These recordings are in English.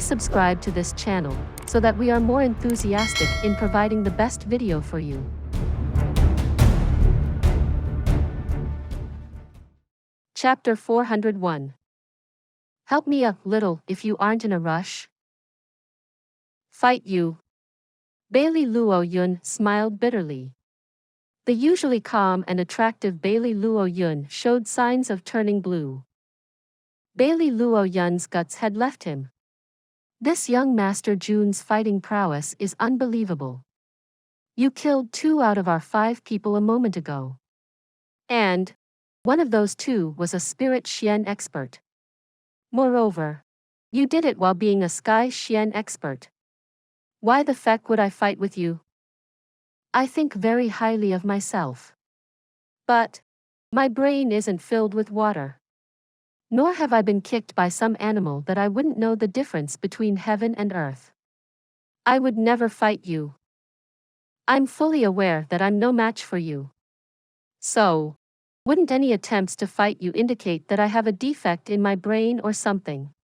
Please subscribe to this channel, so that we are more enthusiastic in providing the best video for you. Chapter 401. Help me a little if you aren't in a rush. Fight you. Bailey Luo Yun smiled bitterly. The usually calm and attractive Bailey Luo Yun showed signs of turning blue. Bailey Luo Yun's guts had left him. This young Master Jun's fighting prowess is unbelievable. You killed 2 out of our 5 people a moment ago. And one of those 2 was a spirit Xian expert. Moreover, you did it while being a sky Xian expert. Why the feck would I fight with you? I think very highly of myself. But my brain isn't filled with water. Nor have I been kicked by some animal that I wouldn't know the difference between heaven and earth. I would never fight you. I'm fully aware that I'm no match for you. So, wouldn't any attempts to fight you indicate that I have a defect in my brain or something?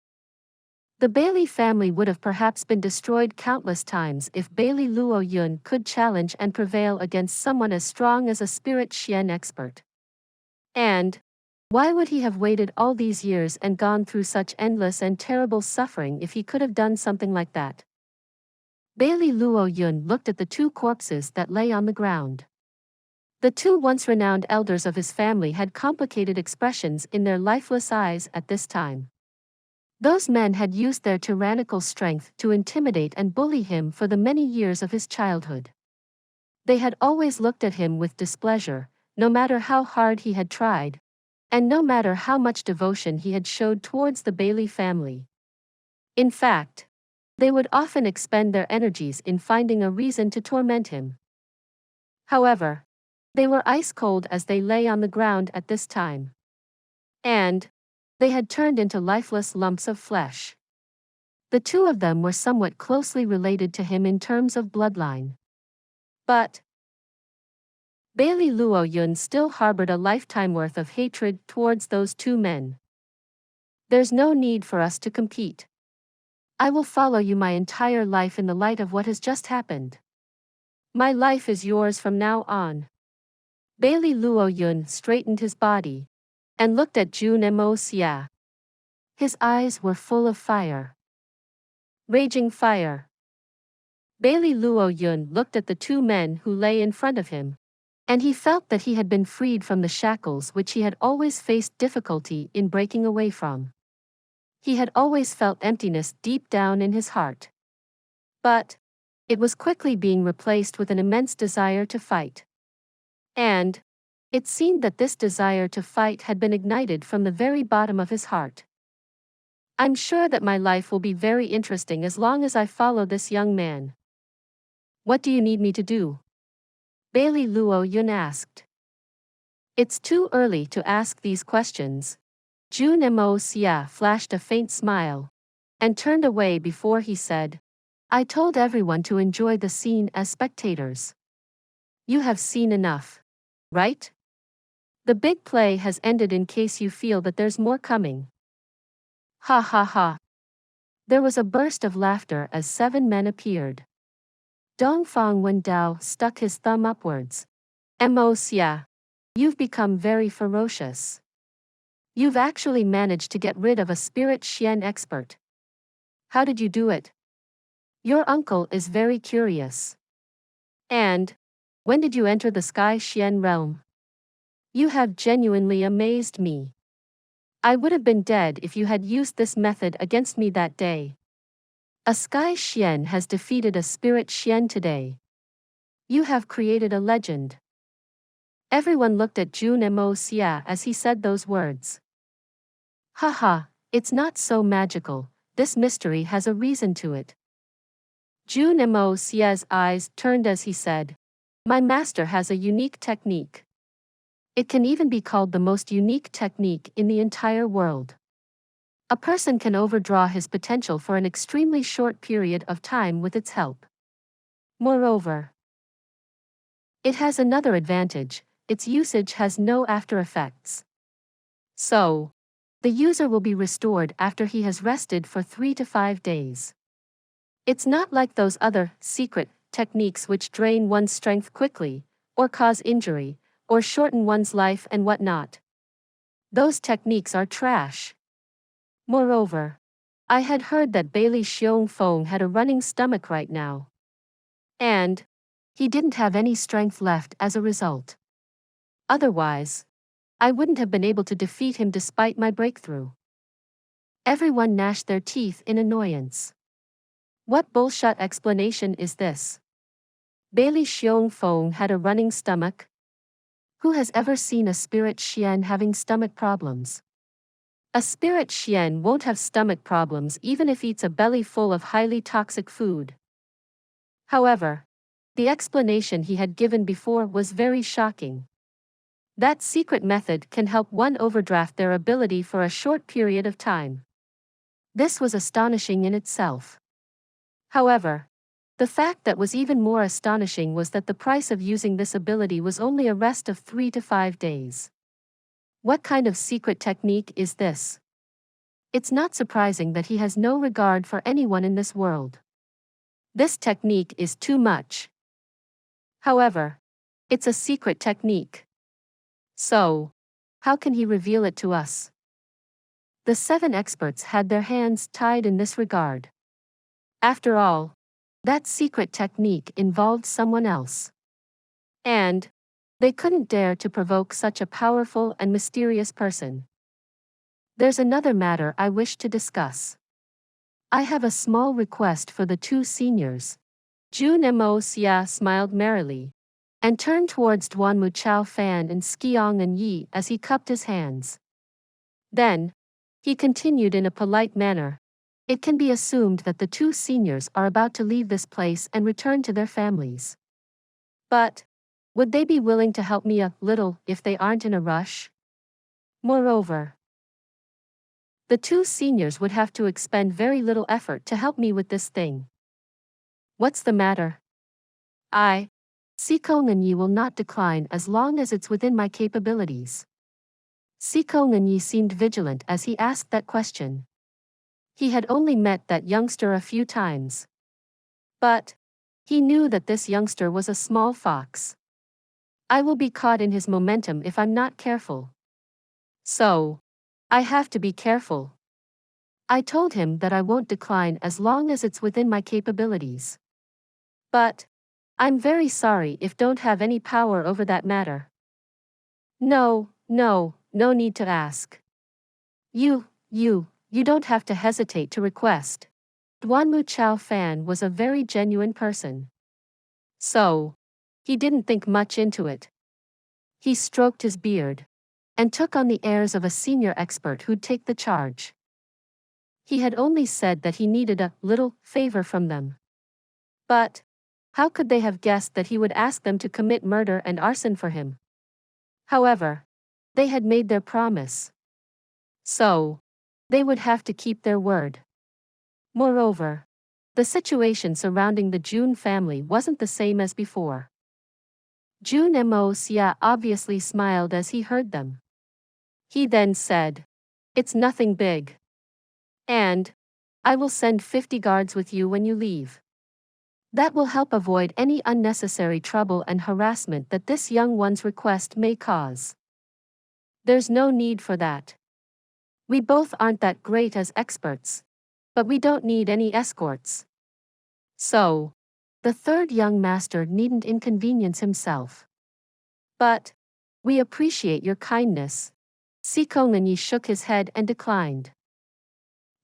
The Bailey family would have perhaps been destroyed countless times if Bailey Luo Yun could challenge and prevail against someone as strong as a spirit Xian expert. And why would he have waited all these years and gone through such endless and terrible suffering if he could have done something like that? Bailey Luo Yun looked at the 2 corpses that lay on the ground. The 2 once renowned elders of his family had complicated expressions in their lifeless eyes at this time. Those men had used their tyrannical strength to intimidate and bully him for the many years of his childhood. They had always looked at him with displeasure, no matter how hard he had tried, and no matter how much devotion he had showed towards the Bailey family. In fact, they would often expend their energies in finding a reason to torment him. However, they were ice cold as they lay on the ground at this time. And they had turned into lifeless lumps of flesh. The 2 of them were somewhat closely related to him in terms of bloodline. But Bailey Luo Yun still harbored a lifetime worth of hatred towards those 2 men. There's no need for us to compete. I will follow you my entire life in the light of what has just happened. My life is yours from now on. Bailey Luo Yun straightened his body and looked at Jun Moxie. His eyes were full of fire. Raging fire. Bailey Luo Yun looked at the 2 men who lay in front of him, and he felt that he had been freed from the shackles which he had always faced difficulty in breaking away from. He had always felt emptiness deep down in his heart. But it was quickly being replaced with an immense desire to fight. And it seemed that this desire to fight had been ignited from the very bottom of his heart. I'm sure that my life will be very interesting as long as I follow this young man. What do you need me to do? Bailey Luo Yun asked. It's too early to ask these questions. Jun Moxie flashed a faint smile and turned away before he said, I told everyone to enjoy the scene as spectators. You have seen enough, right? The big play has ended in case you feel that there's more coming. Ha ha ha. There was a burst of laughter as 7 men appeared. Dongfang Wendao stuck his thumb upwards. Moxie, you've become very ferocious. You've actually managed to get rid of a spirit Xian expert. How did you do it? Your uncle is very curious. And when did you enter the Sky Xian realm? You have genuinely amazed me. I would have been dead if you had used this method against me that day. A Sky Xian has defeated a Spirit Xian today. You have created a legend. Everyone looked at Jun Moxie as he said those words. Haha, it's not so magical, this mystery has a reason to it. Jun Moxie's eyes turned as he said, My master has a unique technique. It can even be called the most unique technique in the entire world. A person can overdraw his potential for an extremely short period of time with its help. Moreover, it has another advantage, its usage has no after effects. So, The user will be restored after he has rested for 3 to 5 days. It's not like those other, secret, techniques which drain one's strength quickly, or cause injury, or shorten one's life and whatnot. Those techniques are trash. Moreover, I had heard that Bailey Xiongfeng had a running stomach right now. And he didn't have any strength left as a result. Otherwise, I wouldn't have been able to defeat him despite my breakthrough. Everyone gnashed their teeth in annoyance. What bullshit explanation is this? Bailey Xiongfeng had a running stomach? Who has ever seen a spirit Xian having stomach problems? A spirit Xian won't have stomach problems even if eats a belly full of highly toxic food. However, the explanation he had given before was very shocking. That secret method can help one overdraft their ability for a short period of time. This was astonishing in itself. However, the fact that was even more astonishing was that the price of using this ability was only a rest of 3 to 5 days. What kind of secret technique is this? It's not surprising that he has no regard for anyone in this world. This technique is too much. However, it's a secret technique. So, how can he reveal it to us? The 7 experts had their hands tied in this regard. After all, that secret technique involved someone else. And they couldn't dare to provoke such a powerful and mysterious person. There's another matter I wish to discuss. I have a small request for the 2 seniors. Jun Moxie smiled merrily, and turned towards Duanmu Chaofan and Skiong and Yi as he cupped his hands. Then, he continued in a polite manner. It can be assumed that the 2 seniors are about to leave this place and return to their families. But, would they be willing to help me a little if they aren't in a rush? Moreover, the 2 seniors would have to expend very little effort to help me with this thing. What's the matter? Sikong and Yi will not decline as long as it's within my capabilities. Sikong and Yi seemed vigilant as he asked that question. He had only met that youngster a few times. But he knew that this youngster was a small fox. I will be caught in his momentum if I'm not careful. So, I have to be careful. I told him that I won't decline as long as it's within my capabilities. But I'm very sorry if don't have any power over that matter. No need to ask. You don't have to hesitate to request. Duanmu Chaofan was a very genuine person. So, he didn't think much into it. He stroked his beard, and took on the airs of a senior expert who'd take the charge. He had only said that he needed a little favor from them. But how could they have guessed that he would ask them to commit murder and arson for him? However, they had made their promise. So, they would have to keep their word. Moreover, the situation surrounding the Jun family wasn't the same as before. Jun Moxie obviously smiled as he heard them. He then said, "It's nothing big. And I will send 50 guards with you when you leave. That will help avoid any unnecessary trouble and harassment that this young one's request may cause. There's no need for that. We both aren't that great as experts, but we don't need any escorts. So, the 3rd young master needn't inconvenience himself. But we appreciate your kindness." Sikong and Yi shook his head and declined.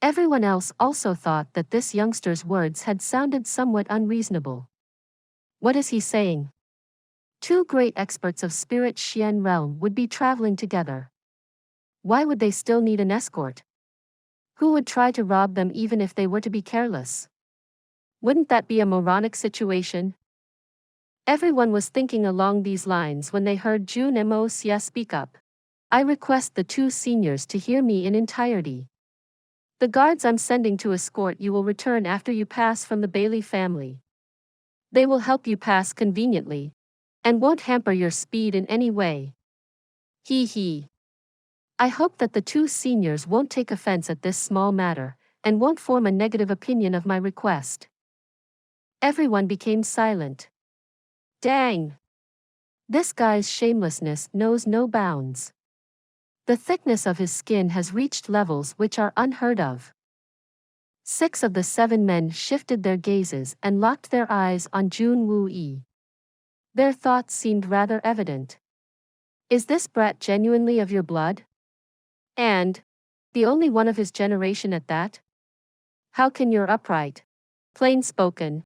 Everyone else also thought that this youngster's words had sounded somewhat unreasonable. What is he saying? 2 great experts of Spirit Xian realm would be traveling together. Why would they still need an escort? Who would try to rob them even if they were to be careless? Wouldn't that be a moronic situation? Everyone was thinking along these lines when they heard Jun Moxie speak up. I request the 2 seniors to hear me in entirety. The guards I'm sending to escort you will return after you pass from the Bailey family. They will help you pass conveniently, and won't hamper your speed in any way. He. I hope that the two seniors won't take offense at this small matter, and won't form a negative opinion of my request. Everyone became silent. Dang! This guy's shamelessness knows no bounds. The thickness of his skin has reached levels which are unheard of. 6 of the 7 men shifted their gazes and locked their eyes on Jun Xie. Their thoughts seemed rather evident. Is this brat genuinely of your blood? And the only one of his generation at that? How can your upright, plain-spoken,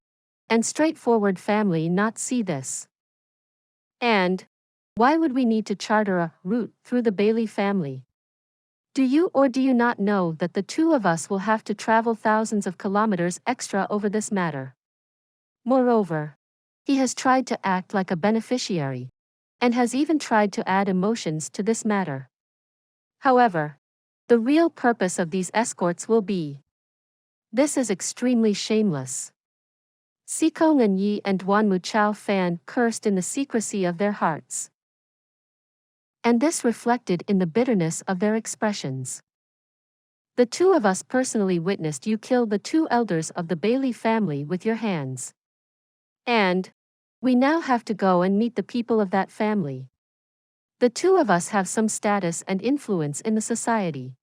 and straightforward family not see this? And why would we need to charter a route through the Bailey family? Do you or do you not know that the two of us will have to travel thousands of kilometers extra over this matter? Moreover, he has tried to act like a beneficiary, and has even tried to add emotions to this matter. However, the real purpose of these escorts will be. This is extremely shameless. Sikong and Yi and Duanmu Chao Fan cursed in the secrecy of their hearts. And this reflected in the bitterness of their expressions. The two of us personally witnessed you kill the 2 elders of the Bailey family with your hands. And we now have to go and meet the people of that family. The 2 of us have some status and influence in the society.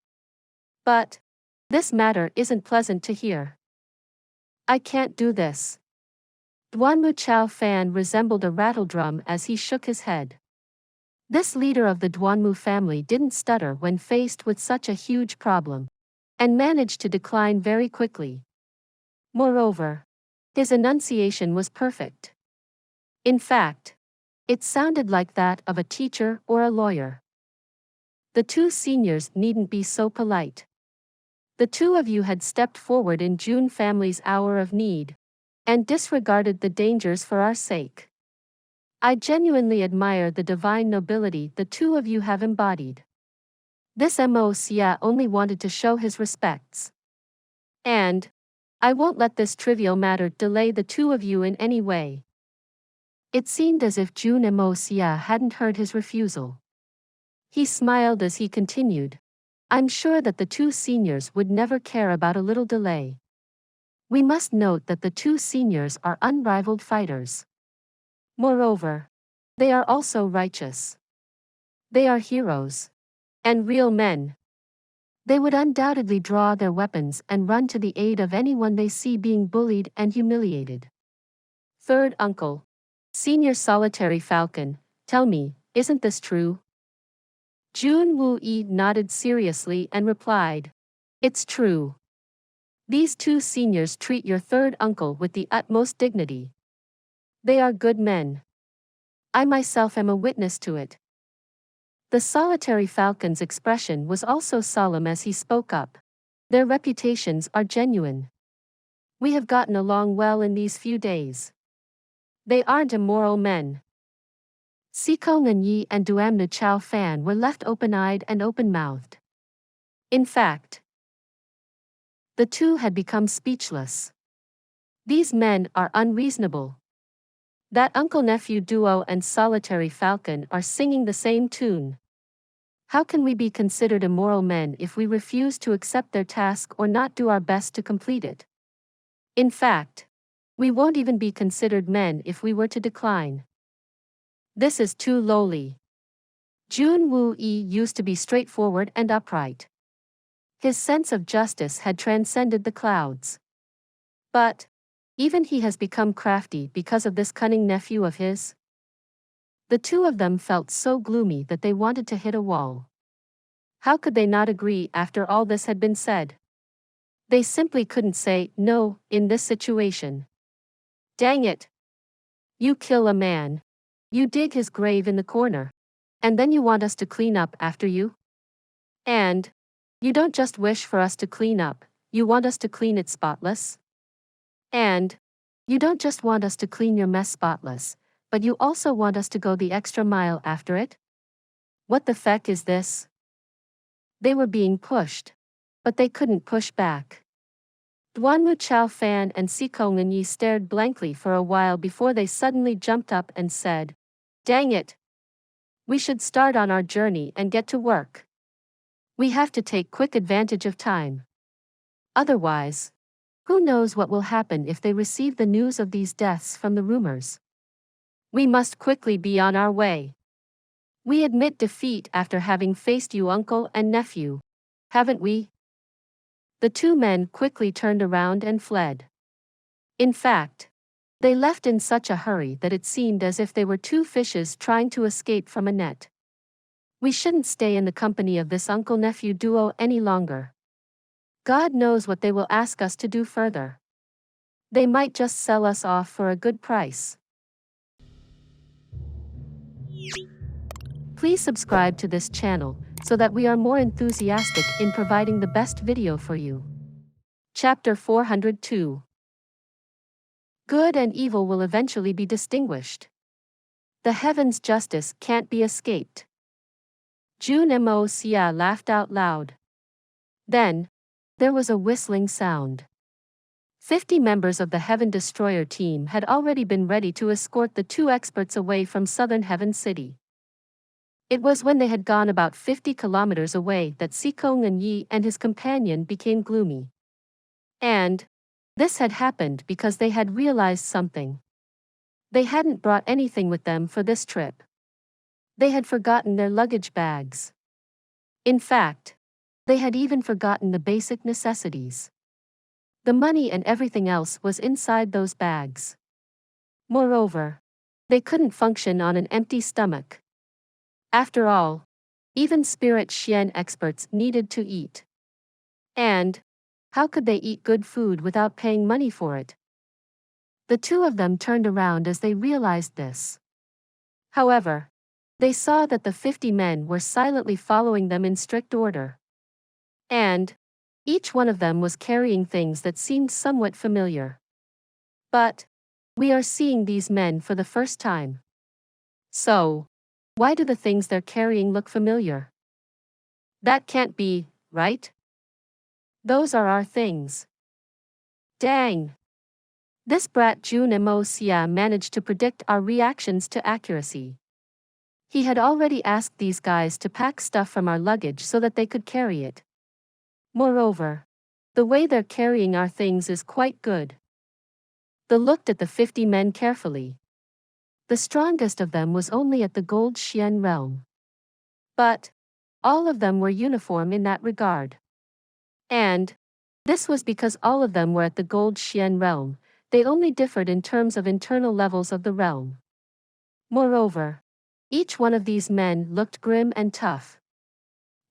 But this matter isn't pleasant to hear. I can't do this. Duanmu Chao Fan resembled a rattledrum as he shook his head. This leader of the Duanmu family didn't stutter when faced with such a huge problem, and managed to decline very quickly. Moreover, his enunciation was perfect. In fact, it sounded like that of a teacher or a lawyer. The 2 seniors needn't be so polite. The 2 of you had stepped forward in Jun family's hour of need, and disregarded the dangers for our sake. I genuinely admire the divine nobility the 2 of you have embodied. This Mo Xia only wanted to show his respects. And I won't let this trivial matter delay the 2 of you in any way. It seemed as if Jun Mo Xia hadn't heard his refusal. He smiled as he continued. I'm sure that the 2 seniors would never care about a little delay. We must note that the 2 seniors are unrivaled fighters. Moreover, they are also righteous. They are heroes. And real men. They would undoubtedly draw their weapons and run to the aid of anyone they see being bullied and humiliated. Third uncle. Senior solitary falcon, tell me, isn't this true? Jun Xie nodded seriously and replied. It's true. These 2 seniors treat your third uncle with the utmost dignity. They are good men. I myself am a witness to it. The solitary falcon's expression was also solemn as he spoke up. Their reputations are genuine. We have gotten along well in these few days. They aren't immoral men. Sikong and Yi and Duanmu Chao Fan were left open-eyed and open-mouthed. In fact, the 2 had become speechless. These men are unreasonable. That uncle-nephew duo and solitary falcon are singing the same tune. How can we be considered immoral men if we refuse to accept their task or not do our best to complete it? In fact, we won't even be considered men if we were to decline. This is too lowly. Jun Xie used to be straightforward and upright. His sense of justice had transcended the clouds. But even he has become crafty because of this cunning nephew of his. The 2 of them felt so gloomy that they wanted to hit a wall. How could they not agree after all this had been said? They simply couldn't say no in this situation. Dang it! You kill a man. You dig his grave in the corner. And then you want us to clean up after you? And you don't just wish for us to clean up, you want us to clean it spotless? And you don't just want us to clean your mess spotless, but you also want us to go the extra mile after it? What the feck is this? They were being pushed. But they couldn't push back. Duanmu Chao Fan and Sikong and Yi stared blankly for a while before they suddenly jumped up and said, Dang it! We should start on our journey and get to work. We have to take quick advantage of time. Otherwise, who knows what will happen if they receive the news of these deaths from the rumors. We must quickly be on our way. We admit defeat after having faced you, uncle and nephew, haven't we? The two men quickly turned around and fled. In fact, they left in such a hurry that it seemed as if they were two fishes trying to escape from a net. We shouldn't stay in the company of this uncle-nephew duo any longer. God knows what they will ask us to do further. They might just sell us off for a good price. Please subscribe to this channel so that we are more enthusiastic in providing the best video for you. Chapter 402. Good and evil will eventually be distinguished. The heavens' justice can't be escaped. Jun Moxie laughed out loud. Then, there was a whistling sound. 50 members of the Heaven Destroyer team had already been ready to escort the two experts away from southern Heaven City. It was when they had gone about 50 kilometers away that Jun Xie and his companion became gloomy. And this had happened because they had realized something. They hadn't brought anything with them for this trip. They had forgotten their luggage bags. In fact, they had even forgotten the basic necessities. The money and everything else was inside those bags. Moreover, they couldn't function on an empty stomach. After all, even spirit Xian experts needed to eat. And how could they eat good food without paying money for it? The two of them turned around as they realized this. However, they saw that the 50 men were silently following them in strict order. And each one of them was carrying things that seemed somewhat familiar. But we are seeing these men for the first time. So, why do the things they're carrying look familiar? That can't be, right? Those are our things. Dang! This brat Jun Moxie managed to predict our reactions to accuracy. He had already asked these guys to pack stuff from our luggage so that they could carry it. Moreover, the way they're carrying our things is quite good. They looked at the 50 men carefully. The strongest of them was only at the Gold Xian realm. But all of them were uniform in that regard. And this was because all of them were at the Gold Xian realm, they only differed in terms of internal levels of the realm. Moreover, each one of these men looked grim and tough.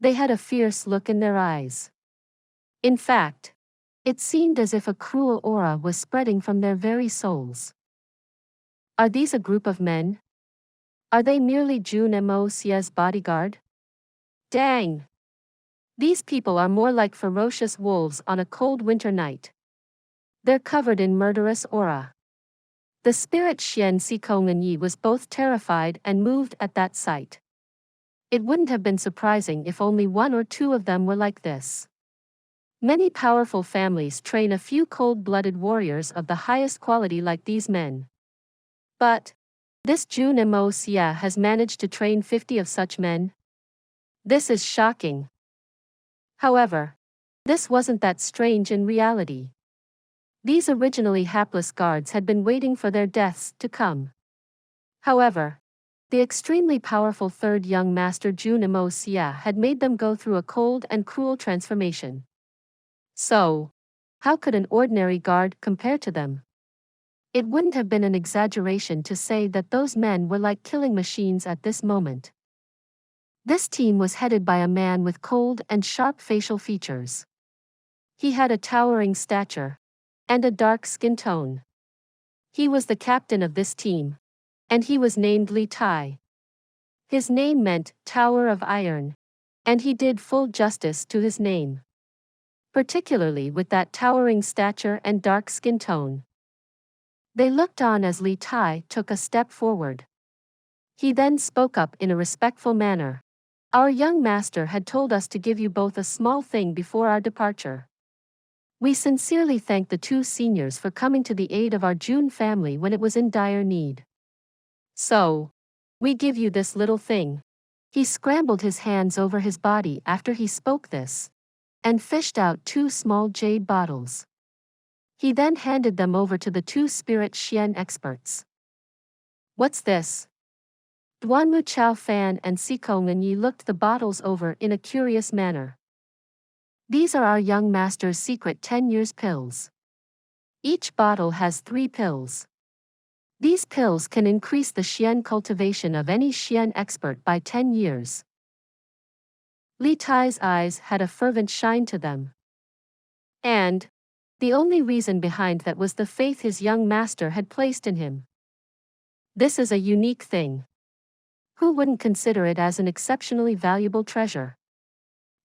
They had a fierce look in their eyes. In fact, it seemed as if a cruel aura was spreading from their very souls. Are these a group of men? Are they merely Jun Moxie's bodyguard? Dang! These people are more like ferocious wolves on a cold winter night. They're covered in murderous aura. The spirit Xian Jun Xie was both terrified and moved at that sight. It wouldn't have been surprising if only one or two of them were like this. Many powerful families train a few cold-blooded warriors of the highest quality like these men. But this Jun Moxie has managed to train 50 of such men. This is shocking. However, this wasn't that strange in reality. These originally hapless guards had been waiting for their deaths to come. However, the extremely powerful third young master Jun Moxie had made them go through a cold and cruel transformation. So, how could an ordinary guard compare to them? It wouldn't have been an exaggeration to say that those men were like killing machines at this moment. This team was headed by a man with cold and sharp facial features. He had a towering stature and a dark skin tone. He was the captain of this team, and he was named Li Tai. His name meant Tower of Iron, and he did full justice to his name. Particularly with that towering stature and dark skin tone. They looked on as Li Tai took a step forward. He then spoke up in a respectful manner. Our young master had told us to give you both a small thing before our departure. We sincerely thank the two seniors for coming to the aid of our Jun family when it was in dire need. So, we give you this little thing. He scrambled his hands over his body after he spoke this, and fished out 2 small jade bottles. He then handed them over to the 2 spirit Xian experts. What's this? Duanmu Chao Fan and Sikong Yi looked the bottles over in a curious manner. These are our young master's secret 10 years pills. Each bottle has 3 pills. These pills can increase the Xian cultivation of any Xian expert by 10 years. Li Tai's eyes had a fervent shine to them. And the only reason behind that was the faith his young master had placed in him. This is a unique thing. Who wouldn't consider it as an exceptionally valuable treasure?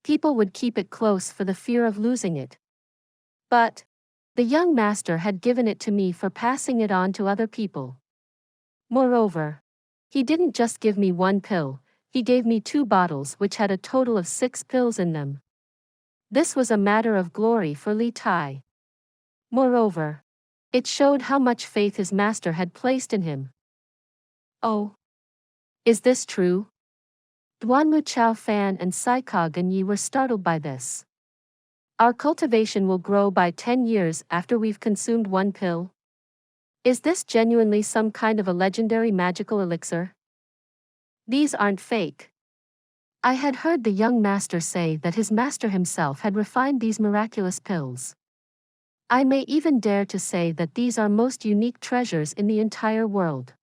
People would keep it close for the fear of losing it. But the young master had given it to me for passing it on to other people. Moreover, he didn't just give me 1 pill, he gave me 2 bottles which had a total of 6 pills in them. This was a matter of glory for Li Tai. Moreover, it showed how much faith his master had placed in him. Oh. Is this true? Duanmu Chao Fan and Saika Ganyi were startled by this. Our cultivation will grow by 10 years after we've consumed 1 pill. Is this genuinely some kind of a legendary magical elixir? These aren't fake. I had heard the young master say that his master himself had refined these miraculous pills. I may even dare to say that these are most unique treasures in the entire world.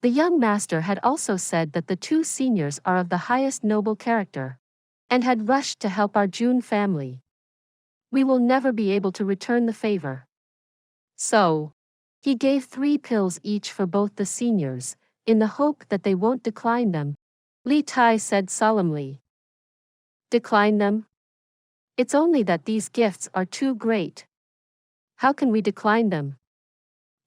The young master had also said that the 2 seniors are of the highest noble character, and had rushed to help our Jun family. We will never be able to return the favor. So, he gave 3 pills each for both the seniors, in the hope that they won't decline them, Li Tai said solemnly. Decline them? It's only that these gifts are too great. How can we decline them?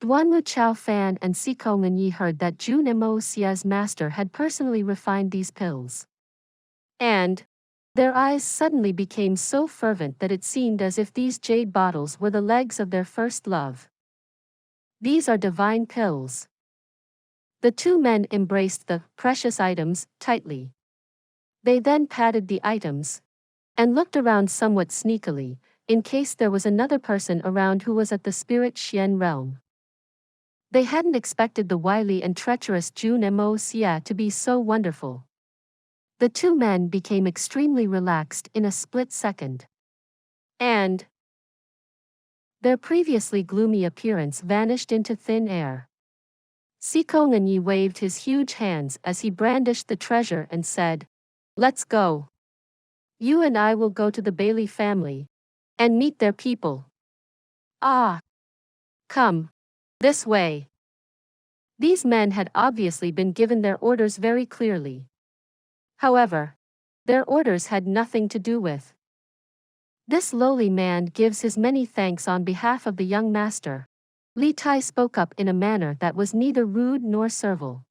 Duanmu Chao Fan and Sikong Yi heard that Jun Moxie's master had personally refined these pills. And their eyes suddenly became so fervent that it seemed as if these jade bottles were the legs of their first love. These are divine pills. The 2 men embraced the precious items tightly. They then patted the items and looked around somewhat sneakily, in case there was another person around who was at the spirit Xian realm. They hadn't expected the wily and treacherous Jun Moxie to be so wonderful. The 2 men became extremely relaxed in a split second. And their previously gloomy appearance vanished into thin air. Sikong Yi waved his huge hands as he brandished the treasure and said, "Let's go. You and I will go to the Bailey family and meet their people. Ah. Come. This way." These men had obviously been given their orders very clearly. However, their orders had nothing to do with. This lowly man gives his many thanks on behalf of the young master. Li Tai spoke up in a manner that was neither rude nor servile.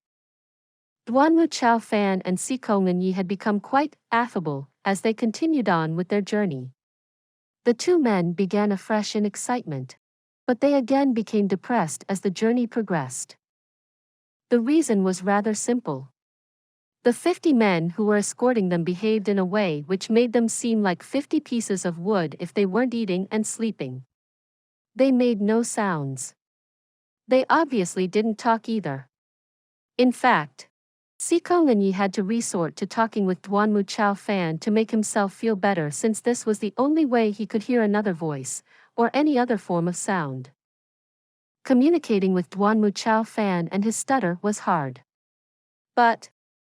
Duanmu Chao Fan and Sikong Yi had become quite affable as they continued on with their journey. The 2 men began afresh in excitement, but they again became depressed as the journey progressed. The reason was rather simple. The 50 men who were escorting them behaved in a way which made them seem like 50 pieces of wood if they weren't eating and sleeping. They made no sounds. They obviously didn't talk either. In fact, Sikong Yi had to resort to talking with Duanmu Chao Fan to make himself feel better, since this was the only way he could hear another voice, or any other form of sound. Communicating with Duanmu Chao Fan and his stutter was hard. But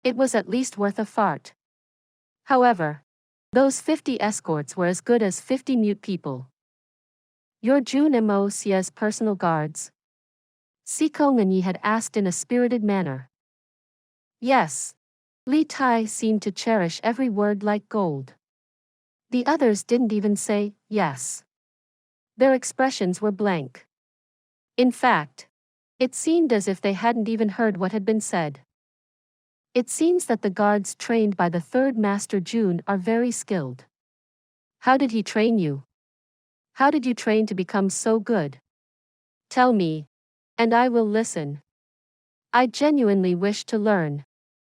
it was at least worth a fart. However, those 50 escorts were as good as 50 mute people. You're Jun Moxie's personal guards? Sikong Yi had asked in a spirited manner. Yes. Li Tai seemed to cherish every word like gold. The others didn't even say yes. Their expressions were blank. In fact, it seemed as if they hadn't even heard what had been said. It seems that the guards trained by the 3rd Master Jun are very skilled. How did he train you? How did you train to become so good? Tell me, and I will listen. I genuinely wish to learn.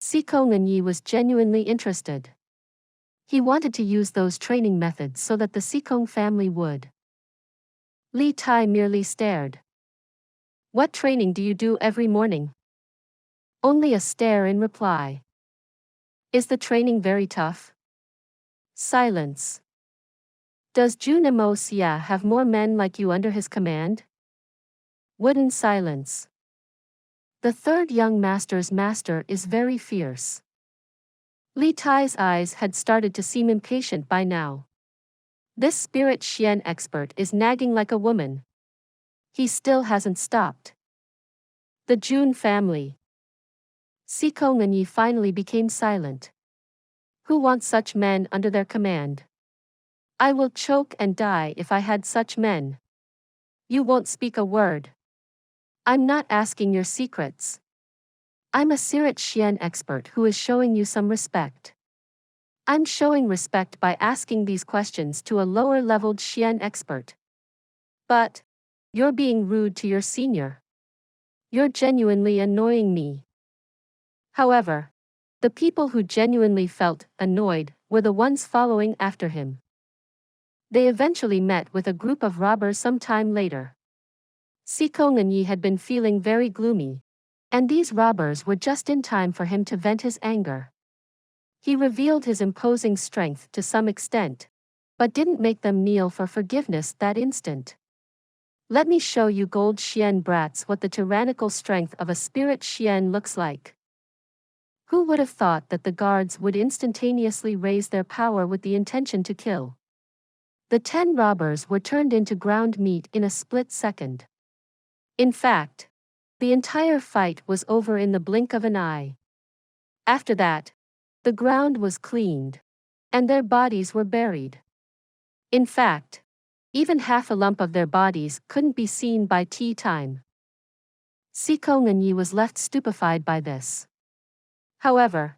Sikong Yi was genuinely interested. He wanted to use those training methods so that the Sikong family would. Li Tai merely stared. What training do you do every morning? Only a stare in reply. Is the training very tough? Silence. Does Jun Moxie have more men like you under his command? Wooden silence. The third young master's master is very fierce. Li Tai's eyes had started to seem impatient by now. This spirit Xian expert is nagging like a woman. He still hasn't stopped. The Jun family. Sikong Yi finally became silent. Who wants such men under their command? I will choke and die if I had such men. You won't speak a word. I'm not asking your secrets. I'm a Spirit Xian expert who is showing you some respect. I'm showing respect by asking these questions to a lower-leveled Xian expert. But you're being rude to your senior. You're genuinely annoying me. However, the people who genuinely felt annoyed were the ones following after him. They eventually met with a group of robbers some time later. Sikong Yi had been feeling very gloomy, and these robbers were just in time for him to vent his anger. He revealed his imposing strength to some extent, but didn't make them kneel for forgiveness that instant. Let me show you gold Xian brats what the tyrannical strength of a spirit Xian looks like. Who would have thought that the guards would instantaneously raise their power with the intention to kill? The 10 robbers were turned into ground meat in a split second. In fact, the entire fight was over in the blink of an eye. After that, the ground was cleaned, and their bodies were buried. In fact, even half a lump of their bodies couldn't be seen by tea time. Sikong Yi was left stupefied by this. However,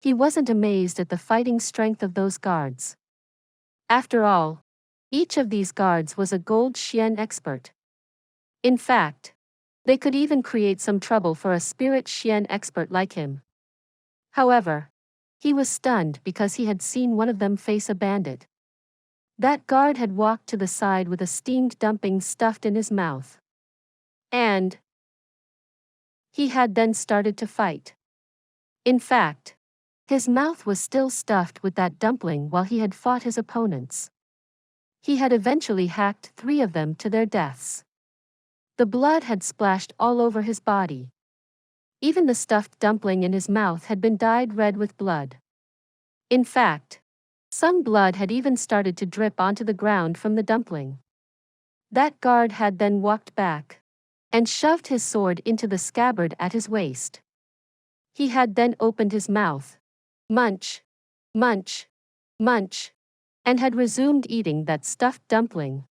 he wasn't amazed at the fighting strength of those guards. After all, each of these guards was a gold Xian expert. In fact, they could even create some trouble for a spirit Xian expert like him. However, he was stunned because he had seen one of them face a bandit. That guard had walked to the side with a steamed dumpling stuffed in his mouth. And he had then started to fight. In fact, his mouth was still stuffed with that dumpling while he had fought his opponents. He had eventually hacked 3 of them to their deaths. The blood had splashed all over his body. Even the stuffed dumpling in his mouth had been dyed red with blood. In fact, some blood had even started to drip onto the ground from the dumpling. That guard had then walked back and shoved his sword into the scabbard at his waist. He had then opened his mouth, munch, munch, munch, and had resumed eating that stuffed dumpling.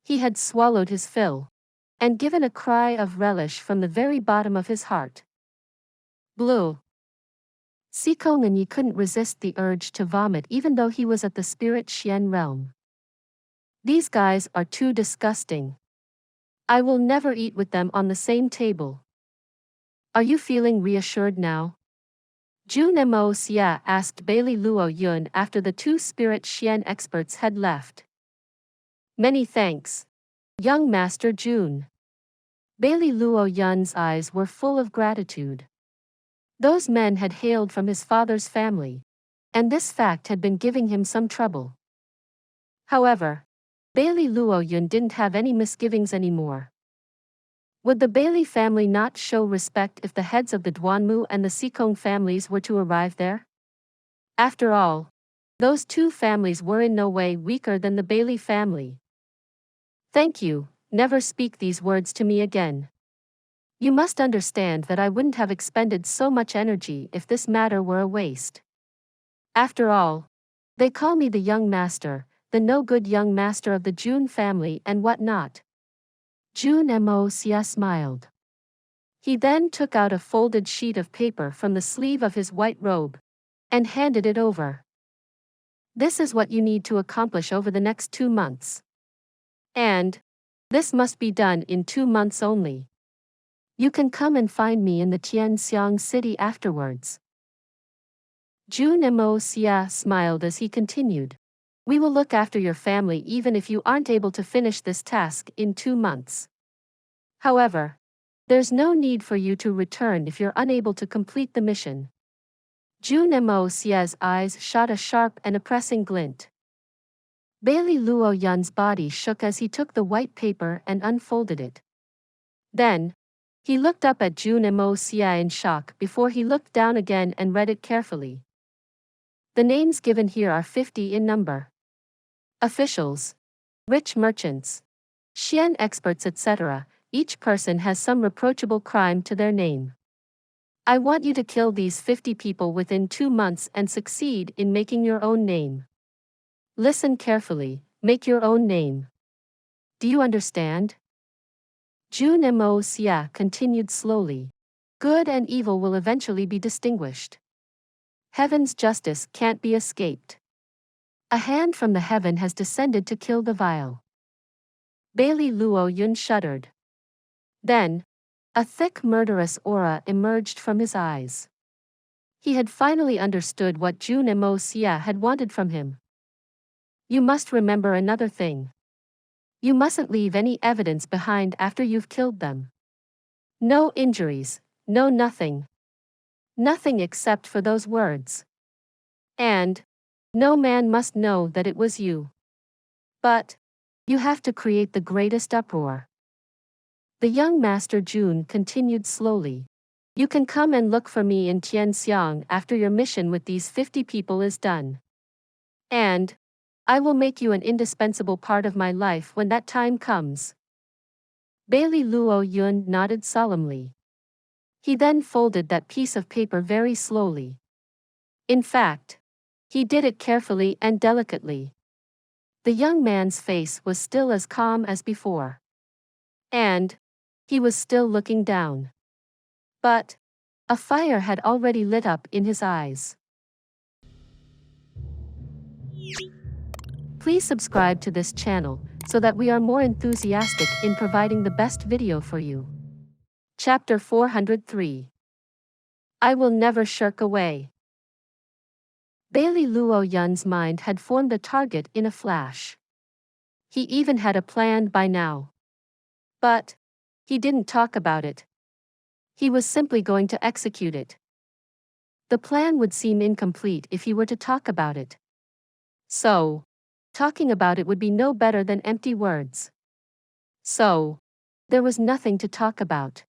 He had swallowed his fill and given a cry of relish from the very bottom of his heart. Blue. Sikong Yi couldn't resist the urge to vomit even though he was at the spirit Xian realm. These guys are too disgusting. I will never eat with them on the same table. Are you feeling reassured now? Jun Moxie asked Bailey Luo Yun after the 2 spirit Xian experts had left. Many thanks, young Master Jun. Bailey Luo Yun's eyes were full of gratitude. Those men had hailed from his father's family, and this fact had been giving him some trouble. However, Bailey Luo Yun didn't have any misgivings anymore. Would the Bailey family not show respect if the heads of the Duanmu and the Sikong families were to arrive there? After all, those 2 families were in no way weaker than the Bailey family. Thank you, never speak these words to me again. You must understand that I wouldn't have expended so much energy if this matter were a waste. After all, they call me the young master, the no-good young master of the Jun family and whatnot. Jun Moxie smiled. He then took out a folded sheet of paper from the sleeve of his white robe and handed it over. This is what you need to accomplish over the next 2 months. And this must be done in 2 months only. You can come and find me in the Tianxiang city afterwards. Jun Moxie smiled as he continued. We will look after your family even if you aren't able to finish this task in 2 months. However, there's no need for you to return if you're unable to complete the mission. Jun Moxie's eyes shot a sharp and oppressing glint. Bailey Luo Yun's body shook as he took the white paper and unfolded it. Then, he looked up at Jun Moxie in shock before he looked down again and read it carefully. The names given here are 50 in number. Officials, rich merchants, Xian experts, etc. Each person has some reproachable crime to their name. I want you to kill these 50 people within 2 months and succeed in making your own name. Listen carefully, make your own name. Do you understand? Jun Moxie continued slowly. Good and evil will eventually be distinguished. Heaven's justice can't be escaped. A hand from the heaven has descended to kill the vile. Bailey Luo Yun shuddered. Then, a thick murderous aura emerged from his eyes. He had finally understood what Jun Moxie had wanted from him. You must remember another thing. You mustn't leave any evidence behind after you've killed them. No injuries, no nothing. Nothing except for those words. And no man must know that it was you. But you have to create the greatest uproar. The young Master Jun continued slowly. You can come and look for me in Tianxiang after your mission with these 50 people is done. And I will make you an indispensable part of my life when that time comes. Bailey Luo Yun nodded solemnly. He then folded that piece of paper very slowly. In fact, he did it carefully and delicately. The young man's face was still as calm as before. And he was still looking down. But a fire had already lit up in his eyes. Please subscribe to this channel so that we are more enthusiastic in providing the best video for you. Chapter 403. I will never shirk away. Bailey Luo Yun's mind had formed a target in a flash. He even had a plan by now. But he didn't talk about it. He was simply going to execute it. The plan would seem incomplete if he were to talk about it. So, talking about it would be no better than empty words. So, there was nothing to talk about.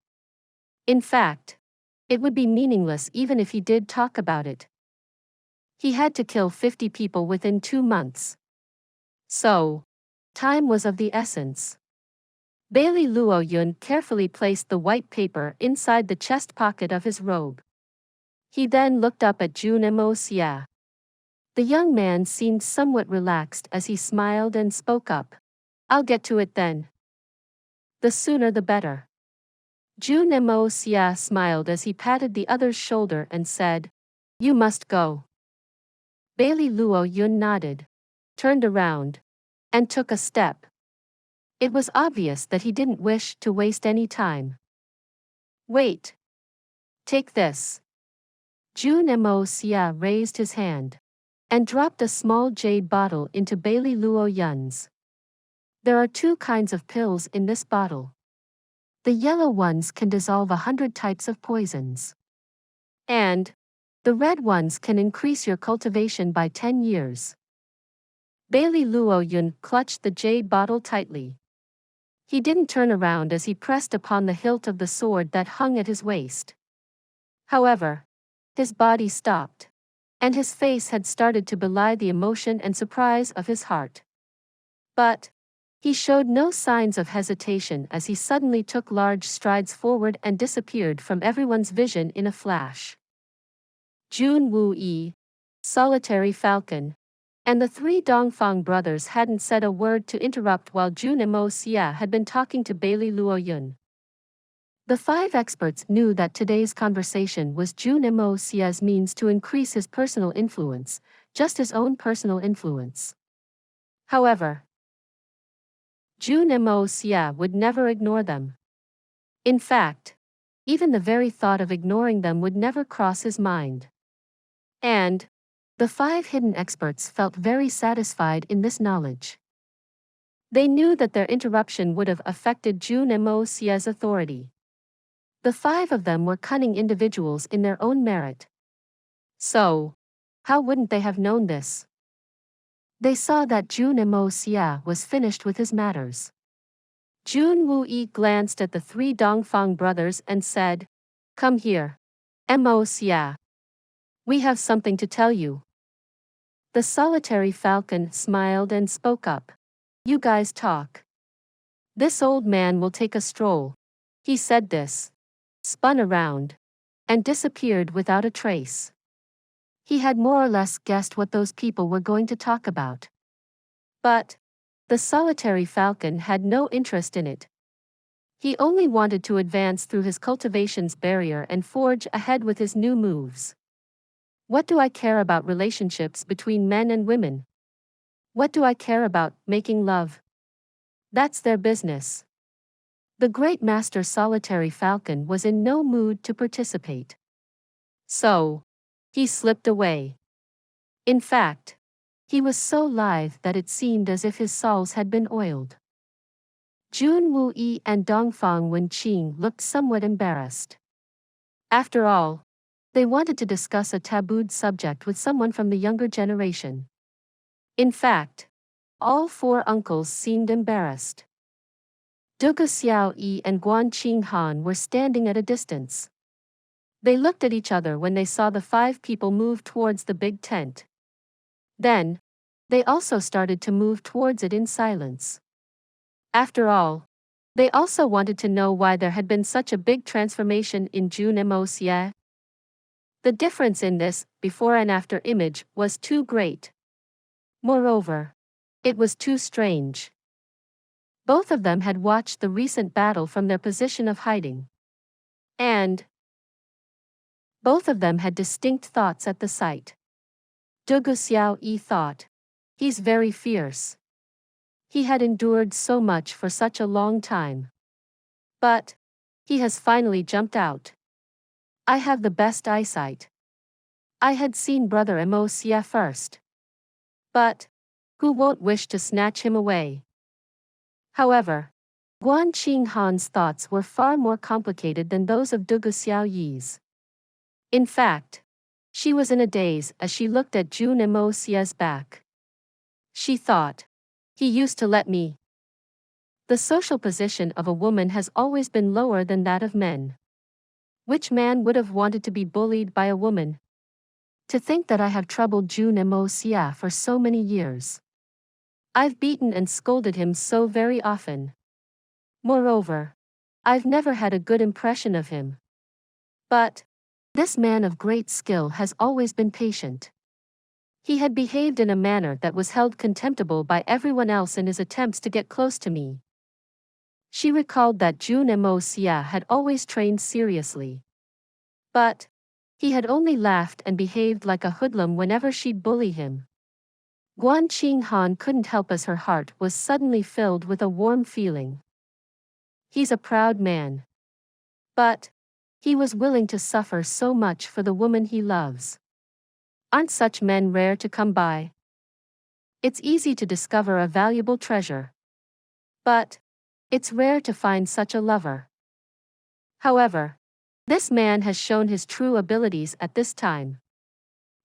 In fact, it would be meaningless even if he did talk about it. He had to kill 50 people within 2 months. So, time was of the essence. Bailey Luo Yun carefully placed the white paper inside the chest pocket of his robe. He then looked up at Jun Moxie. The young man seemed somewhat relaxed as he smiled and spoke up. I'll get to it then. The sooner the better. Jun Moxie smiled as he patted the other's shoulder and said, You must go. Bailey Luo Yun nodded, turned around, and took a step. It was obvious that he didn't wish to waste any time. Wait. Take this. Jun Moxie raised his hand and dropped a small jade bottle into Bailey Luo Yun's. There are 2 kinds of pills in this bottle. The yellow ones can dissolve 100 types of poisons. And the red ones can increase your cultivation by 10 years. Bailey Luo Yun clutched the jade bottle tightly. He didn't turn around as he pressed upon the hilt of the sword that hung at his waist. However, his body stopped, and his face had started to belie the emotion and surprise of his heart. But he showed no signs of hesitation as he suddenly took large strides forward and disappeared from everyone's vision in a flash. Jun Wu-yi, Solitary Falcon, and the 3 Dongfang brothers hadn't said a word to interrupt while Jun Moxie had been talking to Bailey Luo Yun. The 5 experts knew that today's conversation was Jun Moxie's means to increase his personal influence, just his own personal influence. However, Jun Moxie would never ignore them. In fact, even the very thought of ignoring them would never cross his mind. And the 5 hidden experts felt very satisfied in this knowledge. They knew that their interruption would have affected Jun Moxie's authority. The 5 of them were cunning individuals in their own merit. So, how wouldn't they have known this? They saw that Jun Moxie was finished with his matters. Jun Wuyi glanced at the 3 Dongfang brothers and said, "Come here. Moxie. We have something to tell you." The solitary falcon smiled and spoke up. "You guys talk. This old man will take a stroll." He said this, spun around, and disappeared without a trace. He had more or less guessed what those people were going to talk about. But the solitary falcon had no interest in it. He only wanted to advance through his cultivation's barrier and forge ahead with his new moves. What do I care about relationships between men and women? What do I care about making love? That's their business. The great master solitary falcon was in no mood to participate. So, he slipped away. In fact, he was so lithe that it seemed as if his soles had been oiled. Jun Wuyi and Dongfang Wenqing looked somewhat embarrassed. After all, they wanted to discuss a tabooed subject with someone from the younger generation. In fact, all 4 uncles seemed embarrassed. Dugu Xiaoyi and Guan Qinghan were standing at a distance. They looked at each other when they saw the 5 people move towards the big tent. Then, they also started to move towards it in silence. After all, they also wanted to know why there had been such a big transformation in Jun Moxie. The difference in this before and after image was too great. Moreover, it was too strange. Both of them had watched the recent battle from their position of hiding. And both of them had distinct thoughts at the sight. Dugu Xiaoyi thought, "He's very fierce. He had endured so much for such a long time. But he has finally jumped out. I have the best eyesight. I had seen Brother Moxie first. But who won't wish to snatch him away?" However, Guan Qinghan's thoughts were far more complicated than those of Dugu Xiaoyi's. In fact, she was in a daze as she looked at Jun Moxie's back. She thought, "He used to let me." The social position of a woman has always been lower than that of men. Which man would have wanted to be bullied by a woman? To think that I have troubled Jun Moxie for so many years. I've beaten and scolded him so very often. Moreover, I've never had a good impression of him. But this man of great skill has always been patient. He had behaved in a manner that was held contemptible by everyone else in his attempts to get close to me. She recalled that Jun Moxie had always trained seriously. But he had only laughed and behaved like a hoodlum whenever she'd bully him. Guan Qinghan couldn't help as her heart was suddenly filled with a warm feeling. He's a proud man. But he was willing to suffer so much for the woman he loves. Aren't such men rare to come by? It's easy to discover a valuable treasure. But it's rare to find such a lover. However, this man has shown his true abilities at this time.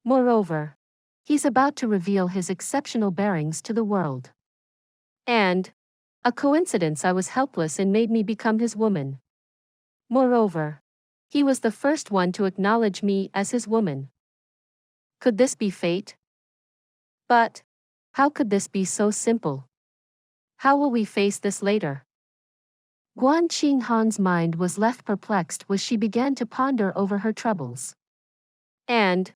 Moreover, he's about to reveal his exceptional bearings to the world. And a coincidence I was helpless in made me become his woman. Moreover, he was the first one to acknowledge me as his woman. Could this be fate? But how could this be so simple? How will we face this later? Guan Qinghan's mind was left perplexed as she began to ponder over her troubles. And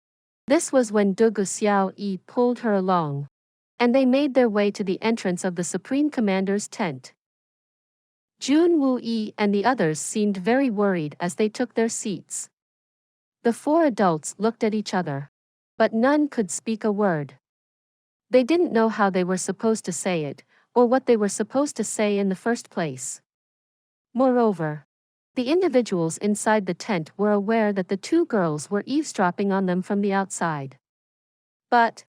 this was when Dugu Xiaoyi pulled her along, and they made their way to the entrance of the Supreme Commander's tent. Jun Wuyi and the others seemed very worried as they took their seats. The 4 adults looked at each other, but none could speak a word. They didn't know how they were supposed to say it, or what they were supposed to say in the first place. Moreover, The individuals inside the tent were aware that the two girls were eavesdropping on them from the outside. But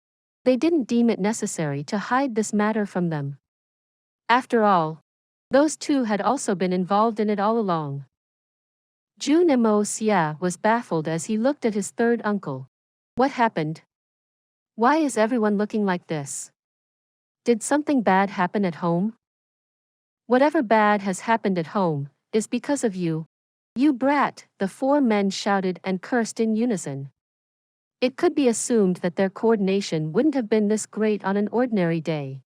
they didn't deem it necessary to hide this matter from them. After all, those two had also been involved in it all along. Jun Moxie was baffled as he looked at his third uncle. What happened? Why is everyone looking like this? Did something bad happen at home? Whatever bad has happened at home is because of you. You brat, the four men shouted and cursed in unison. It could be assumed that their coordination wouldn't have been this great on an ordinary day.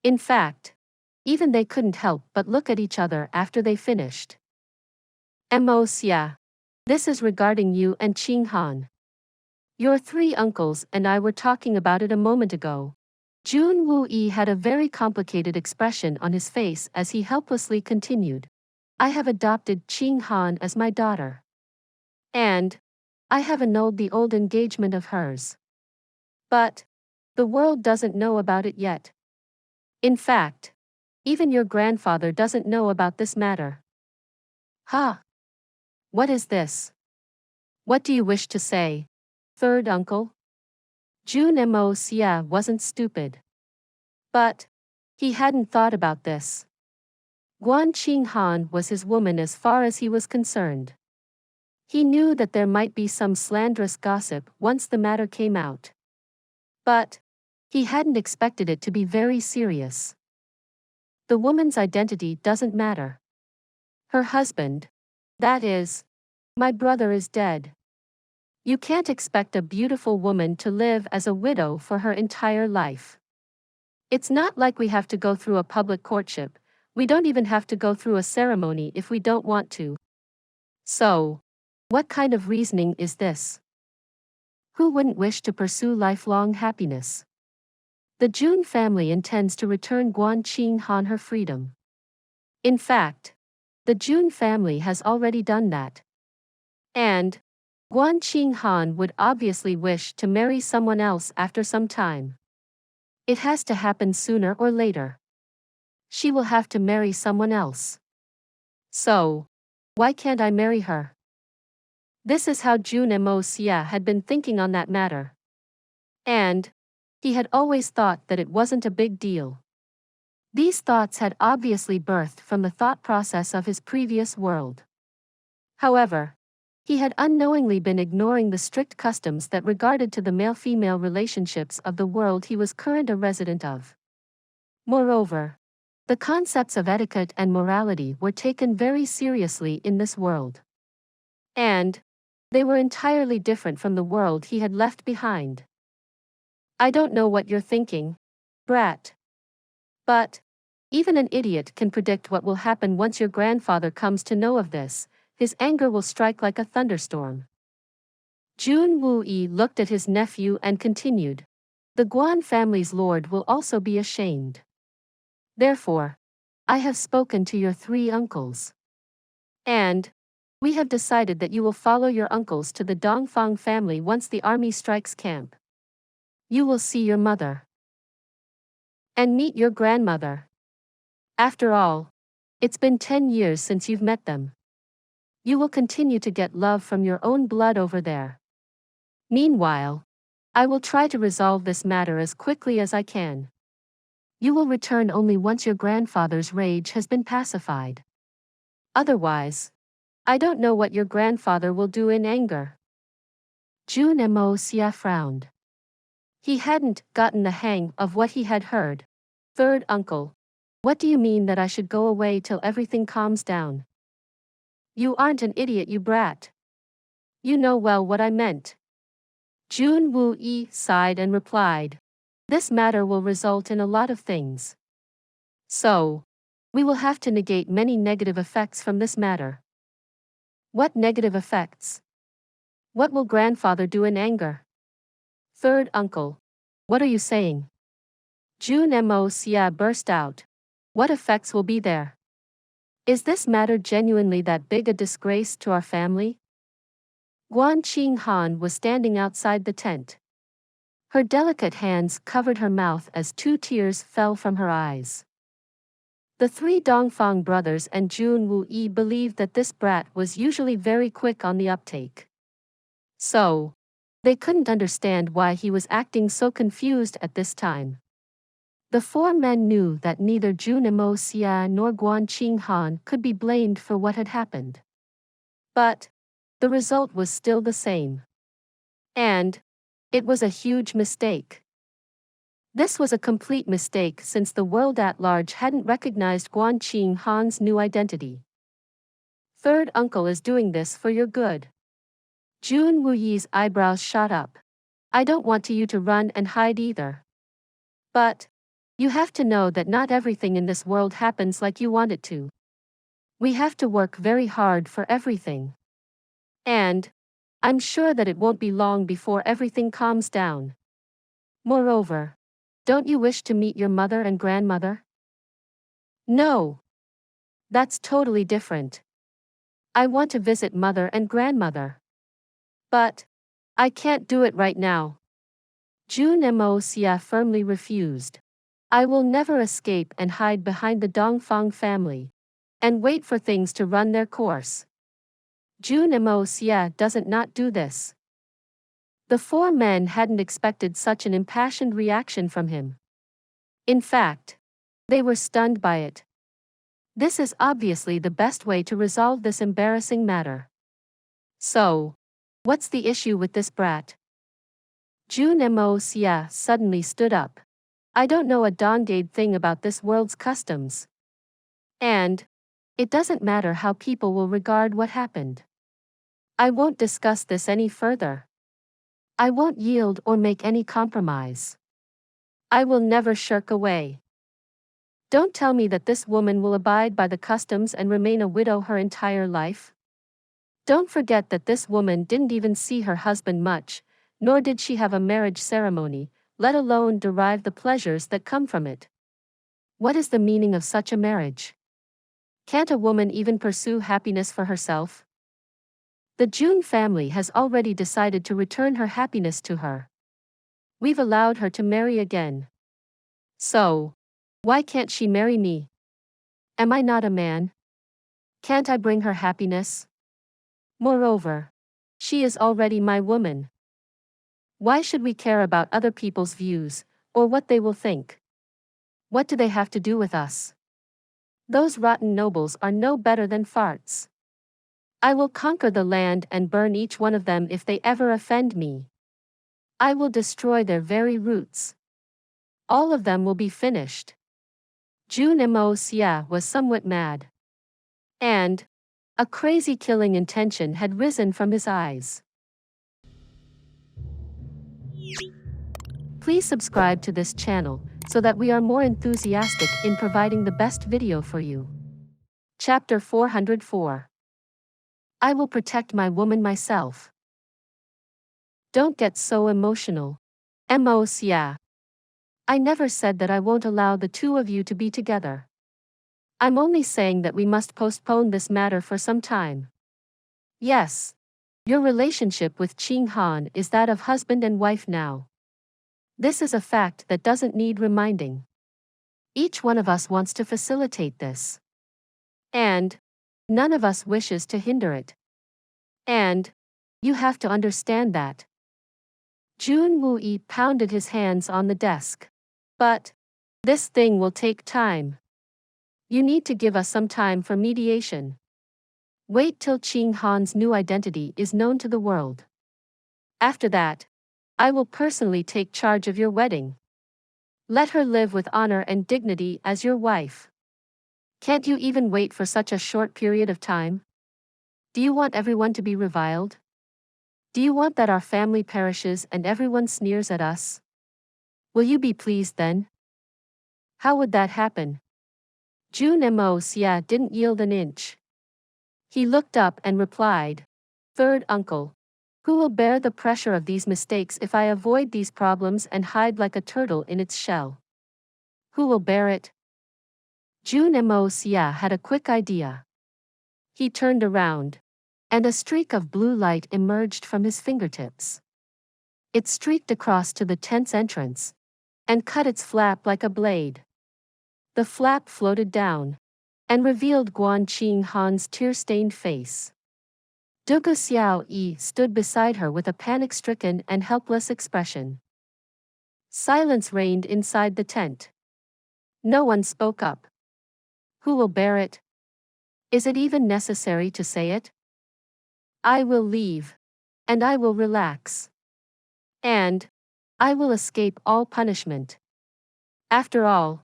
In fact, even they couldn't help but look at each other after they finished. Moxie, this is regarding you and Qing Han. Your three uncles and I were talking about it a moment ago. Jun Xie had a very complicated expression on his face as he helplessly continued. I have adopted Qing Han as my daughter. And I have annulled the old engagement of hers. But the world doesn't know about it yet. In fact, even your grandfather doesn't know about this matter. Ha! What is this? What do you wish to say, third uncle? Jun Moxie wasn't stupid. But he hadn't thought about this. Guan Qing Han was his woman as far as he was concerned. He knew that there might be some slanderous gossip once the matter came out. But he hadn't expected it to be very serious. The woman's identity doesn't matter. Her husband, that is, my brother, is dead. You can't expect a beautiful woman to live as a widow for her entire life. It's not like we have to go through a public courtship. We don't even have to go through a ceremony if we don't want to. So, what kind of reasoning is this? Who wouldn't wish to pursue lifelong happiness? The Jun family intends to return Guan Qing Han her freedom. In fact, the Jun family has already done that. And Guan Qing Han would obviously wish to marry someone else after some time. It has to happen sooner or later. She will have to marry someone else. So, why can't I marry her? This is how Jun Moxie had been thinking on that matter. And he had always thought that it wasn't a big deal. These thoughts had obviously birthed from the thought process of his previous world. However, he had unknowingly been ignoring the strict customs that regarded to the male-female relationships of the world he was current a resident of. Moreover, the concepts of etiquette and morality were taken very seriously in this world. And they were entirely different from the world he had left behind. I don't know what you're thinking, brat. But even an idiot can predict what will happen once your grandfather comes to know of this. His anger will strike like a thunderstorm. Jun Xie looked at his nephew and continued. The Guan family's lord will also be ashamed. Therefore, I have spoken to your three uncles. And we have decided that you will follow your uncles to the Dongfang family once the army strikes camp. You will see your mother. And meet your grandmother. After all, it's been 10 years since you've met them. You will continue to get love from your own blood over there. Meanwhile, I will try to resolve this matter as quickly as I can. You will return only once your grandfather's rage has been pacified. Otherwise, I don't know what your grandfather will do in anger. Jun Moxie frowned. He hadn't gotten the hang of what he had heard. Third uncle, what do you mean that I should go away till everything calms down? You aren't an idiot, you brat. You know well what I meant. Jun Xie sighed and replied. This matter will result in a lot of things. So, we will have to negate many negative effects from this matter. What negative effects? What will grandfather do in anger? Third uncle, what are you saying? Jun Moxie burst out. What effects will be there? Is this matter genuinely that big a disgrace to our family? Guan Qing Han was standing outside the tent. Her delicate hands covered her mouth as 2 tears fell from her eyes. The three Dongfang brothers and Jun Wuyi believed that this brat was usually very quick on the uptake. So, they couldn't understand why he was acting so confused at this time. The four men knew that neither Jun Moxie nor Guan Qinghan could be blamed for what had happened. But the result was still the same. And it was a huge mistake. This was a complete mistake since the world at large hadn't recognized Guan Qinghan's new identity. Third uncle is doing this for your good. Jun Wuyi's eyebrows shot up. I don't want you to run and hide either. But you have to know that not everything in this world happens like you want it to. We have to work very hard for everything. And I'm sure that it won't be long before everything calms down. Moreover, don't you wish to meet your mother and grandmother? No. That's totally different. I want to visit mother and grandmother. But I can't do it right now. Jun Moxie firmly refused. I will never escape and hide behind the Dongfang family and wait for things to run their course. Jun Moxie doesn't not do this. The four men hadn't expected such an impassioned reaction from him. In fact, they were stunned by it. This is obviously the best way to resolve this embarrassing matter. So, what's the issue with this brat? Jun Moxie suddenly stood up. I don't know a dongade thing about this world's customs. And it doesn't matter how people will regard what happened. I won't discuss this any further. I won't yield or make any compromise. I will never shirk away. Don't tell me that this woman will abide by the customs and remain a widow her entire life. Don't forget that this woman didn't even see her husband much, nor did she have a marriage ceremony, let alone derive the pleasures that come from it. What is the meaning of such a marriage? Can't a woman even pursue happiness for herself? The Jun family has already decided to return her happiness to her. We've allowed her to marry again. So, why can't she marry me? Am I not a man? Can't I bring her happiness? Moreover, she is already my woman. Why should we care about other people's views, or what they will think? What do they have to do with us? Those rotten nobles are no better than farts. I will conquer the land and burn each one of them if they ever offend me. I will destroy their very roots. All of them will be finished. Jun Moxie was somewhat mad. And a crazy killing intention had risen from his eyes. Please subscribe to this channel so that we are more enthusiastic in providing the best video for you. Chapter 404. I will protect my woman myself. Don't get so emotional. Moxie. I never said that I won't allow the two of you to be together. I'm only saying that we must postpone this matter for some time. Yes. Your relationship with Qinghan is that of husband and wife now. This is a fact that doesn't need reminding. Each one of us wants to facilitate this. And none of us wishes to hinder it. And you have to understand that. Jun Wuyi pounded his hands on the desk. But this thing will take time. You need to give us some time for mediation. Wait till Qinghan's new identity is known to the world. After that, I will personally take charge of your wedding. Let her live with honor and dignity as your wife. Can't you even wait for such a short period of time? Do you want everyone to be reviled? Do you want that our family perishes and everyone sneers at us? Will you be pleased then? How would that happen? Jun Moxie didn't yield an inch. He looked up and replied, Third uncle. Who will bear the pressure of these mistakes if I avoid these problems and hide like a turtle in its shell? Who will bear it? Jun Moxie had a quick idea. He turned around, and a streak of blue light emerged from his fingertips. It streaked across to the tent's entrance, and cut its flap like a blade. The flap floated down and revealed Guanqing Han's tear-stained face. Dugu Xiao Yi stood beside her with a panic-stricken and helpless expression. Silence reigned inside the tent. No one spoke up. Who will bear it? Is it even necessary to say it? I will leave. And I will relax. And I will escape all punishment. After all,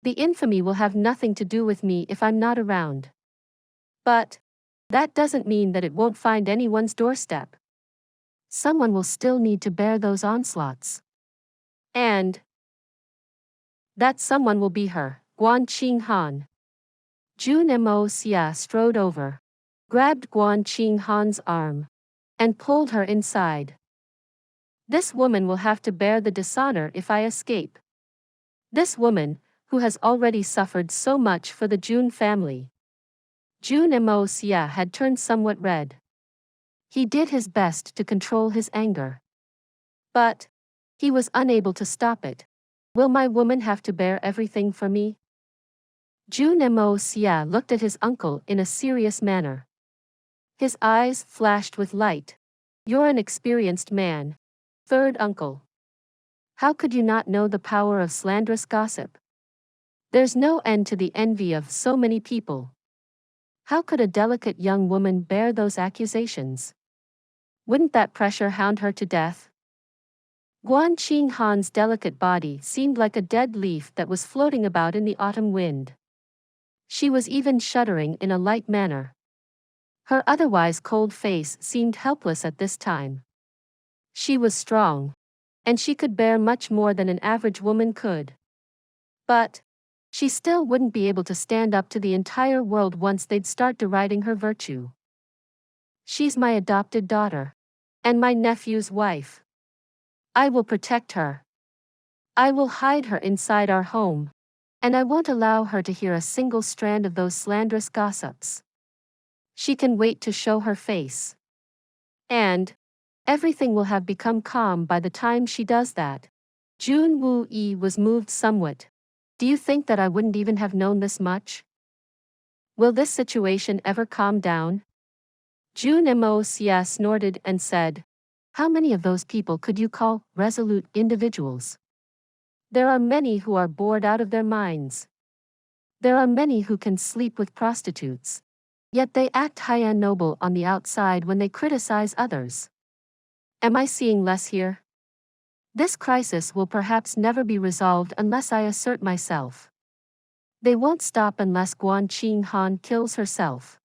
the infamy will have nothing to do with me if I'm not around. But that doesn't mean that it won't find anyone's doorstep. Someone will still need to bear those onslaughts. And that someone will be her, Guanqing Han. Jun Moxie strode over, grabbed Guanqing Han's arm, and pulled her inside. This woman will have to bear the dishonor if I escape. This woman, who has already suffered so much for the Jun family. Jun Moxie had turned somewhat red. He did his best to control his anger. But he was unable to stop it. Will my woman have to bear everything for me? Jun Moxie looked at his uncle in a serious manner. His eyes flashed with light. You're an experienced man, third uncle. How could you not know the power of slanderous gossip? There's no end to the envy of so many people. How could a delicate young woman bear those accusations? Wouldn't that pressure hound her to death? Guanqing Han's delicate body seemed like a dead leaf that was floating about in the autumn wind. She was even shuddering in a light manner. Her otherwise cold face seemed helpless at this time. She was strong, and she could bear much more than an average woman could. But she still wouldn't be able to stand up to the entire world once they'd start deriding her virtue. She's my adopted daughter, and my nephew's wife. I will protect her. I will hide her inside our home, and I won't allow her to hear a single strand of those slanderous gossips. She can wait to show her face. And everything will have become calm by the time she does that. Jun Wu-yi was moved somewhat. Do you think that I wouldn't even have known this much? Will this situation ever calm down? Jun Moxie snorted and said, how many of those people could you call resolute individuals? There are many who are bored out of their minds. There are many who can sleep with prostitutes. Yet they act high and noble on the outside when they criticize others. Am I seeing less here? This crisis will perhaps never be resolved unless I assert myself. They won't stop unless Guanqing Han kills herself.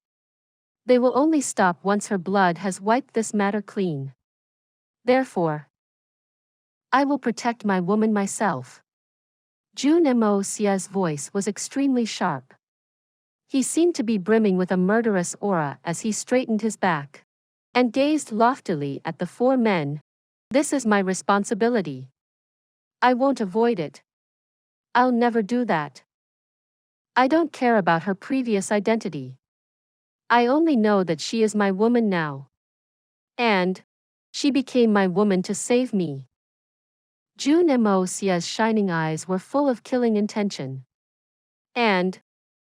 They will only stop once her blood has wiped this matter clean. Therefore, I will protect my woman myself. Jun Moxie's voice was extremely sharp. He seemed to be brimming with a murderous aura as he straightened his back and gazed loftily at the four men. This is my responsibility. I won't avoid it. I'll never do that. I don't care about her previous identity. I only know that she is my woman now. And she became my woman to save me. Jun Moxie's shining eyes were full of killing intention. And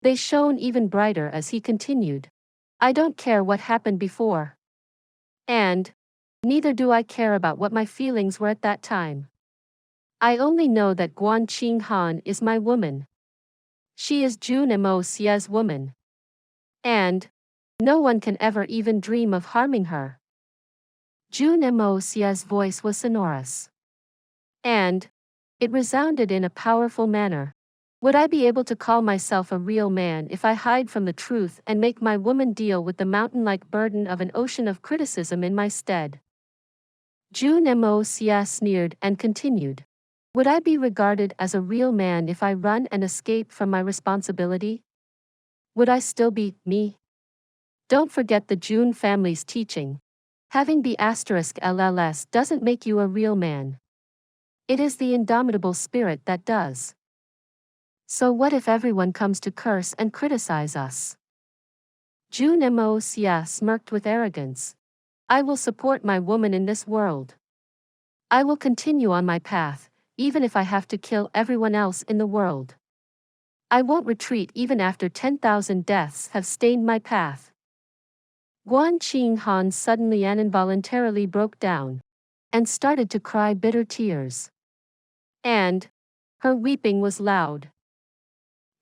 they shone even brighter as he continued. I don't care what happened before. And neither do I care about what my feelings were at that time. I only know that Guanqing Han is my woman. She is Jun Moxie's woman. And no one can ever even dream of harming her. Jun Moxie's voice was sonorous. And it resounded in a powerful manner. Would I be able to call myself a real man if I hide from the truth and make my woman deal with the mountain-like burden of an ocean of criticism in my stead? Jun Moxie sneered and continued. Would I be regarded as a real man if I run and escape from my responsibility? Would I still be me? Don't forget the Jun family's teaching. Having the *LLS doesn't make you a real man. It is the indomitable spirit that does. So what if everyone comes to curse and criticize us? Jun Moxie smirked with arrogance. I will support my woman in this world. I will continue on my path, even if I have to kill everyone else in the world. I won't retreat even after 10,000 deaths have stained my path. Guan Qinghan suddenly and involuntarily broke down and started to cry bitter tears. And her weeping was loud.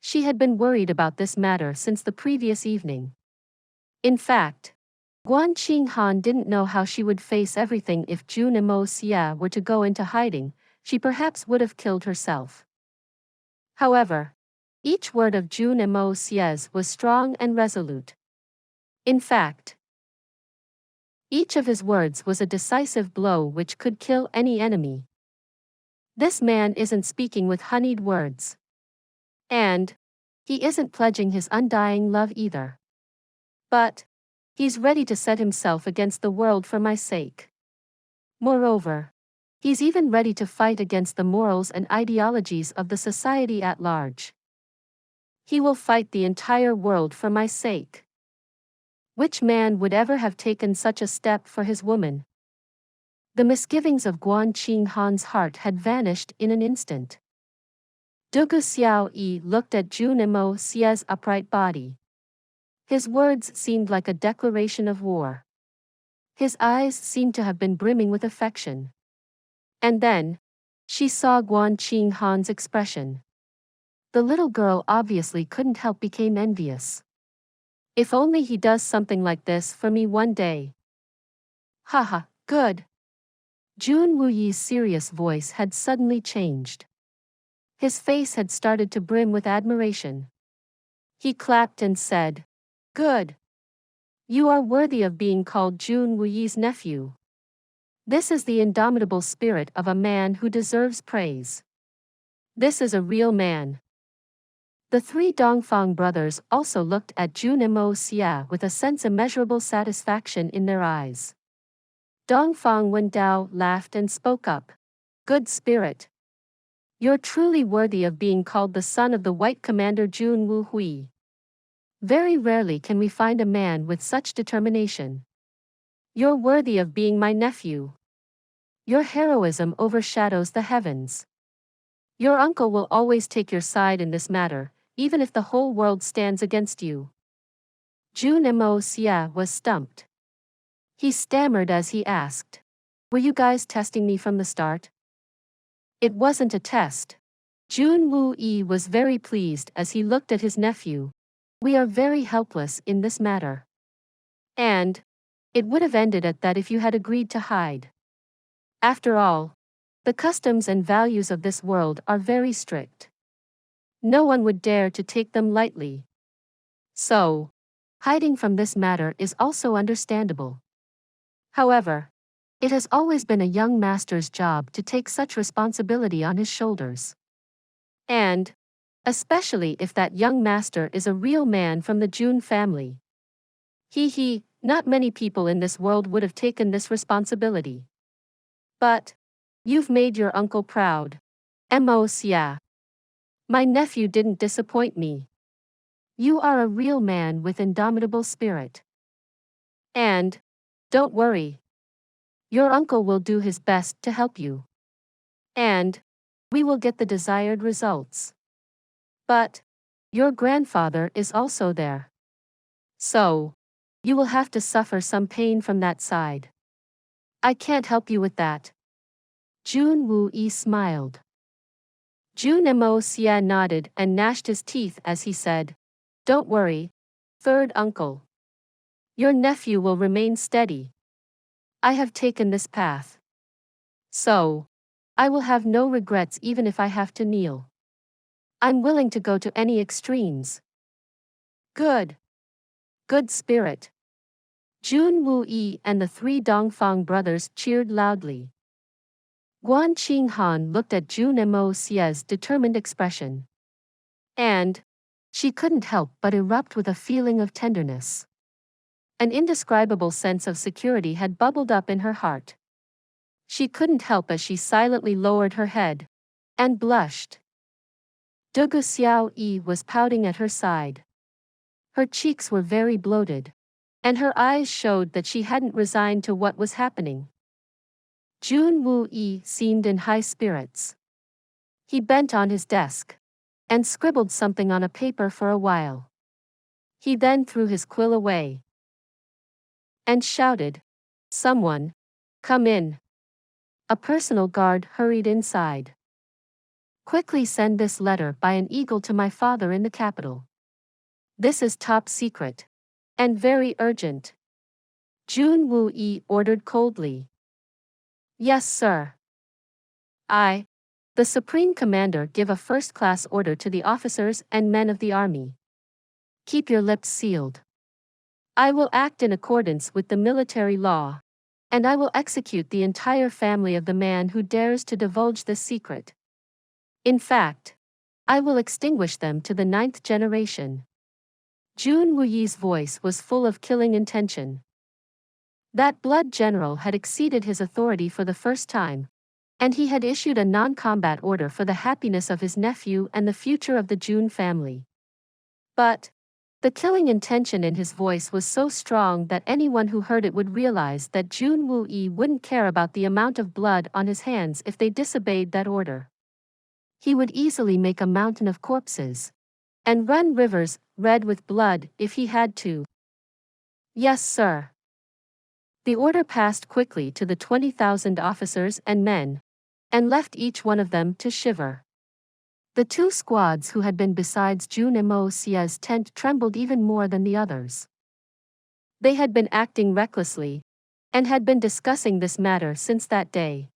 She had been worried about this matter since the previous evening. In fact, Guan Qinghan didn't know how she would face everything if Jun Moxie were to go into hiding. She perhaps would have killed herself. However, each word of Jun Moxie's was strong and resolute. In fact, each of his words was a decisive blow which could kill any enemy. This man isn't speaking with honeyed words. And he isn't pledging his undying love either. But he's ready to set himself against the world for my sake. Moreover, he's even ready to fight against the morals and ideologies of the society at large. He will fight the entire world for my sake. Which man would ever have taken such a step for his woman? The misgivings of Guan Qinghan's heart had vanished in an instant. Dugu Xiaoyi looked at Jun Moxie's upright body. His words seemed like a declaration of war. His eyes seemed to have been brimming with affection. And then, she saw Guan Qinghan's expression. The little girl obviously couldn't help become envious. If only he does something like this for me one day. Haha, good. Jun Wuyi's serious voice had suddenly changed. His face had started to brim with admiration. He clapped and said, "Good. You are worthy of being called Jun Wuyi's nephew. This is the indomitable spirit of a man who deserves praise. This is a real man." The three Dongfang brothers also looked at Jun Moxie with a sense of immeasurable satisfaction in their eyes. Dongfang Wendao laughed and spoke up. "Good spirit. You're truly worthy of being called the son of the White Commander Jun Wuhui. Very rarely can we find a man with such determination. You're worthy of being my nephew. Your heroism overshadows the heavens. Your uncle will always take your side in this matter, even if the whole world stands against you." Jun Moxie was stumped. He stammered as he asked, "Were you guys testing me from the start?" It wasn't a test. Jun Wuyi was very pleased as he looked at his nephew. "We are very helpless in this matter. And it would have ended at that if you had agreed to hide. After all, the customs and values of this world are very strict. No one would dare to take them lightly. So, hiding from this matter is also understandable. However, it has always been a young master's job to take such responsibility on his shoulders. And, especially if that young master is a real man from the Jun family. Not many people in this world would have taken this responsibility. But you've made your uncle proud. Moxie. My nephew didn't disappoint me. You are a real man with indomitable spirit. And don't worry. Your uncle will do his best to help you. And we will get the desired results. But your grandfather is also there. So you will have to suffer some pain from that side. I can't help you with that." Jun Wuyi smiled. Jun Moxie nodded and gnashed his teeth as he said, "Don't worry, third uncle. Your nephew will remain steady. I have taken this path. So I will have no regrets even if I have to kneel. I'm willing to go to any extremes." "Good. Good spirit." Jun Wuyi and the three Dongfang brothers cheered loudly. Guan Qinghan looked at Jun Moxie's determined expression. And she couldn't help but erupt with a feeling of tenderness. An indescribable sense of security had bubbled up in her heart. She couldn't help as she silently lowered her head and blushed. Dugu Xiaoyi was pouting at her side. Her cheeks were very bloated, and her eyes showed that she hadn't resigned to what was happening. Jun Wuyi seemed in high spirits. He bent on his desk and scribbled something on a paper for a while. He then threw his quill away and shouted, "Someone, come in." A personal guard hurried inside. "Quickly send this letter by an eagle to my father in the capital. This is top secret. And very urgent." Jun Xie ordered coldly. "Yes, sir." "I, the Supreme Commander, give a first-class order to the officers and men of the army. Keep your lips sealed. I will act in accordance with the military law, and I will execute the entire family of the man who dares to divulge this secret. In fact, I will extinguish them to the 9th generation." Jun Xie's voice was full of killing intention. That blood general had exceeded his authority for the first time, and he had issued a non-combat order for the happiness of his nephew and the future of the Jun family. But the killing intention in his voice was so strong that anyone who heard it would realize that Jun Xie wouldn't care about the amount of blood on his hands if they disobeyed that order. He would easily make a mountain of corpses and run rivers red with blood if he had to. "Yes, sir." The order passed quickly to the 20,000 officers and men, and left each one of them to shiver. The two squads who had been besides Jun Moxie's tent trembled even more than the others. They had been acting recklessly, and had been discussing this matter since that day.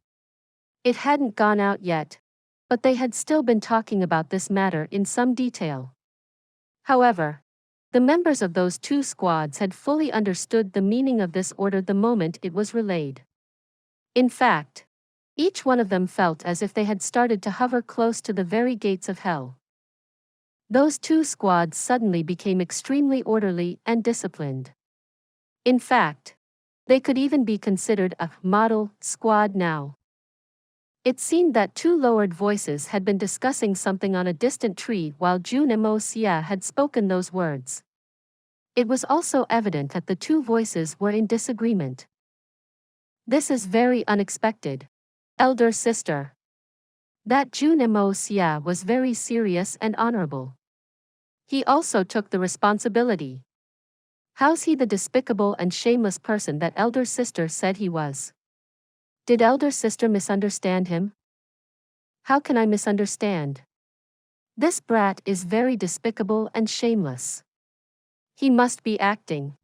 It hadn't gone out yet, but they had still been talking about this matter in some detail. However, the members of those two squads had fully understood the meaning of this order the moment it was relayed. In fact, each one of them felt as if they had started to hover close to the very gates of hell. Those two squads suddenly became extremely orderly and disciplined. In fact, they could even be considered a model squad now. It seemed that two lowered voices had been discussing something on a distant tree while Jun Moxie had spoken those words. It was also evident that the two voices were in disagreement. "This is very unexpected, elder sister." That Jun Moxie was very serious and honorable. He also took the responsibility. How's he the despicable and shameless person that elder sister said he was? Did elder sister misunderstand him? How can I misunderstand? This brat is very despicable and shameless. He must be acting.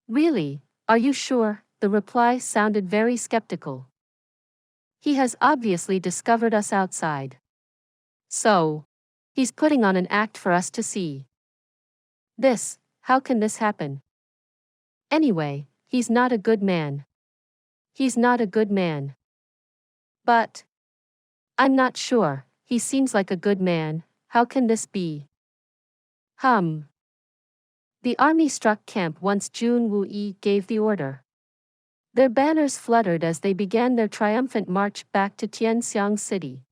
"Really, are you sure?" The reply sounded very skeptical. "He has obviously discovered us outside. So, he's putting on an act for us to see. How can this happen? Anyway, he's not a good man. He's not a good man. But I'm not sure, he seems like a good man. How can this be?" The army struck camp once Jun Xie gave the order. Their banners fluttered as they began their triumphant march back to Tianxiang City.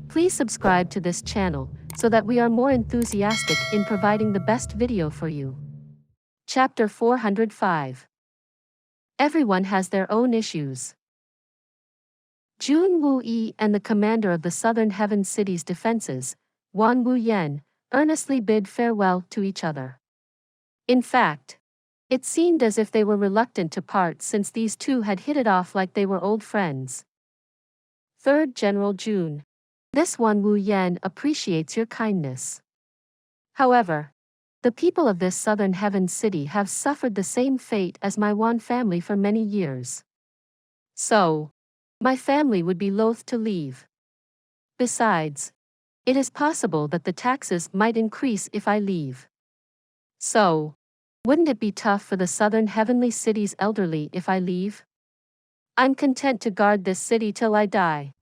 Please subscribe to this channel so that we are more enthusiastic in providing the best video for you. Chapter 405. Everyone has their own issues. Jun Xie and the commander of the Southern Heaven City's defenses, Wan Wuyan, earnestly bid farewell to each other. In fact, it seemed as if they were reluctant to part since these two had hit it off like they were old friends. "3rd General Jun. This Wan Wuyan appreciates your kindness. However, the people of this Southern Heaven City have suffered the same fate as my Wan family for many years. So, my family would be loath to leave. Besides, it is possible that the taxes might increase if I leave. So, wouldn't it be tough for the Southern Heavenly City's elderly if I leave? I'm content to guard this city till I die."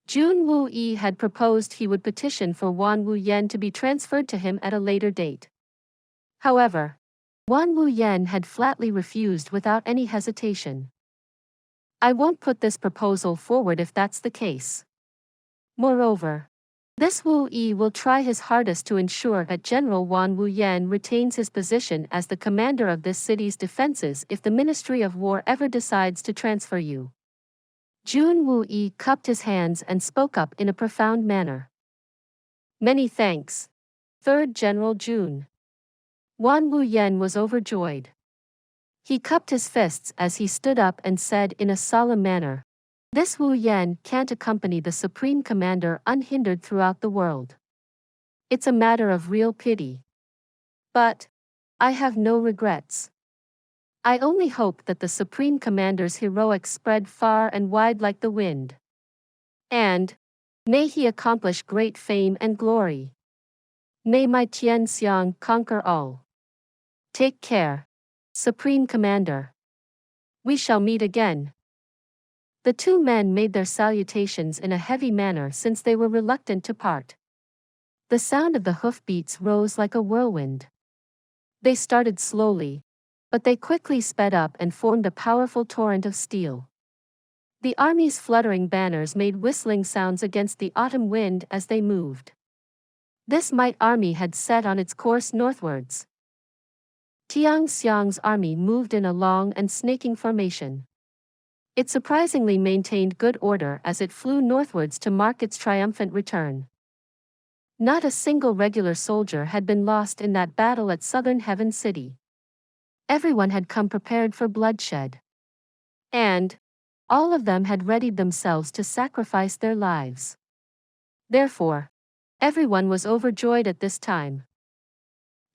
Jun Xie had proposed he would petition for Wan Wuyan to be transferred to him at a later date. However, Wan Wuyan had flatly refused without any hesitation. "I won't put this proposal forward if that's the case. Moreover, this Wu Yi will try his hardest to ensure that General Wan Wuyan retains his position as the commander of this city's defenses if the Ministry of War ever decides to transfer you. Jun Xie cupped his hands and spoke up in a profound manner. Many thanks, Third General Jun. Wan Wuyen was overjoyed. He cupped his fists as he stood up and said in a solemn manner, "This Wu Yan can't accompany the Supreme Commander unhindered throughout the world. It's a matter of real pity. But I have no regrets. I only hope that the Supreme Commander's heroics spread far and wide like the wind. And may he accomplish great fame and glory. May my Tian Xiang conquer all. Take care, Supreme Commander. We shall meet again." The two men made their salutations in a heavy manner since they were reluctant to part. The sound of the hoofbeats rose like a whirlwind. They started slowly, but they quickly sped up and formed a powerful torrent of steel. The army's fluttering banners made whistling sounds against the autumn wind as they moved. This might army had set on its course northwards. Tian Xiang's army moved in a long and snaking formation. It surprisingly maintained good order as it flew northwards to mark its triumphant return. Not a single regular soldier had been lost in that battle at Southern Heaven City. Everyone had come prepared for bloodshed. And all of them had readied themselves to sacrifice their lives. Therefore, everyone was overjoyed at this time.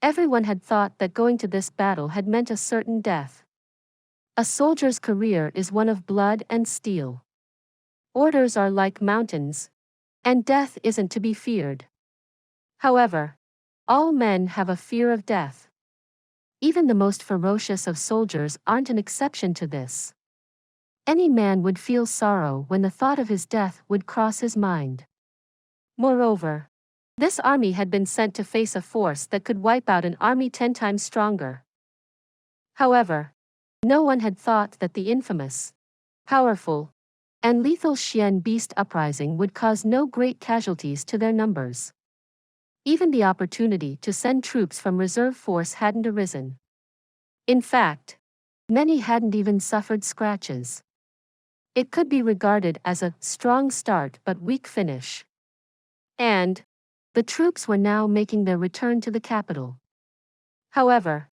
Everyone had thought that going to this battle had meant a certain death. A soldier's career is one of blood and steel. Orders are like mountains, and death isn't to be feared. However, all men have a fear of death. Even the most ferocious of soldiers aren't an exception to this. Any man would feel sorrow when the thought of his death would cross his mind. Moreover, this army had been sent to face a force that could wipe out an army 10 times stronger. However, no one had thought that the infamous, powerful, and lethal Xian Beast uprising would cause no great casualties to their numbers. Even the opportunity to send troops from reserve force hadn't arisen. In fact, many hadn't even suffered scratches. It could be regarded as a strong start but weak finish. And the troops were now making their return to the capital. However,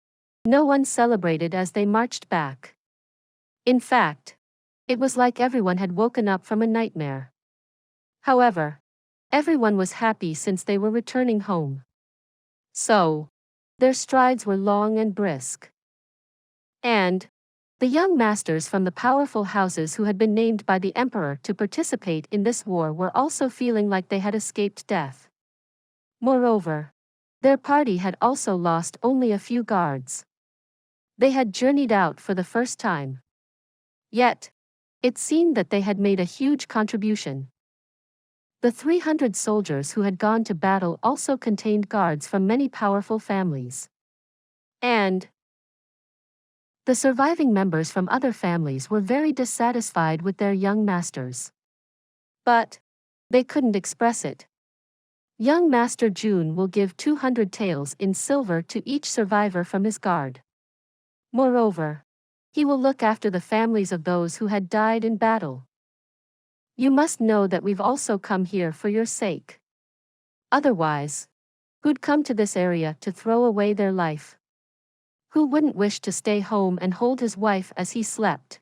no one celebrated as they marched back. In fact, it was like everyone had woken up from a nightmare. However, everyone was happy since they were returning home. So, their strides were long and brisk. And the young masters from the powerful houses who had been named by the emperor to participate in this war were also feeling like they had escaped death. Moreover, their party had also lost only a few guards. They had journeyed out for the first time. Yet, it seemed that they had made a huge contribution. The 300 soldiers who had gone to battle also contained guards from many powerful families. And the surviving members from other families were very dissatisfied with their young masters. But they couldn't express it. Young Master Jun will give 200 taels in silver to each survivor from his guard. Moreover, he will look after the families of those who had died in battle. You must know that we've also come here for your sake. Otherwise, who'd come to this area to throw away their life? Who wouldn't wish to stay home and hold his wife as he slept?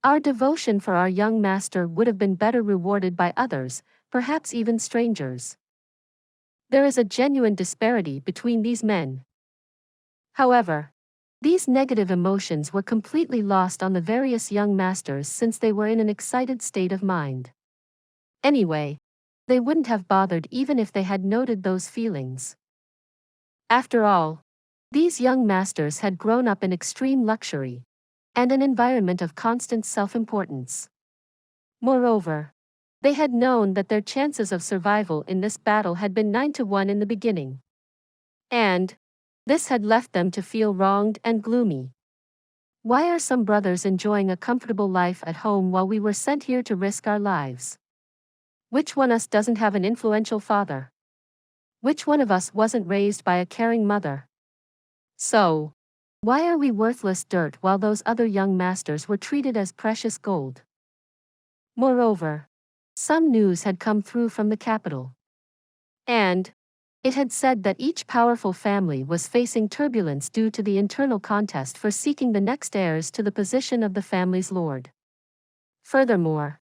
Our devotion for our young master would have been better rewarded by others, perhaps even strangers. There is a genuine disparity between these men. However, these negative emotions were completely lost on the various young masters since they were in an excited state of mind. Anyway, they wouldn't have bothered even if they had noted those feelings. After all, these young masters had grown up in extreme luxury and an environment of constant self-importance. Moreover, they had known that their chances of survival in this battle had been 9-1 in the beginning. And this had left them to feel wronged and gloomy. Why are some brothers enjoying a comfortable life at home while we were sent here to risk our lives? Which one of us doesn't have an influential father? Which one of us wasn't raised by a caring mother? So, why are we worthless dirt while those other young masters were treated as precious gold? Moreover, some news had come through from the capital. And it had said that each powerful family was facing turbulence due to the internal contest for seeking the next heirs to the position of the family's lord. Furthermore,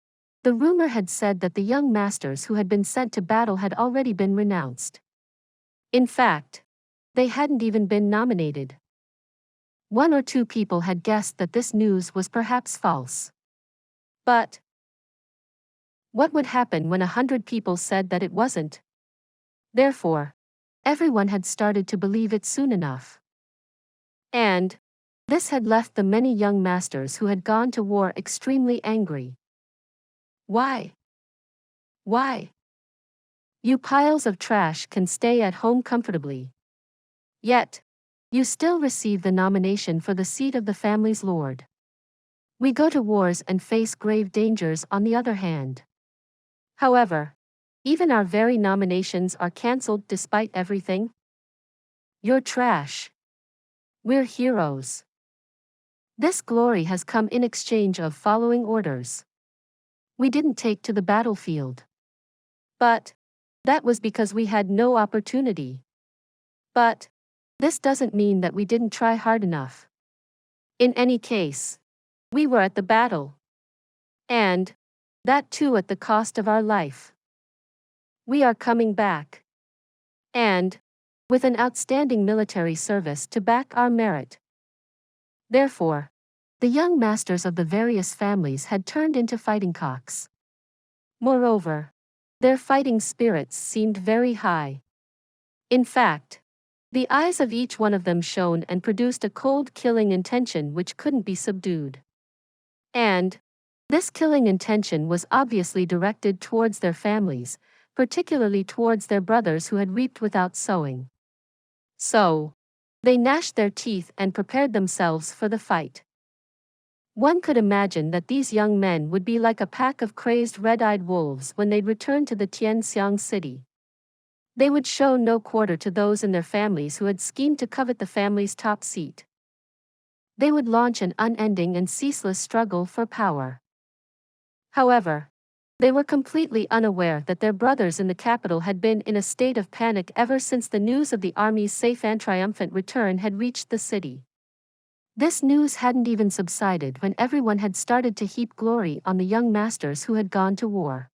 the rumor had said that the young masters who had been sent to battle had already been renounced. In fact, they hadn't even been nominated. One or two people had guessed that this news was perhaps false. But what would happen when 100 people said that it wasn't? Therefore, everyone had started to believe it soon enough. And this had left the many young masters who had gone to war extremely angry. Why? Why? You piles of trash can stay at home comfortably. Yet, you still receive the nomination for the seat of the family's lord. We go to wars and face grave dangers on the other hand. However, even our very nominations are cancelled despite everything. You're trash. We're heroes. This glory has come in exchange of following orders. We didn't take to the battlefield. But that was because we had no opportunity. But this doesn't mean that we didn't try hard enough. In any case, we were at the battle. And that too at the cost of our life. We are coming back. And with an outstanding military service to back our merit. Therefore, the young masters of the various families had turned into fighting cocks. Moreover, their fighting spirits seemed very high. In fact, the eyes of each one of them shone and produced a cold killing intention which couldn't be subdued. And this killing intention was obviously directed towards their families, particularly towards their brothers who had reaped without sowing. So, they gnashed their teeth and prepared themselves for the fight. One could imagine that these young men would be like a pack of crazed red-eyed wolves when they'd return to the Tianxiang city. They would show no quarter to those in their families who had schemed to covet the family's top seat. They would launch an unending and ceaseless struggle for power. However, they were completely unaware that their brothers in the capital had been in a state of panic ever since the news of the army's safe and triumphant return had reached the city. This news hadn't even subsided when everyone had started to heap glory on the young masters who had gone to war.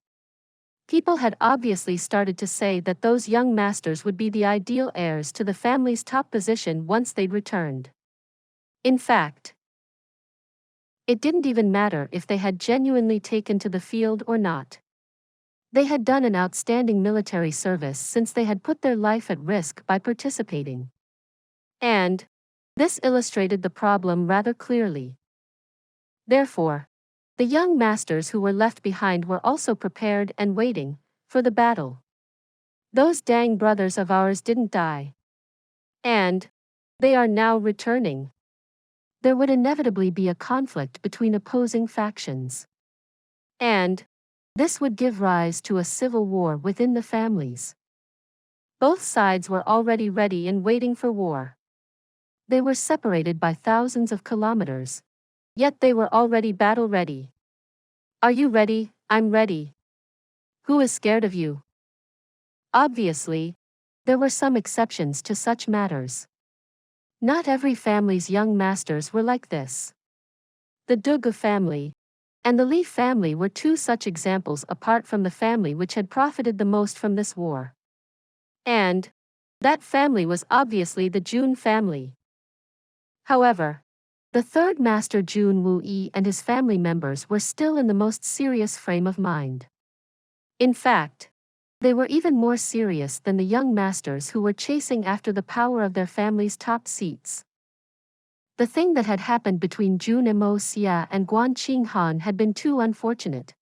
People had obviously started to say that those young masters would be the ideal heirs to the family's top position once they'd returned. In fact, it didn't even matter if they had genuinely taken to the field or not. They had done an outstanding military service since they had put their life at risk by participating. And this illustrated the problem rather clearly. Therefore, the young masters who were left behind were also prepared and waiting for the battle. Those dang brothers of ours didn't die. And they are now returning. There would inevitably be a conflict between opposing factions. And this would give rise to a civil war within the families. Both sides were already ready and waiting for war. They were separated by thousands of kilometers, yet they were already battle-ready. Are you ready? I'm ready. Who is scared of you? Obviously, there were some exceptions to such matters. Not every family's young masters were like this. The Donghua family and the Li family were two such examples apart from the family which had profited the most from this war. And that family was obviously the Jun family. However, the third master Jun Xie and his family members were still in the most serious frame of mind. In fact, they were even more serious than the young masters who were chasing after the power of their family's top seats. The thing that had happened between Jun Moxie and Guan Qinghan had been too unfortunate.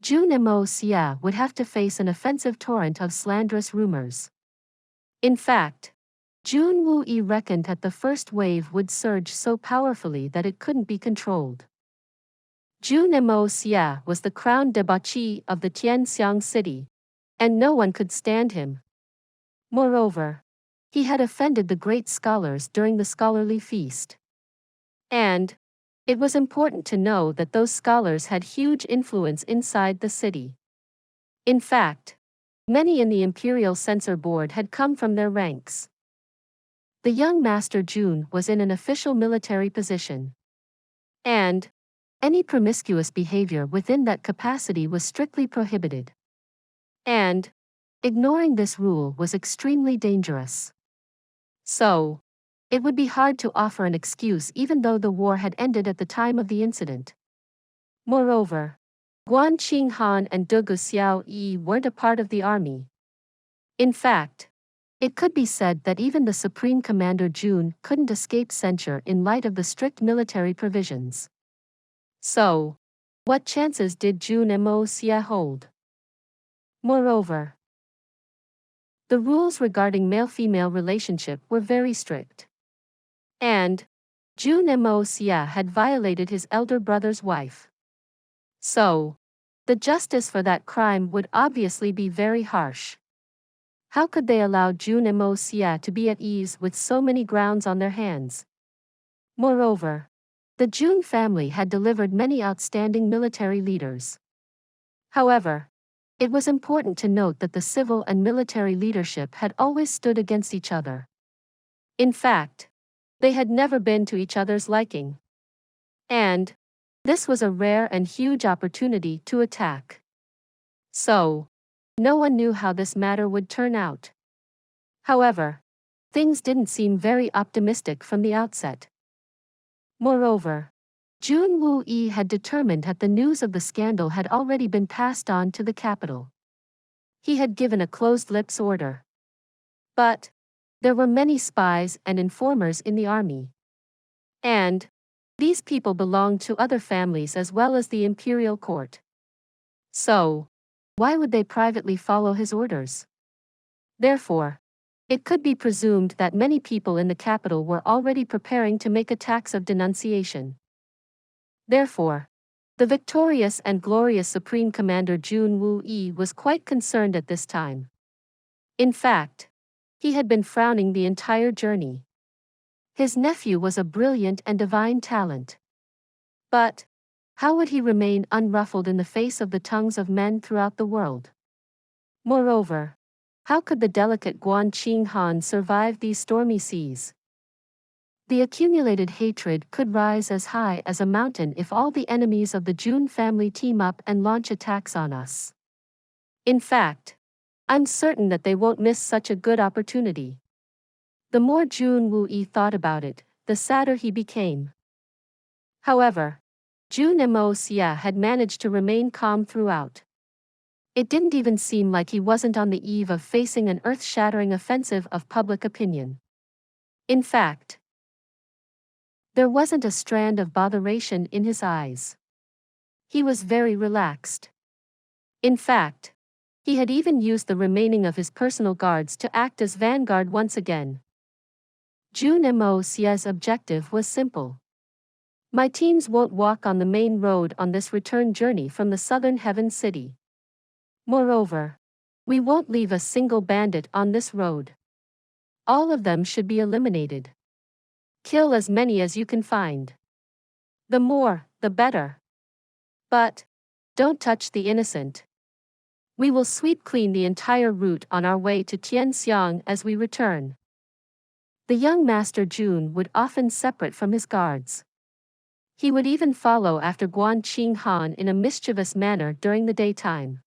Jun Moxie would have to face an offensive torrent of slanderous rumors. In fact, Jun Xie reckoned that the first wave would surge so powerfully that it couldn't be controlled. Jun Moxie was the crowned debauchee of the Tianxiang city, and no one could stand him. Moreover, he had offended the great scholars during the scholarly feast. And it was important to know that those scholars had huge influence inside the city. In fact, many in the Imperial Censor Board had come from their ranks. The young Master Jun was in an official military position. And any promiscuous behavior within that capacity was strictly prohibited. And ignoring this rule was extremely dangerous. So, it would be hard to offer an excuse even though the war had ended at the time of the incident. Moreover, Guan Qinghan and Dugu Xiao Yi weren't a part of the army. In fact, it could be said that even the Supreme Commander Jun couldn't escape censure in light of the strict military provisions. So, what chances did Jun Moxie hold? Moreover, the rules regarding male-female relationship were very strict. And Jun Moxie had violated his elder brother's wife. So, the justice for that crime would obviously be very harsh. How could they allow Jun Moxie to be at ease with so many grounds on their hands? Moreover, the Jun family had delivered many outstanding military leaders. However, it was important to note that the civil and military leadership had always stood against each other. In fact, they had never been to each other's liking. And this was a rare and huge opportunity to attack. So, no one knew how this matter would turn out. However, things didn't seem very optimistic from the outset. Moreover, Jun Xie had determined that the news of the scandal had already been passed on to the capital. He had given a closed-lips order. But there were many spies and informers in the army. And these people belonged to other families as well as the imperial court. So, why would they privately follow his orders? Therefore, it could be presumed that many people in the capital were already preparing to make attacks of denunciation. Therefore, the victorious and glorious Supreme Commander Jun Xie was quite concerned at this time. In fact, he had been frowning the entire journey. His nephew was a brilliant and divine talent. But how would he remain unruffled in the face of the tongues of men throughout the world? Moreover, how could the delicate Guan Qinghan survive these stormy seas? The accumulated hatred could rise as high as a mountain if all the enemies of the Jun family team up and launch attacks on us. In fact, I'm certain that they won't miss such a good opportunity. The more Jun Xie thought about it, the sadder he became. However, Jun Moxie had managed to remain calm throughout. It didn't even seem like he wasn't on the eve of facing an earth-shattering offensive of public opinion. In fact, there wasn't a strand of botheration in his eyes. He was very relaxed. In fact, he had even used the remaining of his personal guards to act as vanguard once again. Jun Moxie's objective was simple. My teams won't walk on the main road on this return journey from the southern Heaven City. Moreover, we won't leave a single bandit on this road. All of them should be eliminated. Kill as many as you can find. The more, the better. But don't touch the innocent. We will sweep clean the entire route on our way to Tianxiang as we return. The young Master Jun would often separate from his guards. He would even follow after Guan Qinghan in a mischievous manner during the daytime.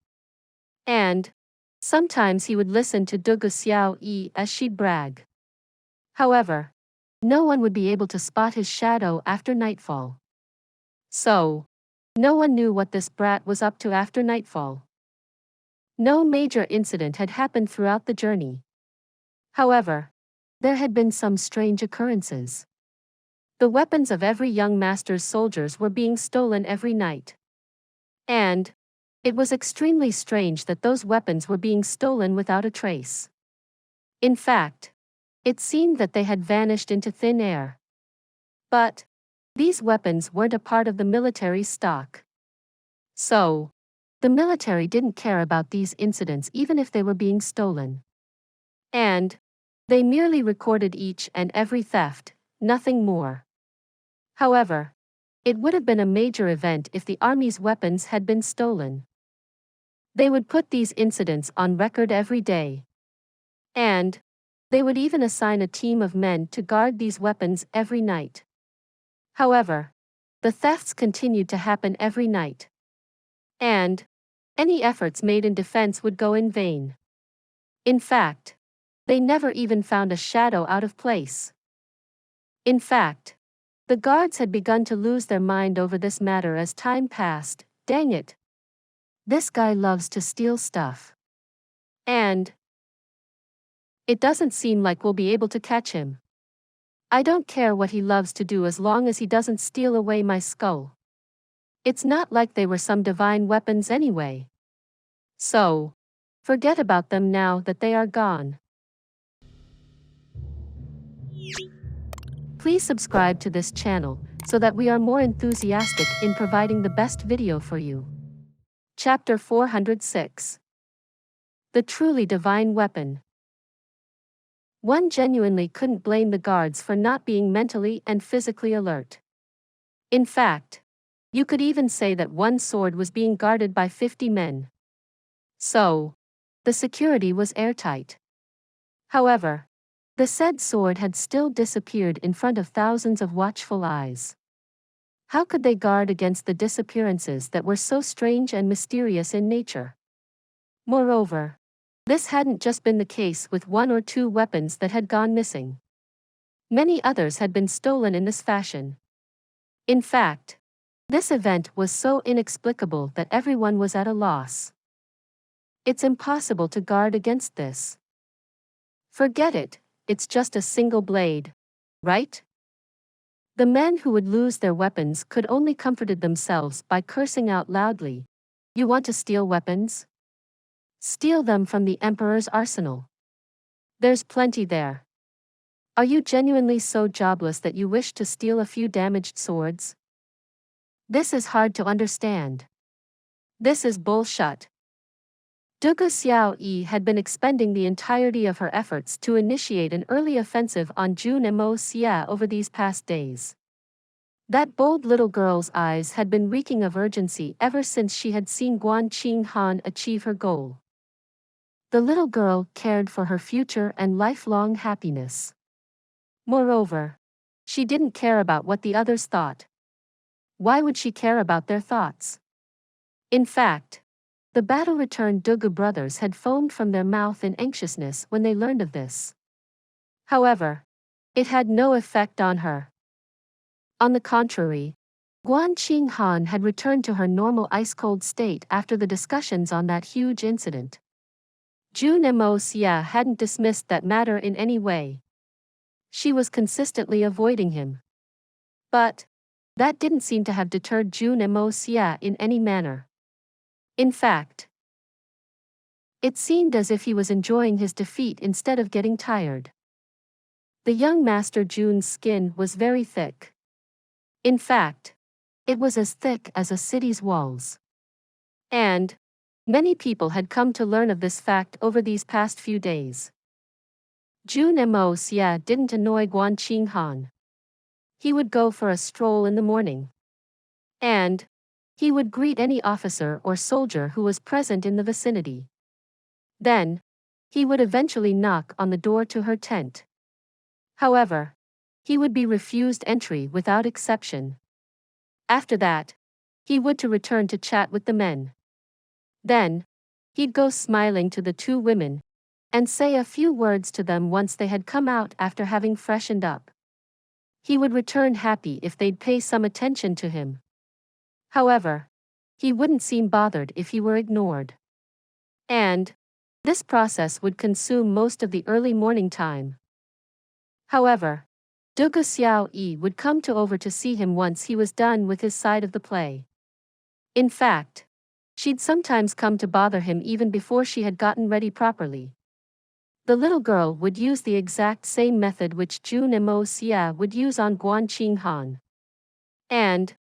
And sometimes he would listen to Dugu Xiao Yi as she'd brag. However, no one would be able to spot his shadow after nightfall. So, no one knew what this brat was up to after nightfall. No major incident had happened throughout the journey. However, there had been some strange occurrences. The weapons of every young master's soldiers were being stolen every night. And it was extremely strange that those weapons were being stolen without a trace. In fact, it seemed that they had vanished into thin air. But these weapons weren't a part of the military's stock. So, the military didn't care about these incidents even if they were being stolen. And they merely recorded each and every theft, nothing more. However, It would have been a major event if the army's weapons had been stolen. They would put these incidents on record every day. And they would even assign a team of men to guard these weapons every night. However, the thefts continued to happen every night. And any efforts made in defense would go in vain. In fact, they never even found a shadow out of place. In fact, the guards had begun to lose their mind over this matter as time passed. Dang it. This guy loves to steal stuff. And it doesn't seem like we'll be able to catch him. I don't care what he loves to do as long as he doesn't steal away my skull. It's not like they were some divine weapons anyway. So, forget about them now that they are gone. Please subscribe to this channel so that we are more enthusiastic in providing the best video for you. Chapter 406. The Truly Divine Weapon. One genuinely couldn't blame the guards for not being mentally and physically alert. In fact, you could even say that one sword was being guarded by 50 men. So, the security was airtight. However, the said sword had still disappeared in front of thousands of watchful eyes. How could they guard against the disappearances that were so strange and mysterious in nature? Moreover, this hadn't just been the case with one or two weapons that had gone missing. Many others had been stolen in this fashion. In fact, this event was so inexplicable that everyone was at a loss. It's impossible to guard against this. Forget it, it's just a single blade, right? The men who would lose their weapons could only comforted themselves by cursing out loudly. You want to steal weapons? Steal them from the Emperor's arsenal. There's plenty there. Are you genuinely so jobless that you wish to steal a few damaged swords? This is hard to understand. This is bullshit. Donghua Xiaoyi had been expending the entirety of her efforts to initiate an early offensive on Jun Moxie over these past days. That bold little girl's eyes had been reeking of urgency ever since she had seen Guan Qinghan achieve her goal. The little girl cared for her future and lifelong happiness. Moreover, she didn't care about what the others thought. Why would she care about their thoughts? In fact, the battle-returned Donghua brothers had foamed from their mouth in anxiousness when they learned of this. However, it had no effect on her. On the contrary, Guan Qinghan had returned to her normal ice-cold state after the discussions on that huge incident. Jun Moxie hadn't dismissed that matter in any way. She was consistently avoiding him. But that didn't seem to have deterred Jun Moxie in any manner. In fact, it seemed as if he was enjoying his defeat instead of getting tired. The young Master Jun's skin was very thick. In fact, it was as thick as a city's walls. And many people had come to learn of this fact over these past few days. Jun Moxie didn't annoy Guan Qinghan. He would go for a stroll in the morning. And he would greet any officer or soldier who was present in the vicinity. Then, he would eventually knock on the door to her tent. However, he would be refused entry without exception. After that, he would return to chat with the men. Then, he'd go smiling to the two women, and say a few words to them once they had come out after having freshened up. He would return happy if they'd pay some attention to him. However, he wouldn't seem bothered if he were ignored. And this process would consume most of the early morning time. However, Donghua Xiaoyi would come over to see him once he was done with his side of the play. In fact, she'd sometimes come to bother him even before she had gotten ready properly. The little girl would use the exact same method which Jun Moxie would use on Guan Qinghan. And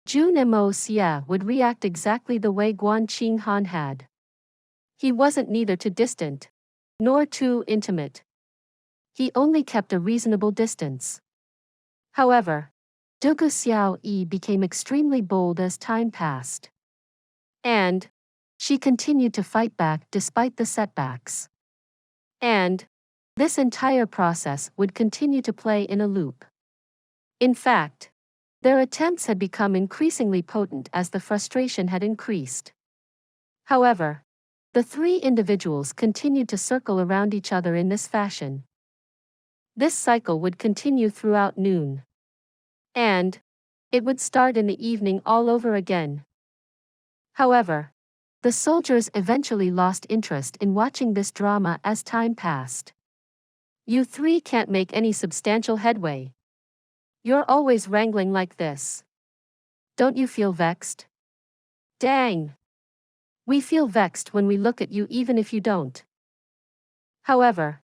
Jun Moxie would react exactly the way Guan Qinghan had. He wasn't neither too distant, nor too intimate. He only kept a reasonable distance. However, Dugu Xiao Yi became extremely bold as time passed. And she continued to fight back despite the setbacks. And this entire process would continue to play in a loop. In fact, their attempts had become increasingly potent as the frustration had increased. However, the three individuals continued to circle around each other in this fashion. This cycle would continue throughout noon. And it would start in the evening all over again. However, the soldiers eventually lost interest in watching this drama as time passed. You three can't make any substantial headway. You're always wrangling like this. Don't you feel vexed? Dang! We feel vexed when we look at you even if you don't. However,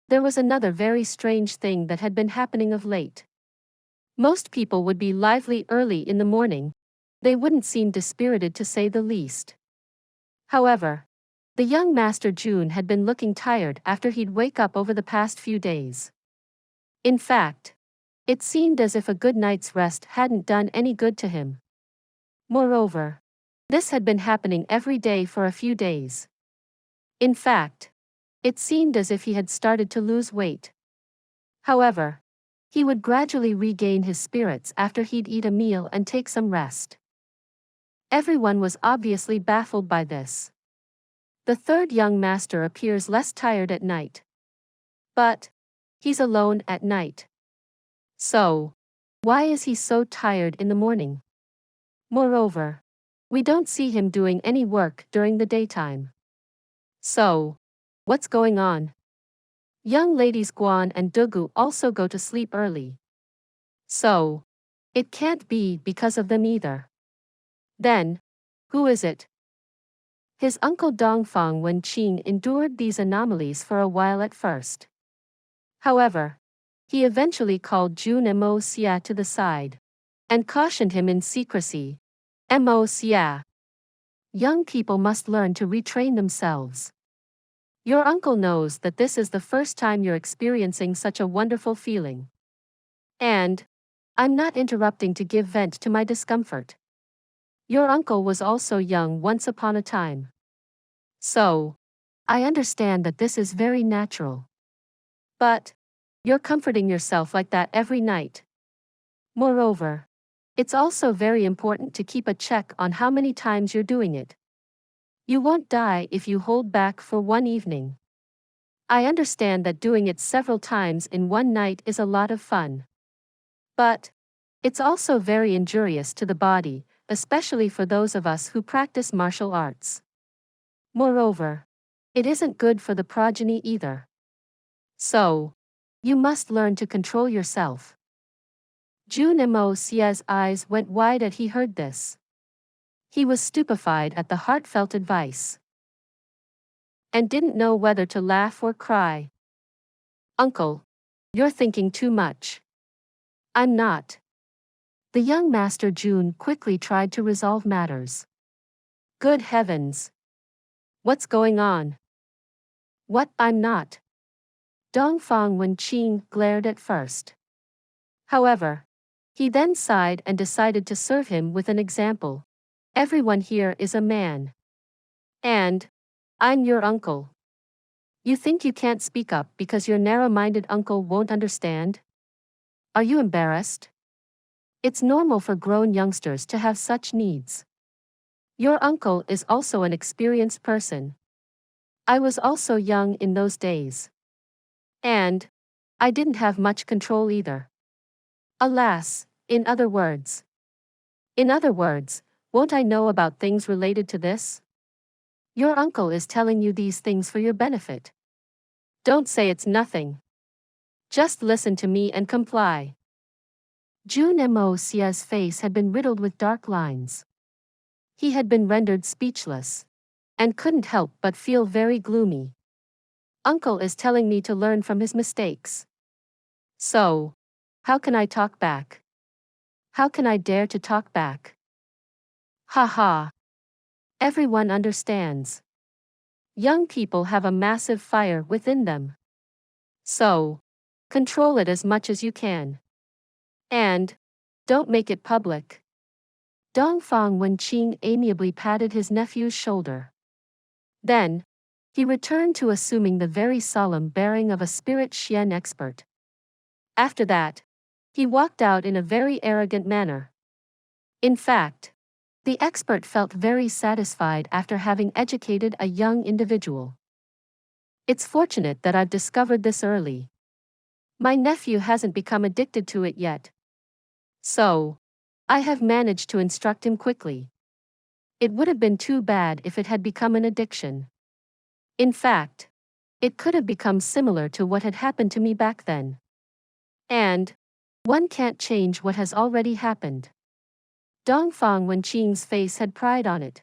there was another very strange thing that had been happening of late. Most people would be lively early in the morning. They wouldn't seem dispirited to say the least. However, the young Master Jun had been looking tired after he'd wake up over the past few days. In fact, it seemed as if a good night's rest hadn't done any good to him. Moreover, this had been happening every day for a few days. In fact, it seemed as if he had started to lose weight. However, he would gradually regain his spirits after he'd eat a meal and take some rest. Everyone was obviously baffled by this. The third young master appears less tired at night. But he's alone at night. So, why is he so tired in the morning? Moreover, we don't see him doing any work during the daytime. So, what's going on? Young ladies Guan and Dugu also go to sleep early. So, it can't be because of them either. Then, who is it? His uncle Dongfang Wenqing endured these anomalies for a while at first. However, he eventually called Jun Moxie to the side and cautioned him in secrecy. Moxie, young people must learn to retrain themselves. Your uncle knows that this is the first time you're experiencing such a wonderful feeling. And I'm not interrupting to give vent to my discomfort. Your uncle was also young once upon a time. So, I understand that this is very natural. But you're comforting yourself like that every night. Moreover, it's also very important to keep a check on how many times you're doing it. You won't die if you hold back for one evening. I understand that doing it several times in one night is a lot of fun. But it's also very injurious to the body, especially for those of us who practice martial arts. Moreover, it isn't good for the progeny either. So, you must learn to control yourself. Jun Moxie's eyes went wide as he heard this. He was stupefied at the heartfelt advice and didn't know whether to laugh or cry. Uncle, you're thinking too much. I'm not. The young Master Jun quickly tried to resolve matters. Good heavens! What's going on? What, I'm not? Dongfang Wenqing glared at first. However, he then sighed and decided to serve him with an example. Everyone here is a man. And I'm your uncle. You think you can't speak up because your narrow-minded uncle won't understand? Are you embarrassed? It's normal for grown youngsters to have such needs. Your uncle is also an experienced person. I was also young in those days. And I didn't have much control either. Alas, in other words, won't I know about things related to this? Your uncle is telling you these things for your benefit. Don't say it's nothing. Just listen to me and comply. Jun Moxie's face had been riddled with dark lines. He had been rendered speechless and couldn't help but feel very gloomy. Uncle is telling me to learn from his mistakes. So, how can I talk back? How can I dare to talk back? Ha ha. Everyone understands. Young people have a massive fire within them. So, control it as much as you can. And Don't make it public. Dongfang Wenqing amiably patted his nephew's shoulder. Then, he returned to assuming the very solemn bearing of a spirit Xian expert. After that, he walked out in a very arrogant manner. In fact, the expert felt very satisfied after having educated a young individual. It's fortunate that I've discovered this early. My nephew hasn't become addicted to it yet. So, I have managed to instruct him quickly. It would have been too bad if it had become an addiction. In fact, it could have become similar to what had happened to me back then. And, one can't change what has already happened. Dongfang Wenqing's face had pride on it.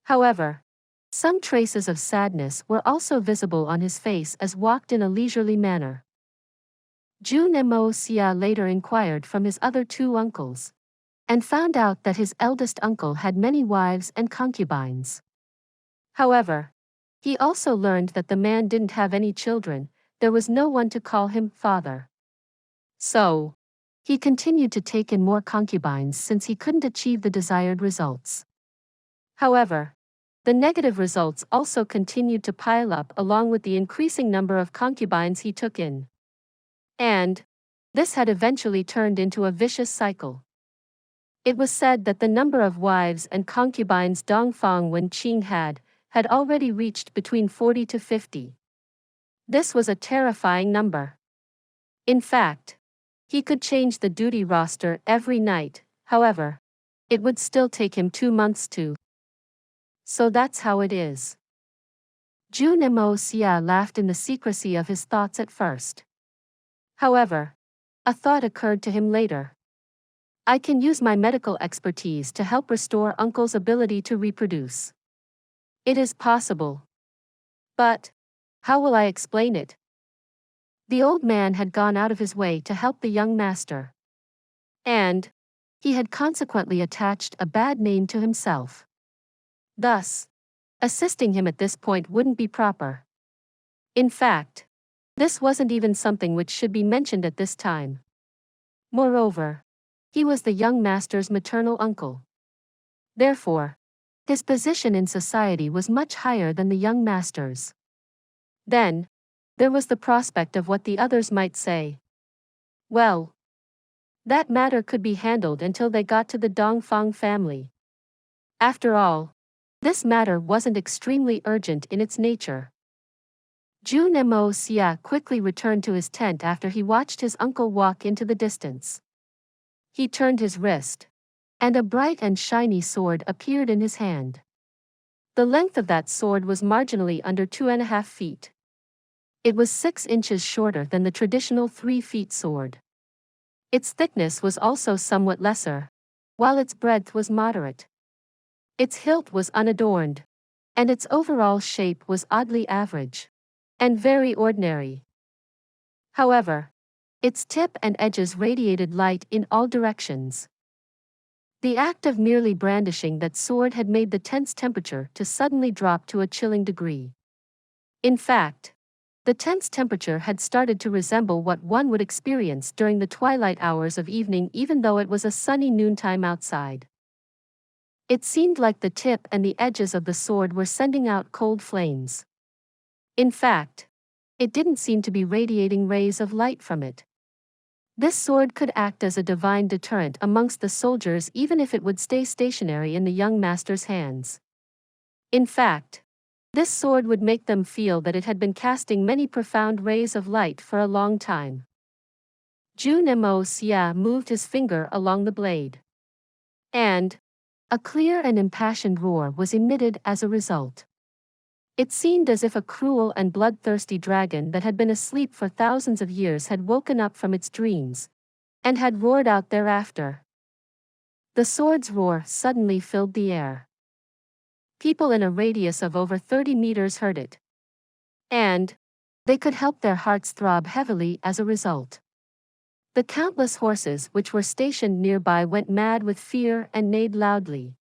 However, some traces of sadness were also visible on his face as walked in a leisurely manner. Jun Moxie later inquired from his other two uncles, and found out that his eldest uncle had many wives and concubines. However, he also learned that the man didn't have any children, there was no one to call him father. So, he continued to take in more concubines since he couldn't achieve the desired results. However, the negative results also continued to pile up along with the increasing number of concubines he took in. And this had eventually turned into a vicious cycle. It was said that the number of wives and concubines Dongfang Wenqing had already reached between 40 to 50. This was a terrifying number. In fact, he could change the duty roster every night, however, it would still take him 2 months to. So that's how it is. Jun Moxie laughed in the secrecy of his thoughts at first. However, a thought occurred to him later. I can use my medical expertise to help restore Uncle's ability to reproduce. It is possible. But, how will I explain it? The old man had gone out of his way to help the young master. And he had consequently attached a bad name to himself. Thus, assisting him at this point wouldn't be proper. In fact, this wasn't even something which should be mentioned at this time. Moreover, he was the young master's maternal uncle. Therefore, his position in society was much higher than the young master's. Then, there was the prospect of what the others might say. Well, that matter could be handled until they got to the Dongfang family. After all, this matter wasn't extremely urgent in its nature. Jun Moxie quickly returned to his tent after he watched his uncle walk into the distance. He turned his wrist, and a bright and shiny sword appeared in his hand. The length of that sword was marginally under 2.5 feet. It was 6 inches shorter than the traditional 3-foot sword. Its thickness was also somewhat lesser, while its breadth was moderate. Its hilt was unadorned, and its overall shape was oddly average, and very ordinary. However, its tip and edges radiated light in all directions. The act of merely brandishing that sword had made the tent's temperature to suddenly drop to a chilling degree. In fact, the tent's temperature had started to resemble what one would experience during the twilight hours of evening even though it was a sunny noontime outside. It seemed like the tip and the edges of the sword were sending out cold flames. In fact, it didn't seem to be radiating rays of light from it. This sword could act as a divine deterrent amongst the soldiers even if it would stay stationary in the young master's hands. In fact, this sword would make them feel that it had been casting many profound rays of light for a long time. Jun Moxie moved his finger along the blade. And a clear and impassioned roar was emitted as a result. It seemed as if a cruel and bloodthirsty dragon that had been asleep for thousands of years had woken up from its dreams, and had roared out thereafter. The sword's roar suddenly filled the air. People in a radius of over 30 meters heard it. And they could help their hearts throb heavily as a result. The countless horses which were stationed nearby went mad with fear and neighed loudly.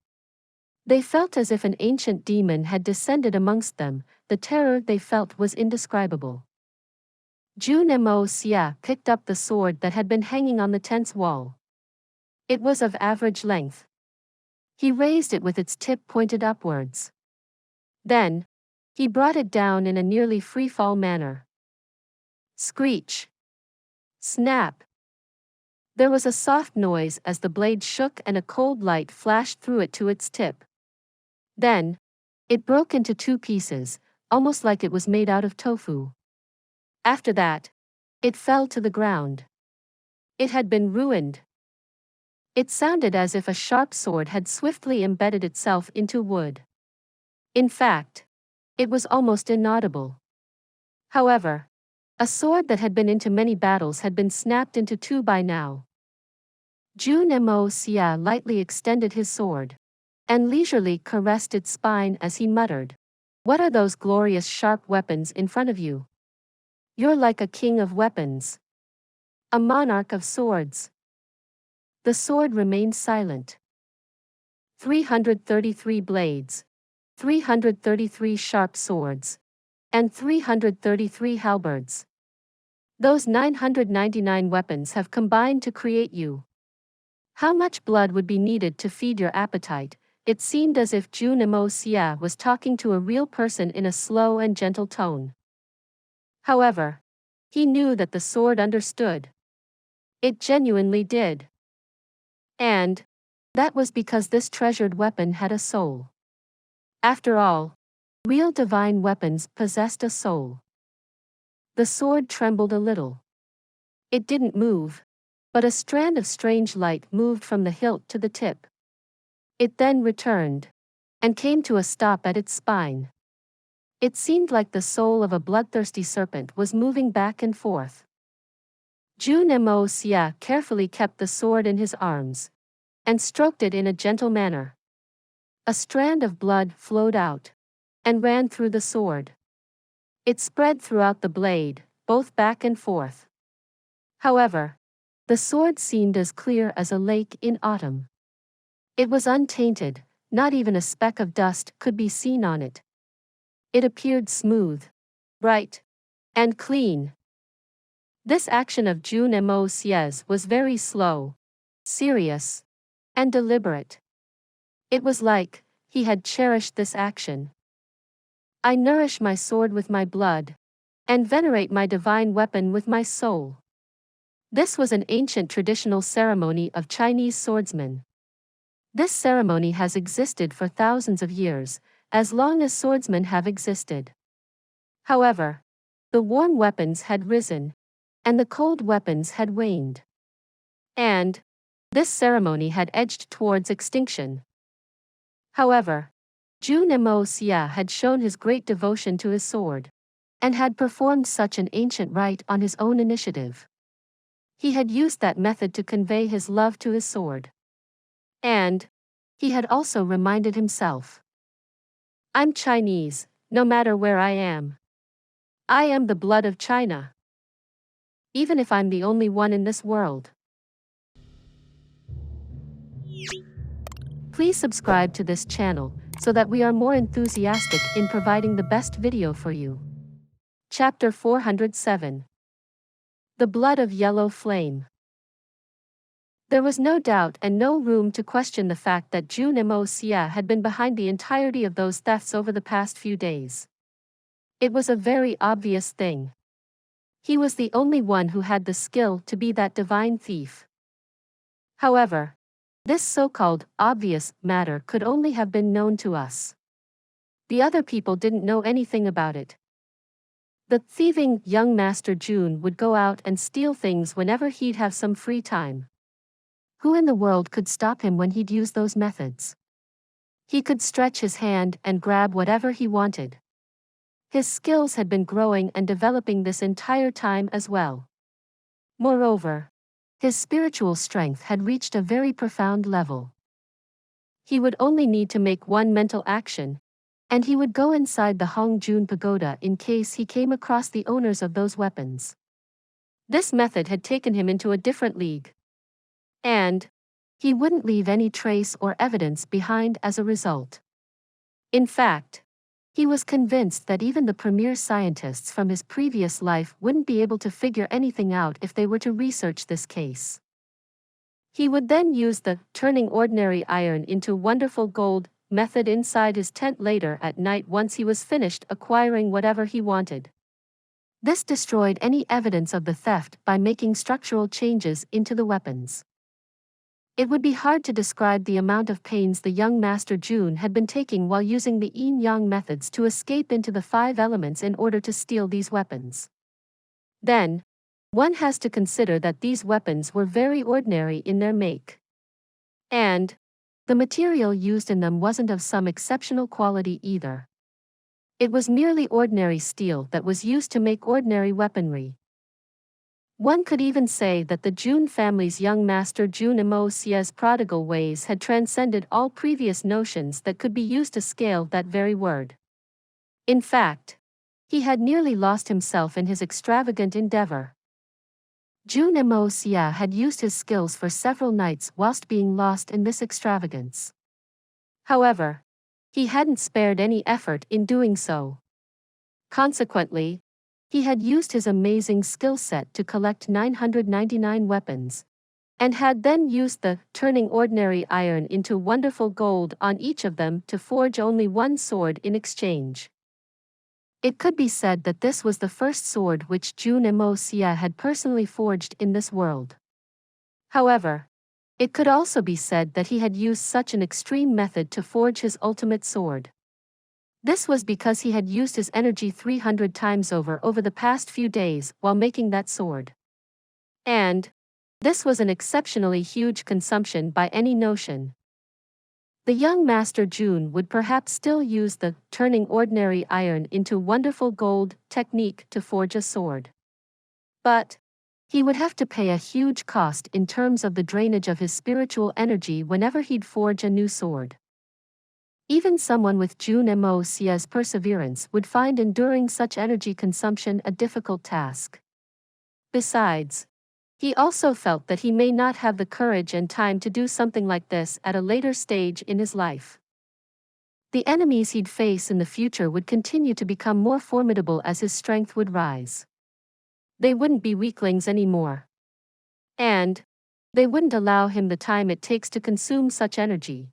They felt as if an ancient demon had descended amongst them, the terror they felt was indescribable. Jun Moxie picked up the sword that had been hanging on the tent's wall. It was of average length. He raised it with its tip pointed upwards. Then, he brought it down in a nearly free-fall manner. Screech. Snap. There was a soft noise as the blade shook and a cold light flashed through it to its tip. Then, it broke into two pieces, almost like it was made out of tofu. After that, it fell to the ground. It had been ruined. It sounded as if a sharp sword had swiftly embedded itself into wood. In fact, it was almost inaudible. However, a sword that had been into many battles had been snapped into two by now. Jun Moxie lightly extended his sword, and leisurely caressed its spine as he muttered, "What are those glorious sharp weapons in front of you? You're like a king of weapons. A monarch of swords." The sword remained silent. 333 blades, 333 sharp swords, and 333 halberds. Those 999 weapons have combined to create you. How much blood would be needed to feed your appetite? It seemed as if Jun Moxie was talking to a real person in a slow and gentle tone. However, he knew that the sword understood. It genuinely did. And that was because this treasured weapon had a soul. After all, real divine weapons possessed a soul. The sword trembled a little. It didn't move, but a strand of strange light moved from the hilt to the tip. It then returned, and came to a stop at its spine. It seemed like the soul of a bloodthirsty serpent was moving back and forth. Jun Moxie carefully kept the sword in his arms, and stroked it in a gentle manner. A strand of blood flowed out, and ran through the sword. It spread throughout the blade, both back and forth. However, the sword seemed as clear as a lake in autumn. It was untainted, not even a speck of dust could be seen on it. It appeared smooth, bright, and clean. This action of Jun Moxie's was very slow, serious, and deliberate. It was like he had cherished this action. I nourish my sword with my blood, and venerate my divine weapon with my soul. This was an ancient traditional ceremony of Chinese swordsmen. This ceremony has existed for thousands of years, as long as swordsmen have existed. However, the warm weapons had risen, and the cold weapons had waned. And this ceremony had edged towards extinction. However, Jun Moxie had shown his great devotion to his sword, and had performed such an ancient rite on his own initiative. He had used that method to convey his love to his sword. And he had also reminded himself, "I'm Chinese, no matter where I am. I am the blood of China. Even if I'm the only one in this world." Please subscribe to this channel, so that we are more enthusiastic in providing the best video for you. Chapter 407. The Blood of Yellow Flame. There was no doubt and no room to question the fact that Jun Moxie had been behind the entirety of those thefts over the past few days. It was a very obvious thing. He was the only one who had the skill to be that divine thief. However, this so-called obvious matter could only have been known to us. The other people didn't know anything about it. The thieving young Master Jun would go out and steal things whenever he'd have some free time. Who in the world could stop him when he'd use those methods? He could stretch his hand and grab whatever he wanted. His skills had been growing and developing this entire time as well. Moreover, his spiritual strength had reached a very profound level. He would only need to make one mental action, and he would go inside the Hongjun Pagoda in case he came across the owners of those weapons. This method had taken him into a different league. And he wouldn't leave any trace or evidence behind as a result. In fact, he was convinced that even the premier scientists from his previous life wouldn't be able to figure anything out if they were to research this case. He would then use the turning ordinary iron into wonderful gold method inside his tent later at night once he was finished acquiring whatever he wanted. This destroyed any evidence of the theft by making structural changes into the weapons. It would be hard to describe the amount of pains the young Master Jun had been taking while using the yin-yang methods to escape into the 5 elements in order to steal these weapons. Then, one has to consider that these weapons were very ordinary in their make. And the material used in them wasn't of some exceptional quality either. It was merely ordinary steel that was used to make ordinary weaponry. One could even say that the Jun family's young master Jun Moxie's prodigal ways had transcended all previous notions that could be used to scale that very word. In fact, he had nearly lost himself in his extravagant endeavor. Jun Moxie had used his skills for several nights whilst being lost in this extravagance. However, he hadn't spared any effort in doing so. Consequently, he had used his amazing skill set to collect 999 weapons, and had then used the turning ordinary iron into wonderful gold on each of them to forge only one sword in exchange. It could be said that this was the first sword which Jun Moxie had personally forged in this world. However, it could also be said that he had used such an extreme method to forge his ultimate sword. This was because he had used his energy 300 times over the past few days while making that sword. And this was an exceptionally huge consumption by any notion. The young Master Jun would perhaps still use the turning ordinary iron into wonderful gold technique to forge a sword. But he would have to pay a huge cost in terms of the drainage of his spiritual energy whenever he'd forge a new sword. Even someone with Jun Moxie's perseverance would find enduring such energy consumption a difficult task. Besides, he also felt that he may not have the courage and time to do something like this at a later stage in his life. The enemies he'd face in the future would continue to become more formidable as his strength would rise. They wouldn't be weaklings anymore. And they wouldn't allow him the time it takes to consume such energy.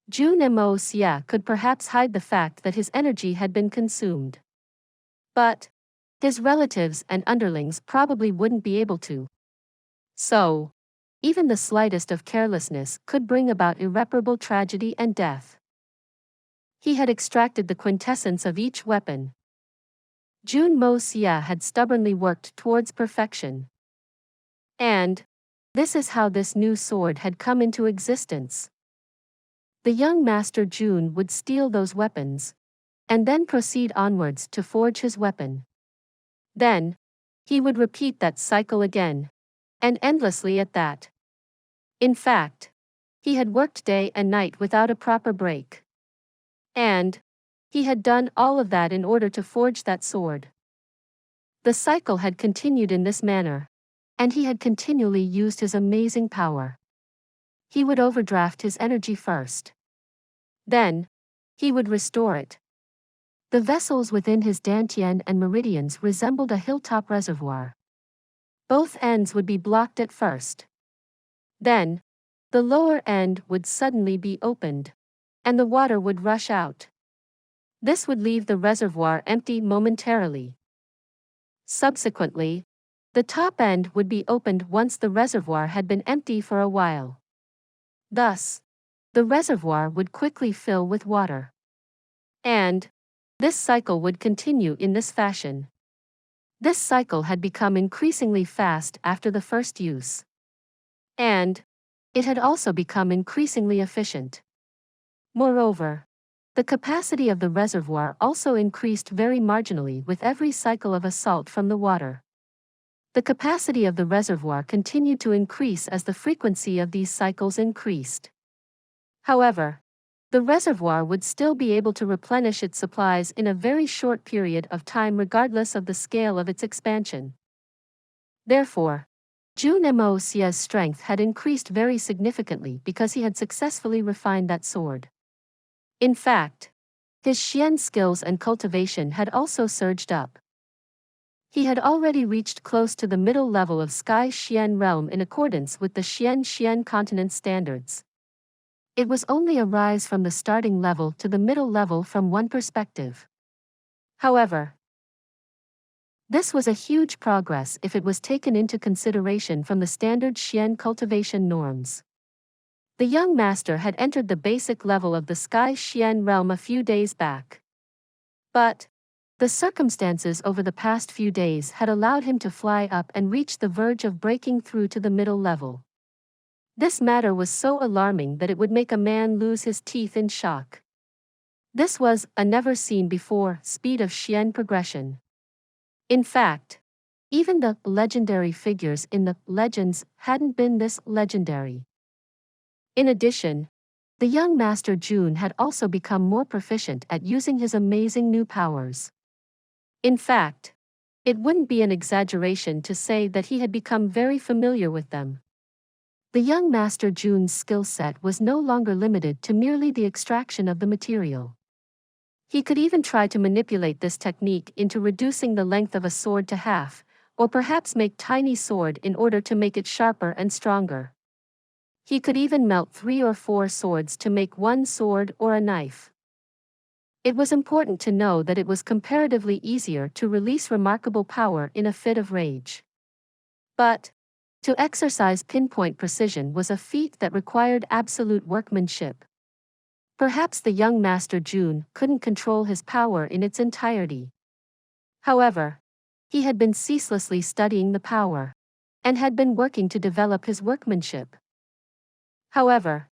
Jun Moxie could perhaps hide the fact that his energy had been consumed. But his relatives and underlings probably wouldn't be able to. So, even the slightest of carelessness could bring about irreparable tragedy and death. He had extracted the quintessence of each weapon. Jun Moxie had stubbornly worked towards perfection. And this is how this new sword had come into existence. The young Master Jun would steal those weapons, and then proceed onwards to forge his weapon. Then, he would repeat that cycle again, and endlessly at that. In fact, he had worked day and night without a proper break. And he had done all of that in order to forge that sword. The cycle had continued in this manner, and he had continually used his amazing power. He would overdraft his energy first. Then, he would restore it. The vessels within his dantian and meridians resembled a hilltop reservoir. Both ends would be blocked at first. Then, the lower end would suddenly be opened, and the water would rush out. This would leave the reservoir empty momentarily. Subsequently, the top end would be opened once the reservoir had been empty for a while. Thus, the reservoir would quickly fill with water. And this cycle would continue in this fashion. This cycle had become increasingly fast after the first use. And it had also become increasingly efficient. Moreover, the capacity of the reservoir also increased very marginally with every cycle of assault from the water. The capacity of the reservoir continued to increase as the frequency of these cycles increased. However, the reservoir would still be able to replenish its supplies in a very short period of time regardless of the scale of its expansion. Therefore, Jun Moxie's strength had increased very significantly because he had successfully refined that sword. In fact, his xian skills and cultivation had also surged up. He had already reached close to the middle level of Sky Xian realm in accordance with the Xian continent standards. It was only a rise from the starting level to the middle level from one perspective. However, this was a huge progress if it was taken into consideration from the standard Xian cultivation norms. The young master had entered the basic level of the Sky Xian realm a few days back. But the circumstances over the past few days had allowed him to fly up and reach the verge of breaking through to the middle level. This matter was so alarming that it would make a man lose his teeth in shock. This was a never-seen-before speed of Xian progression. In fact, even the legendary figures in the legends hadn't been this legendary. In addition, the young Master Jun had also become more proficient at using his amazing new powers. In fact, it wouldn't be an exaggeration to say that he had become very familiar with them. The young Master Jun's skill set was no longer limited to merely the extraction of the material. He could even try to manipulate this technique into reducing the length of a sword to half, or perhaps make tiny sword in order to make it sharper and stronger. He could even melt 3 or 4 swords to make one sword or a knife. It was important to know that it was comparatively easier to release remarkable power in a fit of rage. But to exercise pinpoint precision was a feat that required absolute workmanship. Perhaps the young Master Jun couldn't control his power in its entirety. However, he had been ceaselessly studying the power, and had been working to develop his workmanship. However,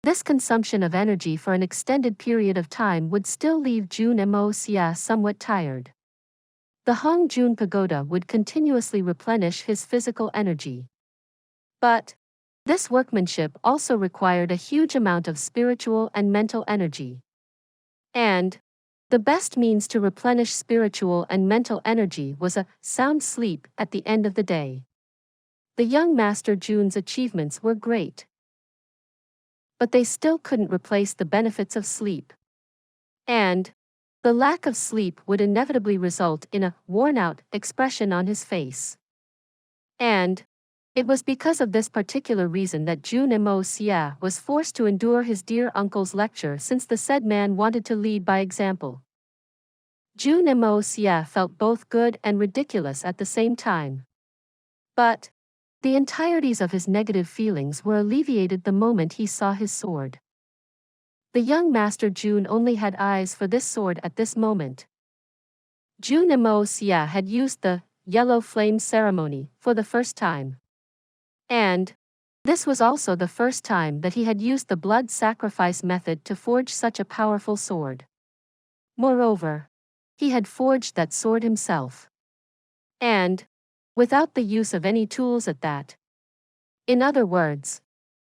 this consumption of energy for an extended period of time would still leave Jun Moxie somewhat tired. The Hong Jun Pagoda would continuously replenish his physical energy. But this workmanship also required a huge amount of spiritual and mental energy. And the best means to replenish spiritual and mental energy was a sound sleep at the end of the day. The young Master Jun's achievements were great, but they still couldn't replace the benefits of sleep. And the lack of sleep would inevitably result in a worn-out expression on his face. And it was because of this particular reason that Jun Moxie was forced to endure his dear uncle's lecture, since the said man wanted to lead by example. Jun Moxie felt both good and ridiculous at the same time. But the entireties of his negative feelings were alleviated the moment he saw his sword. The young Master Jun only had eyes for this sword at this moment. Jun Moxie had used the yellow flame ceremony for the first time. And this was also the first time that he had used the blood sacrifice method to forge such a powerful sword. Moreover, he had forged that sword himself. And without the use of any tools at that. In other words,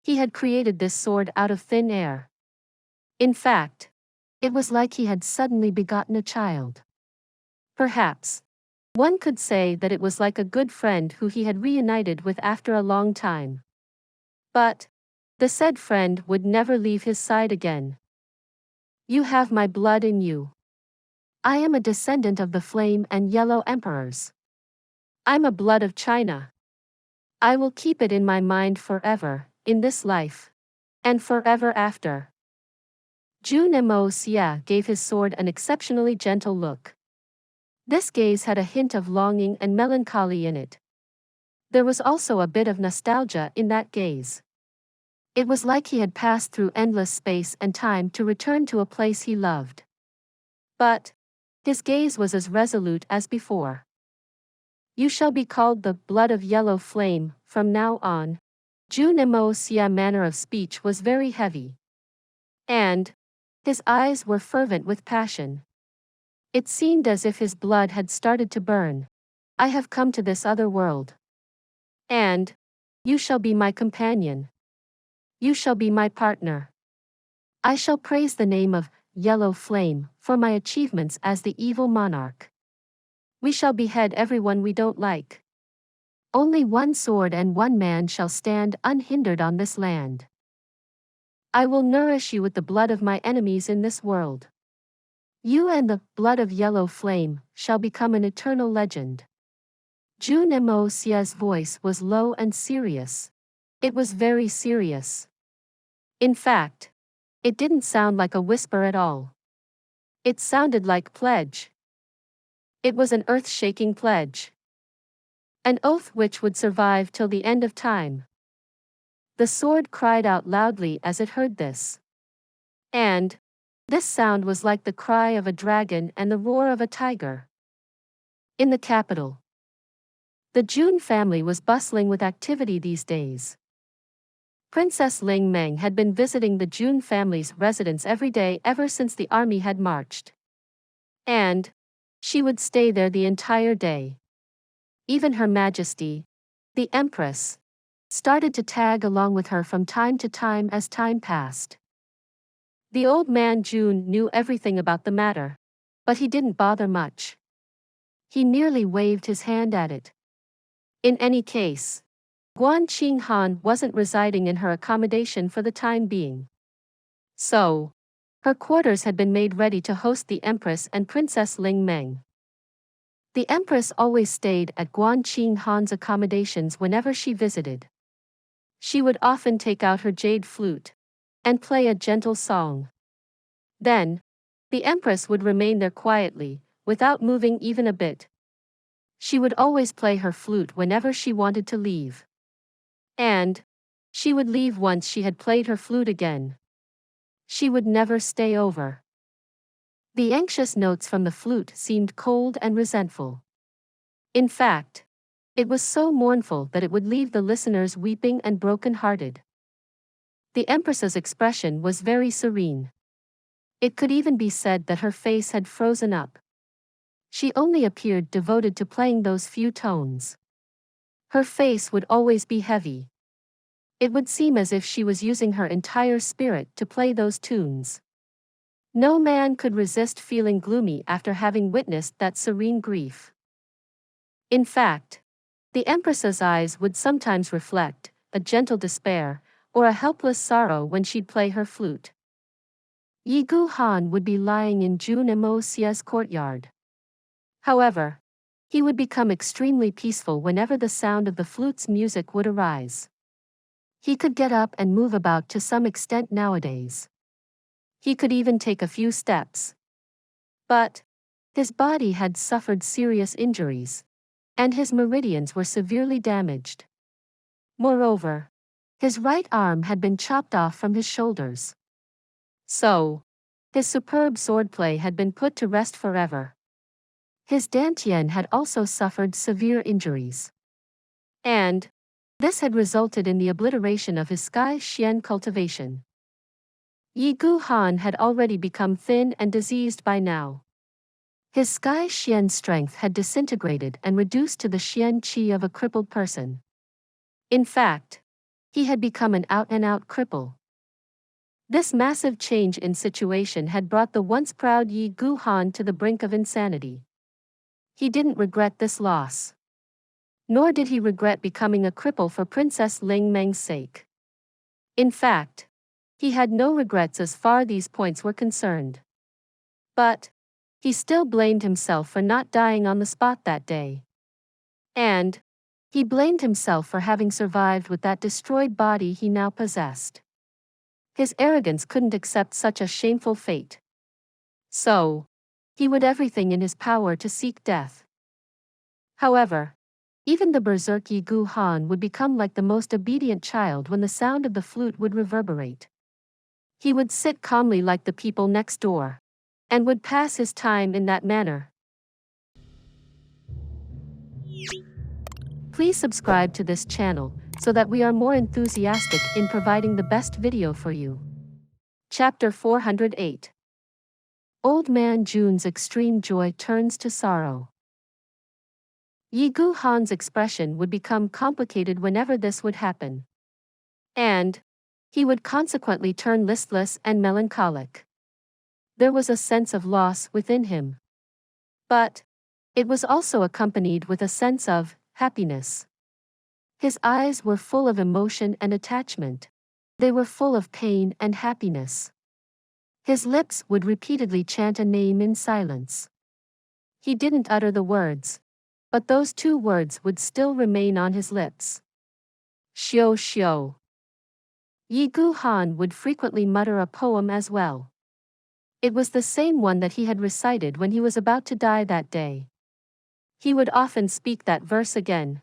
he had created this sword out of thin air. In fact, it was like he had suddenly begotten a child. Perhaps one could say that it was like a good friend who he had reunited with after a long time. But the said friend would never leave his side again. You have my blood in you. I am a descendant of the Flame and Yellow Emperors. I'm a blood of China. I will keep it in my mind forever, in this life, and forever after. Jun Moxie gave his sword an exceptionally gentle look. This gaze had a hint of longing and melancholy in it. There was also a bit of nostalgia in that gaze. It was like he had passed through endless space and time to return to a place he loved. But his gaze was as resolute as before. You shall be called the blood of yellow flame from now on. Jun Moxie's manner of speech was very heavy. And his eyes were fervent with passion. It seemed as if his blood had started to burn. I have come to this other world. And you shall be my companion. You shall be my partner. I shall praise the name of Yellow Flame for my achievements as the evil monarch. We shall behead everyone we don't like. Only one sword and one man shall stand unhindered on this land. I will nourish you with the blood of my enemies in this world. You and the blood of Yellow Flame shall become an eternal legend. Jun Moxie's voice was low and serious. It was very serious. In fact, it didn't sound like a whisper at all. It sounded like pledge. It was an earth-shaking pledge. An oath which would survive till the end of time. The sword cried out loudly as it heard this. And this sound was like the cry of a dragon and the roar of a tiger. In the capital, the Jun family was bustling with activity these days. Princess Ling Meng had been visiting the Jun family's residence every day ever since the army had marched. And she would stay there the entire day. Even Her Majesty, the Empress, started to tag along with her from time to time as time passed. The old man Jun knew everything about the matter, but he didn't bother much. He merely waved his hand at it. In any case, Guan Qinghan wasn't residing in her accommodation for the time being. So, her quarters had been made ready to host the Empress and Princess Ling Meng. The Empress always stayed at Guan Qinghan's accommodations whenever she visited. She would often take out her jade flute and play a gentle song. Then, the Empress would remain there quietly, without moving even a bit. She would always play her flute whenever she wanted to leave. And she would leave once she had played her flute again. She would never stay over. The anxious notes from the flute seemed cold and resentful. In fact, it was so mournful that it would leave the listeners weeping and broken-hearted. The Empress's expression was very serene. It could even be said that her face had frozen up. She only appeared devoted to playing those few tones. Her face would always be heavy. It would seem as if she was using her entire spirit to play those tunes. No man could resist feeling gloomy after having witnessed that serene grief. In fact, the Empress's eyes would sometimes reflect a gentle despair or a helpless sorrow when she'd play her flute. Yi Gu Han would be lying in Jun Moxie's courtyard. However, he would become extremely peaceful whenever the sound of the flute's music would arise. He could get up and move about to some extent nowadays. He could even take a few steps. But his body had suffered serious injuries, and his meridians were severely damaged. Moreover, his right arm had been chopped off from his shoulders. So, his superb swordplay had been put to rest forever. His dantian had also suffered severe injuries. And this had resulted in the obliteration of his sky xian cultivation. Yi Gu Han had already become thin and diseased by now. His sky xian strength had disintegrated and reduced to the xian qi of a crippled person. In fact, he had become an out-and-out cripple. This massive change in situation had brought the once proud Yi Gu Han to the brink of insanity. He didn't regret this loss. Nor did he regret becoming a cripple for Princess Ling Meng's sake. In fact, he had no regrets as far these points were concerned. But he still blamed himself for not dying on the spot that day. And he blamed himself for having survived with that destroyed body he now possessed. His arrogance couldn't accept such a shameful fate. So, he would everything in his power to seek death. However, even the berserk Yi Gu Han would become like the most obedient child when the sound of the flute would reverberate. He would sit calmly like the people next door, and would pass his time in that manner. Please subscribe to this channel, so that we are more enthusiastic in providing the best video for you. Chapter 408. Old Man Jun's extreme joy turns to sorrow. Yi Gu Han's expression would become complicated whenever this would happen. And he would consequently turn listless and melancholic. There was a sense of loss within him. But it was also accompanied with a sense of happiness. His eyes were full of emotion and attachment. They were full of pain and happiness. His lips would repeatedly chant a name in silence. He didn't utter the words. but those two words would still remain on his lips. Xiao xiao. Yi Gu Han would frequently mutter a poem as well. It was the same one that he had recited when he was about to die that day. He would often speak that verse again.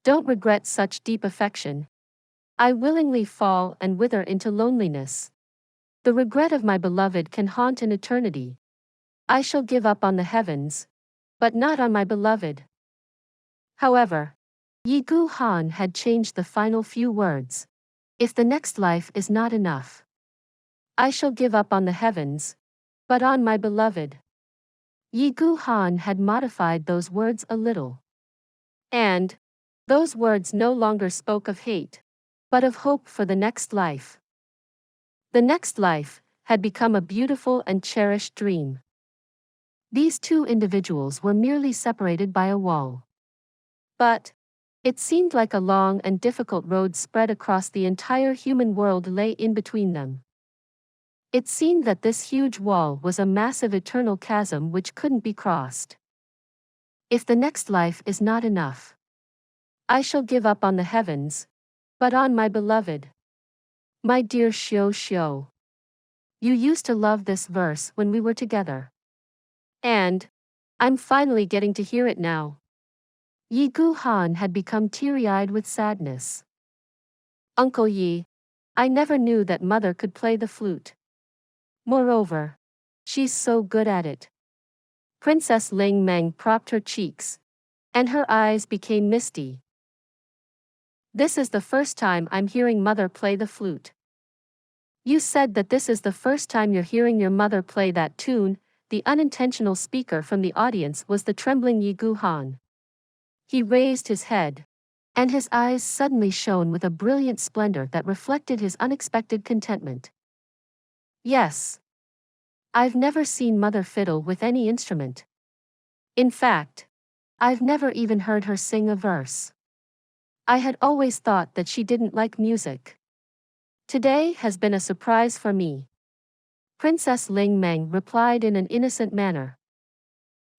Don't regret such deep affection. I willingly fall and wither into loneliness. The regret of my beloved can haunt an eternity. I shall give up on the heavens, but not on my beloved. However, Yi Gu Han had changed the final few words. If the next life is not enough, I shall give up on the heavens, but on my beloved. Yi Gu Han had modified those words a little. And those words no longer spoke of hate, but of hope for the next life. The next life had become a beautiful and cherished dream. These two individuals were merely separated by a wall. But it seemed like a long and difficult road spread across the entire human world lay in between them. It seemed that this huge wall was a massive eternal chasm which couldn't be crossed. If the next life is not enough, I shall give up on the heavens, but on my beloved. My dear Xiao Xiao. You used to love this verse when we were together. And I'm finally getting to hear it now. Yi Gu Han had become teary-eyed with sadness. Uncle Yi, I never knew that mother could play the flute. Moreover, she's so good at it. Princess Ling Meng propped her cheeks, and her eyes became misty. This is the first time I'm hearing mother play the flute. You said that this is the first time you're hearing your mother play that tune. The unintentional speaker from the audience was the trembling Yi Gu Han. He raised his head, and his eyes suddenly shone with a brilliant splendor that reflected his unexpected contentment. Yes. I've never seen mother fiddle with any instrument. In fact, I've never even heard her sing a verse. I had always thought that she didn't like music. Today has been a surprise for me. Princess Ling Meng replied in an innocent manner.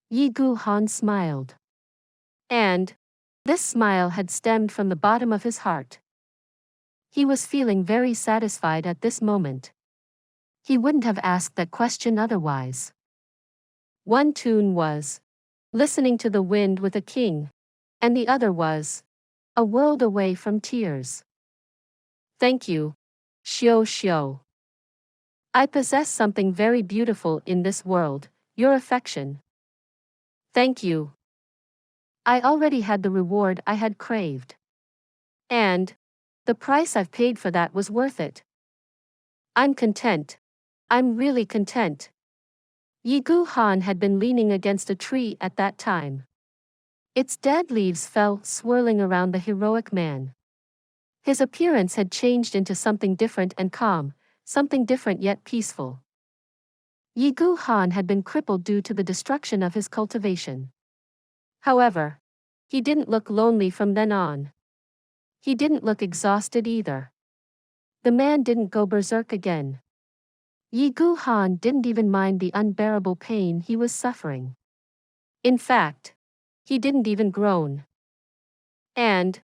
Yi Gu Han smiled. And this smile had stemmed from the bottom of his heart. He was feeling very satisfied at this moment. He wouldn't have asked that question otherwise. One tune was Listening to the Wind with a King, and the other was A World Away from Tears. Thank you, Xiao Xiao. I possess something very beautiful in this world, your affection. Thank you. I already had the reward I had craved. And the price I've paid for that was worth it. I'm content. I'm really content. Yi Gu Han had been leaning against a tree at that time. Its dead leaves fell swirling around the heroic man. His appearance had changed into something different and calm, something different yet peaceful. Yi Gu Han had been crippled due to the destruction of his cultivation. However, he didn't look lonely from then on. He didn't look exhausted either. The man didn't go berserk again. Yi Gu Han didn't even mind the unbearable pain he was suffering. In fact, he didn't even groan. And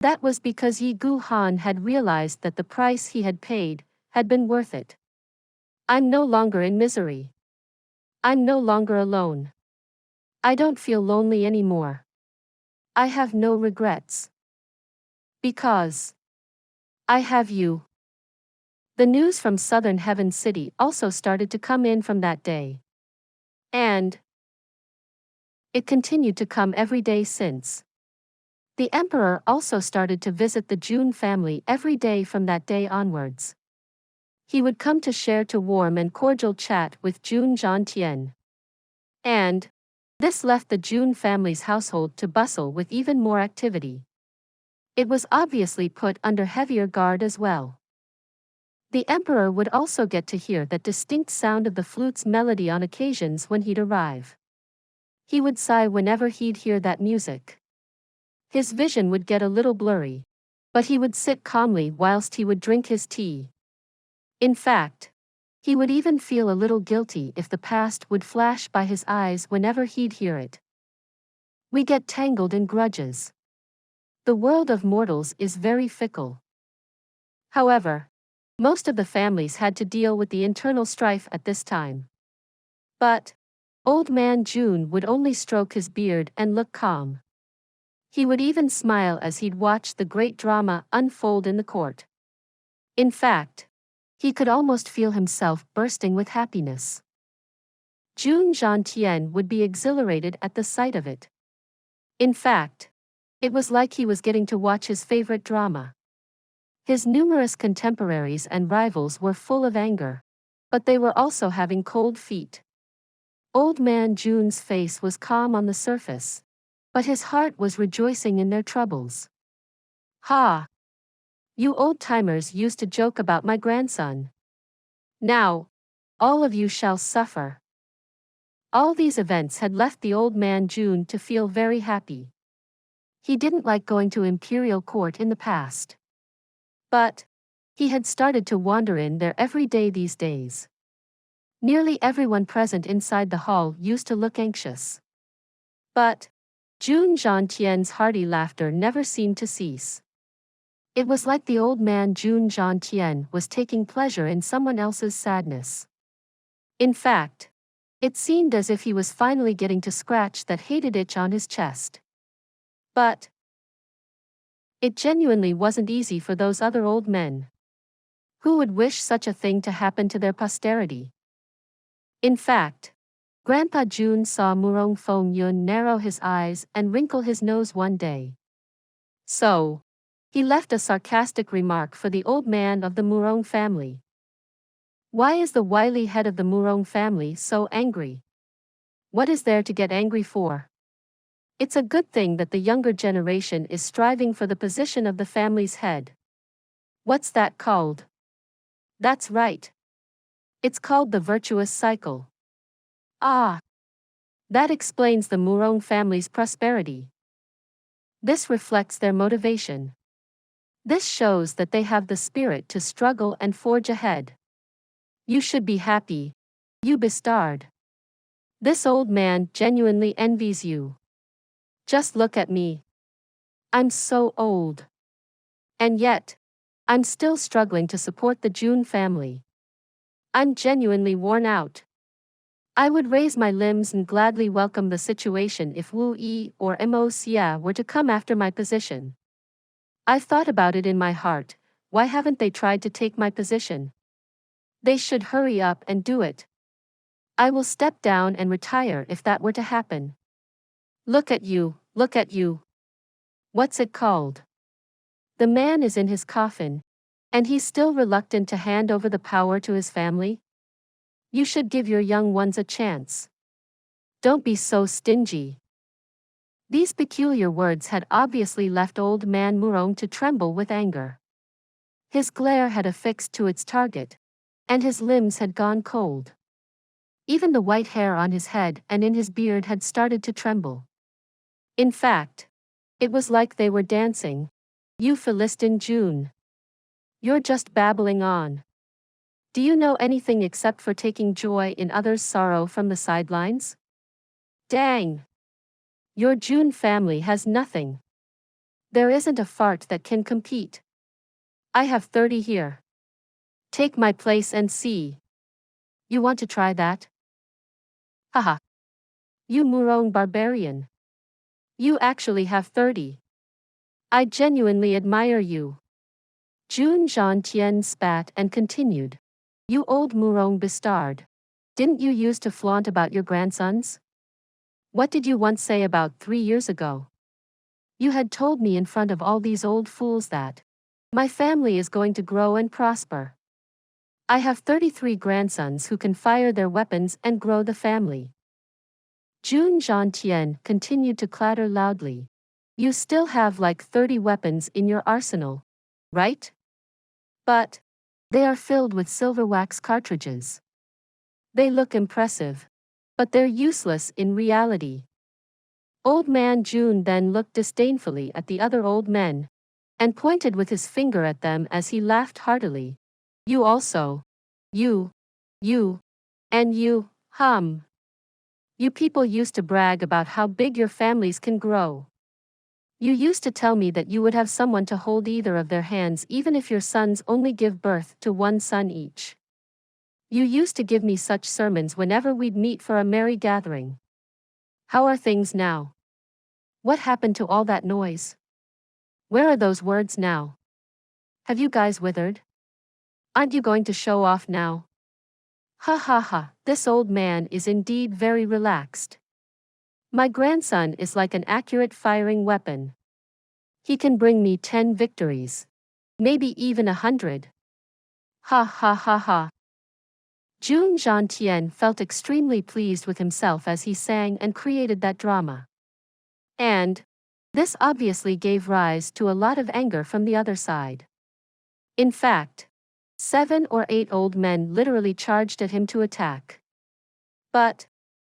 that was because Yi Gu Han had realized that the price he had paid had been worth it. I'm no longer in misery. I'm no longer alone. I don't feel lonely anymore. I have no regrets. Because I have you. The news from Southern Heaven City also started to come in from that day. And it continued to come every day since. The emperor also started to visit the Jun family every day from that day onwards. He would come to share a warm and cordial chat with Jun Zhantian. And this left the Jun family's household to bustle with even more activity. It was obviously put under heavier guard as well. The emperor would also get to hear that distinct sound of the flute's melody on occasions when he'd arrive. He would sigh whenever he'd hear that music. His vision would get a little blurry, but he would sit calmly whilst he would drink his tea. In fact, he would even feel a little guilty if the past would flash by his eyes whenever he'd hear it. We get tangled in grudges. The world of mortals is very fickle. However, most of the families had to deal with the internal strife at this time. But old man Jun would only stroke his beard and look calm. He would even smile as he'd watch the great drama unfold in the court. In fact, he could almost feel himself bursting with happiness. Jun Xie would be exhilarated at the sight of it. In fact, it was like he was getting to watch his favorite drama. His numerous contemporaries and rivals were full of anger, but they were also having cold feet. Old man Jun's face was calm on the surface, but his heart was rejoicing in their troubles. Ha! You old-timers used to joke about my grandson. Now, all of you shall suffer. All these events had left the old man Jun to feel very happy. He didn't like going to imperial court in the past. But he had started to wander in there every day these days. Nearly everyone present inside the hall used to look anxious. But Jun Xi's hearty laughter never seemed to cease. It was like the old man Jun Xie was taking pleasure in someone else's sadness. In fact, it seemed as if he was finally getting to scratch that hated itch on his chest. But it genuinely wasn't easy for those other old men. Who would wish such a thing to happen to their posterity? In fact, Grandpa Jun saw Murong Feng Yun narrow his eyes and wrinkle his nose one day. So, he left a sarcastic remark for the old man of the Murong family. Why is the wily head of the Murong family so angry? What is there to get angry for? It's a good thing that the younger generation is striving for the position of the family's head. What's that called? That's right. It's called the virtuous cycle. Ah! That explains the Murong family's prosperity. This reflects their motivation. This shows that they have the spirit to struggle and forge ahead. You should be happy, you bastard. This old man genuinely envies you. Just look at me. I'm so old. And yet, I'm still struggling to support the Jun family. I'm genuinely worn out. I would raise my limbs and gladly welcome the situation if Wu Yi or Mo Xia were to come after my position. I've thought about it in my heart. Why haven't they tried to take my position? They should hurry up and do it. I will step down and retire if that were to happen. Look at you, look at you. What's it called? The man is in his coffin, and he's still reluctant to hand over the power to his family? You should give your young ones a chance. Don't be so stingy. These peculiar words had obviously left old man Murong to tremble with anger. His glare had affixed to its target, and his limbs had gone cold. Even the white hair on his head and in his beard had started to tremble. In fact, it was like they were dancing. You Philistine Jun. You're just babbling on. Do you know anything except for taking joy in others' sorrow from the sidelines? Dang! Your Jun family has nothing. There isn't a fart that can compete. I have 30 here. Take my place and see. You want to try that? Haha. You Murong barbarian. You actually have 30. I genuinely admire you. Jun Xie spat and continued. You old Murong bastard. Didn't you used to flaunt about your grandsons? What did you once say about 3 years ago? You had told me in front of all these old fools that my family is going to grow and prosper. I have 33 grandsons who can fire their weapons and grow the family. Jun Xie continued to clatter loudly. You still have like 30 weapons in your arsenal, right? But they are filled with silver wax cartridges. They look impressive, but they're useless in reality. Old man Jun then looked disdainfully at the other old men, and pointed with his finger at them as he laughed heartily. You also. You, and you, You people used to brag about how big your families can grow. You used to tell me that you would have someone to hold either of their hands even if your sons only give birth to one son each. You used to give me such sermons whenever we'd meet for a merry gathering. How are things now? What happened to all that noise? Where are those words now? Have you guys withered? Aren't you going to show off now? Ha ha ha, this old man is indeed very relaxed. My grandson is like an accurate firing weapon. He can bring me 10 victories. Maybe even 100. Ha ha ha ha. Jun Xie felt extremely pleased with himself as he sang and created that drama. And this obviously gave rise to a lot of anger from the other side. In fact, 7 or 8 old men literally charged at him to attack. But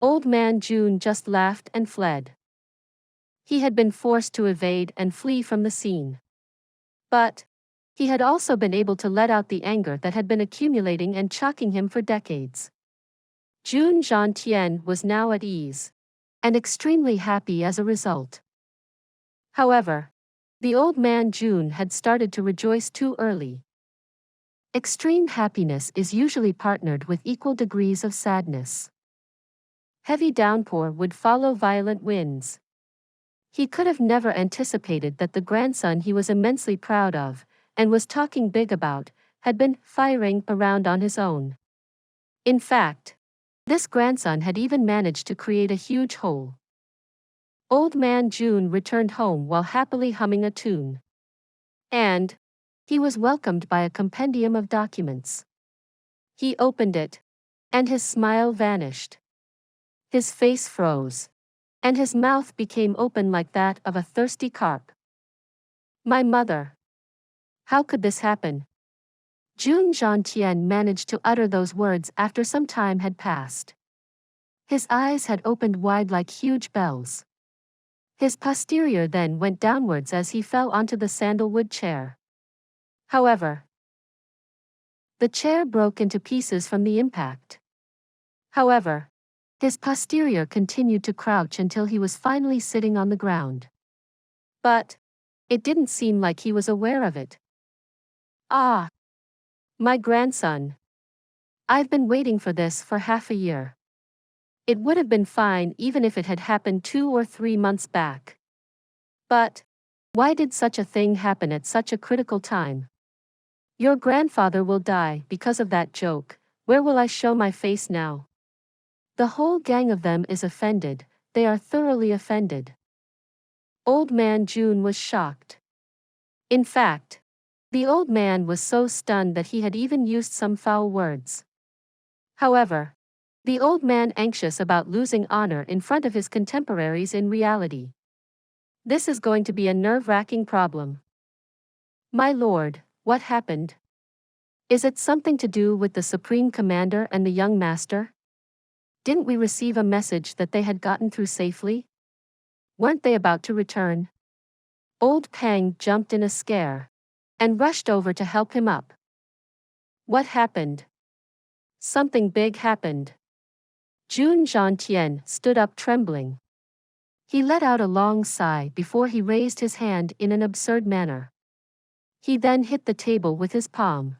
old man Jun just laughed and fled. He had been forced to evade and flee from the scene. But he had also been able to let out the anger that had been accumulating and shocking him for decades. Jun Xie was now at ease, and extremely happy as a result. However, the old man Jun had started to rejoice too early. Extreme happiness is usually partnered with equal degrees of sadness. Heavy downpour would follow violent winds. He could have never anticipated that the grandson he was immensely proud of, and was talking big about, had been firing around on his own. In fact, this grandson had even managed to create a huge hole. Old man Jun returned home while happily humming a tune. And he was welcomed by a compendium of documents. He opened it, and his smile vanished. His face froze, and his mouth became open like that of a thirsty carp. My mother. How could this happen? Jun Xie managed to utter those words after some time had passed. His eyes had opened wide like huge bells. His posterior then went downwards as he fell onto the sandalwood chair. However, the chair broke into pieces from the impact. However, his posterior continued to crouch until he was finally sitting on the ground. But it didn't seem like he was aware of it. Ah! My grandson. I've been waiting for this for half a year. It would have been fine even if it had happened 2 or 3 months back. But why did such a thing happen at such a critical time? Your grandfather will die because of that joke. Where will I show my face now? The whole gang of them is offended. They are thoroughly offended. Old man Jun was shocked. In fact, the old man was so stunned that he had even used some foul words. However, the old man anxious about losing honor in front of his contemporaries in reality. This is going to be a nerve-wracking problem. My lord, what happened? Is it something to do with the Supreme Commander and the young master? Didn't we receive a message that they had gotten through safely? Weren't they about to return? Old Pang jumped in a scare and rushed over to help him up. What happened? Something big happened. Jun Xie stood up trembling. He let out a long sigh before he raised his hand in an absurd manner. He then hit the table with his palm.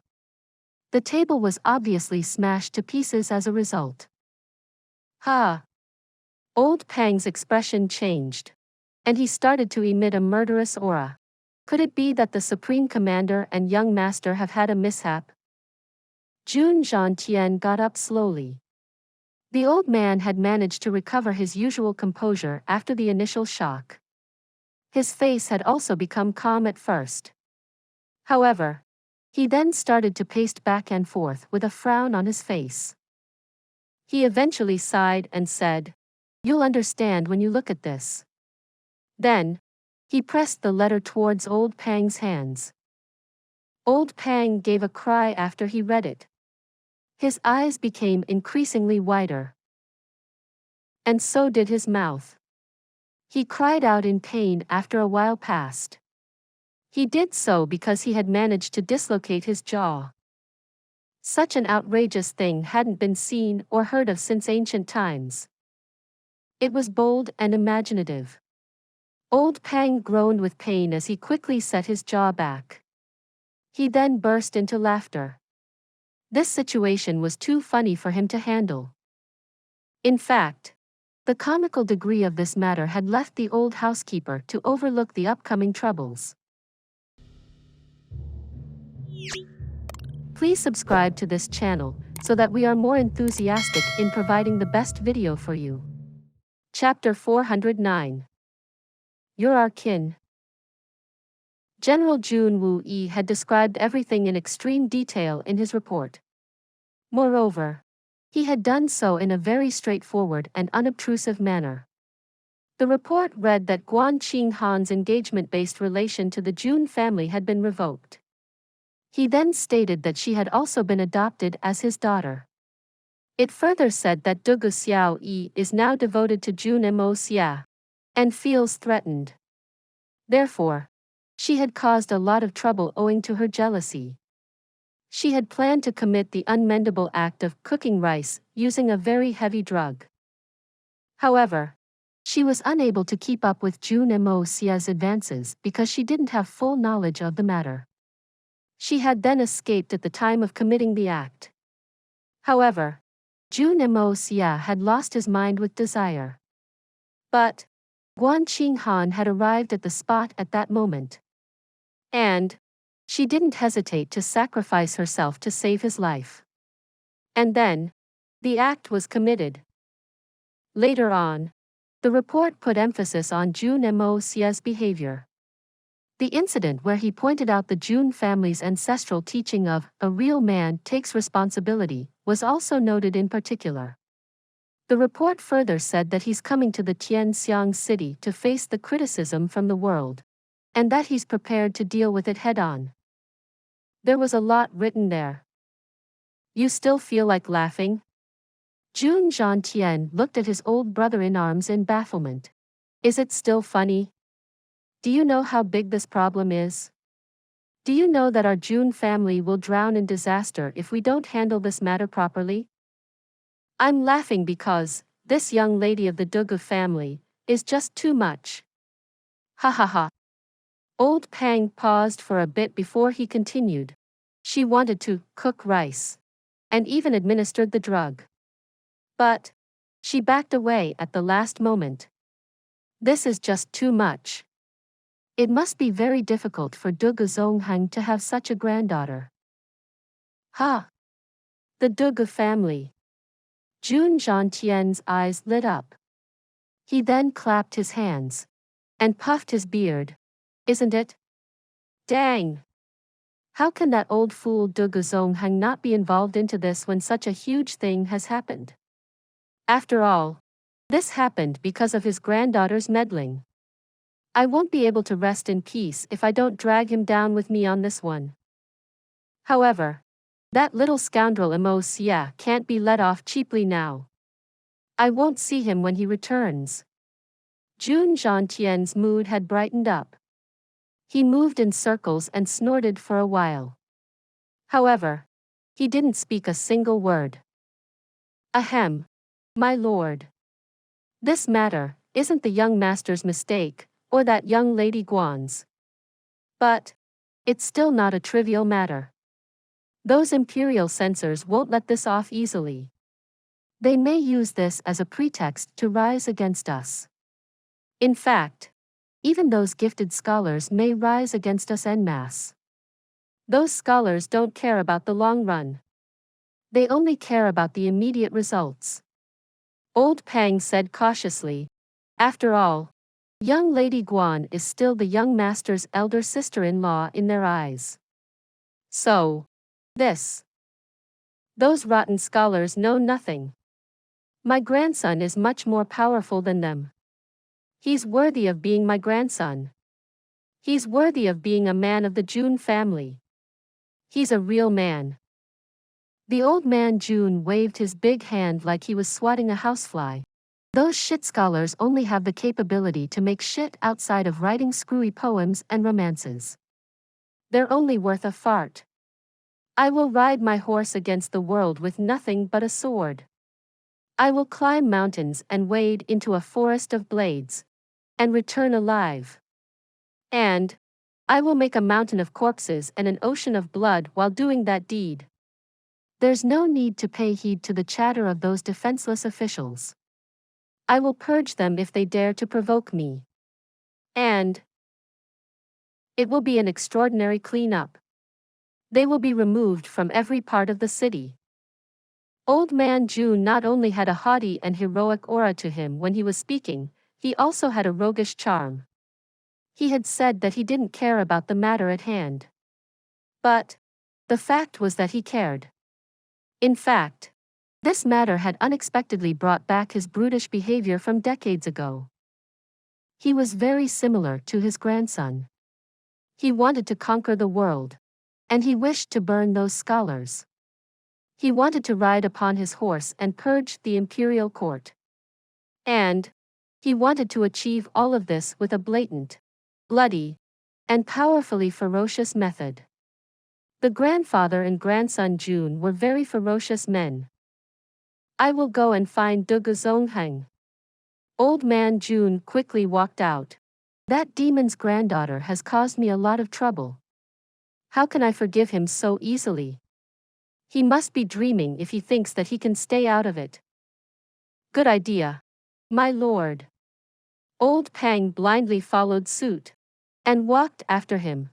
The table was obviously smashed to pieces as a result. Ha! Old Pang's expression changed, and he started to emit a murderous aura. Could it be that the Supreme Commander and young master have had a mishap? Jun Xie got up slowly. The old man had managed to recover his usual composure after the initial shock. His face had also become calm at first. However, he then started to pace back and forth with a frown on his face. He eventually sighed and said, "You'll understand when you look at this." Then, he pressed the letter towards Old Pang's hands. Old Pang gave a cry after he read it. His eyes became increasingly wider. And so did his mouth. He cried out in pain after a while passed. He did so because he had managed to dislocate his jaw. Such an outrageous thing hadn't been seen or heard of since ancient times. It was bold and imaginative. Old Pang groaned with pain as he quickly set his jaw back. He then burst into laughter. This situation was too funny for him to handle. In fact, the comical degree of this matter had left the old housekeeper to overlook the upcoming troubles. Please subscribe to this channel so that we are more enthusiastic in providing the best video for you. Chapter 409. You're our kin. General Jun Xie had described everything in extreme detail in his report. Moreover, he had done so in a very straightforward and unobtrusive manner. The report read that Guan Qinghan's engagement-based relation to the Jun family had been revoked. He then stated that she had also been adopted as his daughter. It further said that Dugu Xiao Yi is now devoted to Jun Moxie and feels threatened. Therefore, she had caused a lot of trouble owing to her jealousy. She had planned to commit the unmendable act of cooking rice using a very heavy drug. However, she was unable to keep up with Jun Moxie's advances because she didn't have full knowledge of the matter. She had then escaped at the time of committing the act. However, Jun Moxie had lost his mind with desire. But Guan Qinghan had arrived at the spot at that moment. And she didn't hesitate to sacrifice herself to save his life. And then, the act was committed. Later on, the report put emphasis on Jun Moxie's behavior. The incident where he pointed out the Jun family's ancestral teaching of a real man takes responsibility was also noted in particular. The report further said that he's coming to the Tianxiang city to face the criticism from the world, and that he's prepared to deal with it head-on. There was a lot written there. You still feel like laughing? Jun Zhangtian looked at his old brother-in-arms in bafflement. Is it still funny? Do you know how big this problem is? Do you know that our Jun family will drown in disaster if we don't handle this matter properly? I'm laughing because this young lady of the Dugu family is just too much. Ha ha ha. Old Pang paused for a bit before he continued. She wanted to cook rice and even administered the drug. But she backed away at the last moment. This is just too much. It must be very difficult for Dugu Zonghang to have such a granddaughter. Ha! The Dugu family. Jun Zhangtian's eyes lit up. He then clapped his hands and puffed his beard. Isn't it? Dang! How can that old fool Dugu Zonghang not be involved into this when such a huge thing has happened? After all, this happened because of his granddaughter's meddling. I won't be able to rest in peace if I don't drag him down with me on this one. However, that little scoundrel Moxie can't be let off cheaply now. I won't see him when he returns. Jun Zhangtian's mood had brightened up. He moved in circles and snorted for a while. However, he didn't speak a single word. Ahem, my lord. This matter isn't the young master's mistake, or that young lady Guan's. But it's still not a trivial matter. Those imperial censors won't let this off easily. They may use this as a pretext to rise against us. In fact, even those gifted scholars may rise against us en masse. Those scholars don't care about the long run. They only care about the immediate results. Old Pang said cautiously. After all, young Lady Guan is still the young master's elder sister-in-law in their eyes. So, those rotten scholars know nothing. My grandson is much more powerful than them. He's worthy of being my grandson. He's worthy of being a man of the Jun family. He's a real man. The old man Jun waved his big hand like he was swatting a housefly. Those shit scholars only have the capability to make shit outside of writing screwy poems and romances. They're only worth a fart. I will ride my horse against the world with nothing but a sword. I will climb mountains and wade into a forest of blades, and return alive. And I will make a mountain of corpses and an ocean of blood while doing that deed. There's no need to pay heed to the chatter of those defenseless officials. I will purge them if they dare to provoke me. And it will be an extraordinary cleanup. They will be removed from every part of the city. Old man Jun not only had a haughty and heroic aura to him when he was speaking, he also had a roguish charm. He had said that he didn't care about the matter at hand. But the fact was that he cared. In fact, this matter had unexpectedly brought back his brutish behavior from decades ago. He was very similar to his grandson. He wanted to conquer the world, and he wished to burn those scholars. He wanted to ride upon his horse and purge the imperial court. And he wanted to achieve all of this with a blatant, bloody, and powerfully ferocious method. The grandfather and grandson Jun were very ferocious men. I will go and find Debauchee. Old man Jun quickly walked out. That demon's granddaughter has caused me a lot of trouble. How can I forgive him so easily? He must be dreaming if he thinks that he can stay out of it. Good idea, my lord. Old Pang blindly followed suit, and walked after him.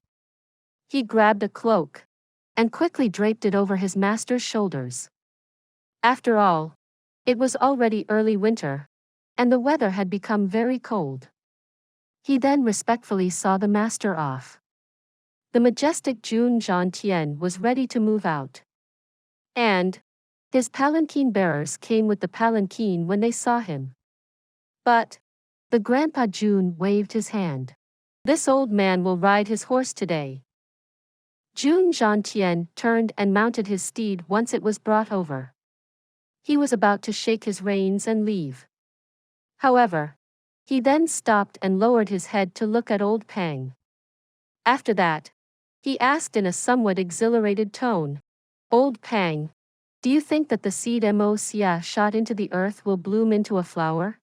He grabbed a cloak, and quickly draped it over his master's shoulders. After all, it was already early winter, and the weather had become very cold. He then respectfully saw the master off. The majestic Jun Xie was ready to move out. And his palanquin bearers came with the palanquin when they saw him. But the grandpa Jun waved his hand. This old man will ride his horse today. Jun Xie turned and mounted his steed once it was brought over. He was about to shake his reins and leave. However, he then stopped and lowered his head to look at old Pang. After that, he asked in a somewhat exhilarated tone, Old Pang, do you think that the seed Moxie shot into the earth will bloom into a flower?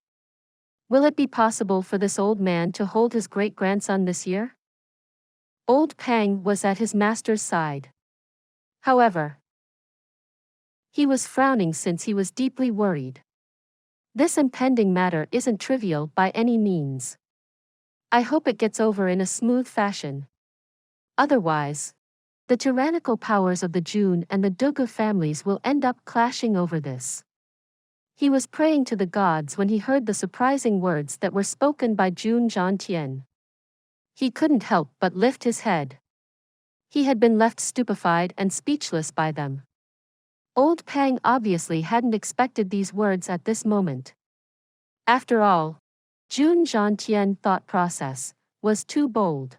Will it be possible for this old man to hold his great-grandson this year? Old Pang was at his master's side. However, he was frowning since he was deeply worried. This impending matter isn't trivial by any means. I hope it gets over in a smooth fashion. Otherwise, the tyrannical powers of the Jun and the Donghua families will end up clashing over this. He was praying to the gods when he heard the surprising words that were spoken by Jun Xie. He couldn't help but lift his head. He had been left stupefied and speechless by them. Old Pang obviously hadn't expected these words at this moment. After all, Jun Xie's thought process was too bold.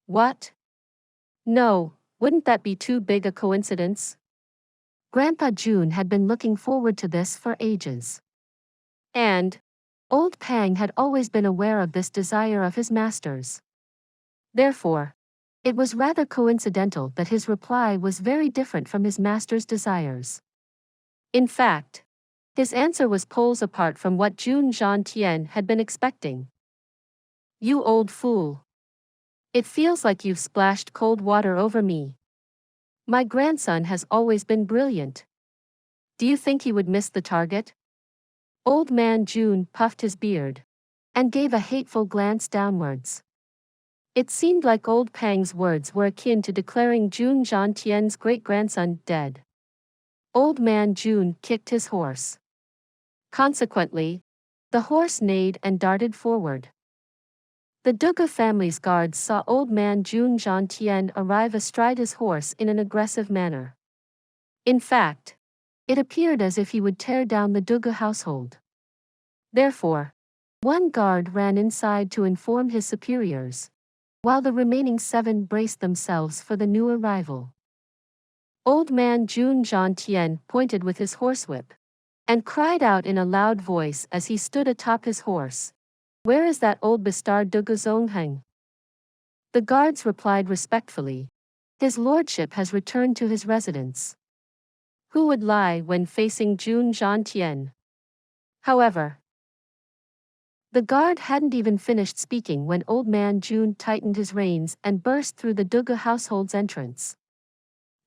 What? No, wouldn't that be too big a coincidence? Grandpa Jun had been looking forward to this for ages. And old Pang had always been aware of this desire of his master's. Therefore, it was rather coincidental that his reply was very different from his master's desires. In fact, his answer was poles apart from what Jun Xie had been expecting. You old fool. It feels like you've splashed cold water over me. My grandson has always been brilliant. Do you think he would miss the target? Old man Jun puffed his beard and gave a hateful glance downwards. It seemed like old Pang's words were akin to declaring Jun Xie's great-grandson dead. Old man Jun kicked his horse. Consequently, the horse neighed and darted forward. The Donghua family's guards saw old man Jun Xie arrive astride his horse in an aggressive manner. In fact, it appeared as if he would tear down the Donghua household. Therefore, one guard ran inside to inform his superiors, while the remaining 7 braced themselves for the new arrival. Old man Jun Xie pointed with his horsewhip, and cried out in a loud voice as he stood atop his horse, Where is that old bastard Debauchee? The guards replied respectfully, His lordship has returned to his residence. who would lie when facing Jun Xie. However, the guard hadn't even finished speaking when old man Jun tightened his reins and burst through the Duga household's entrance.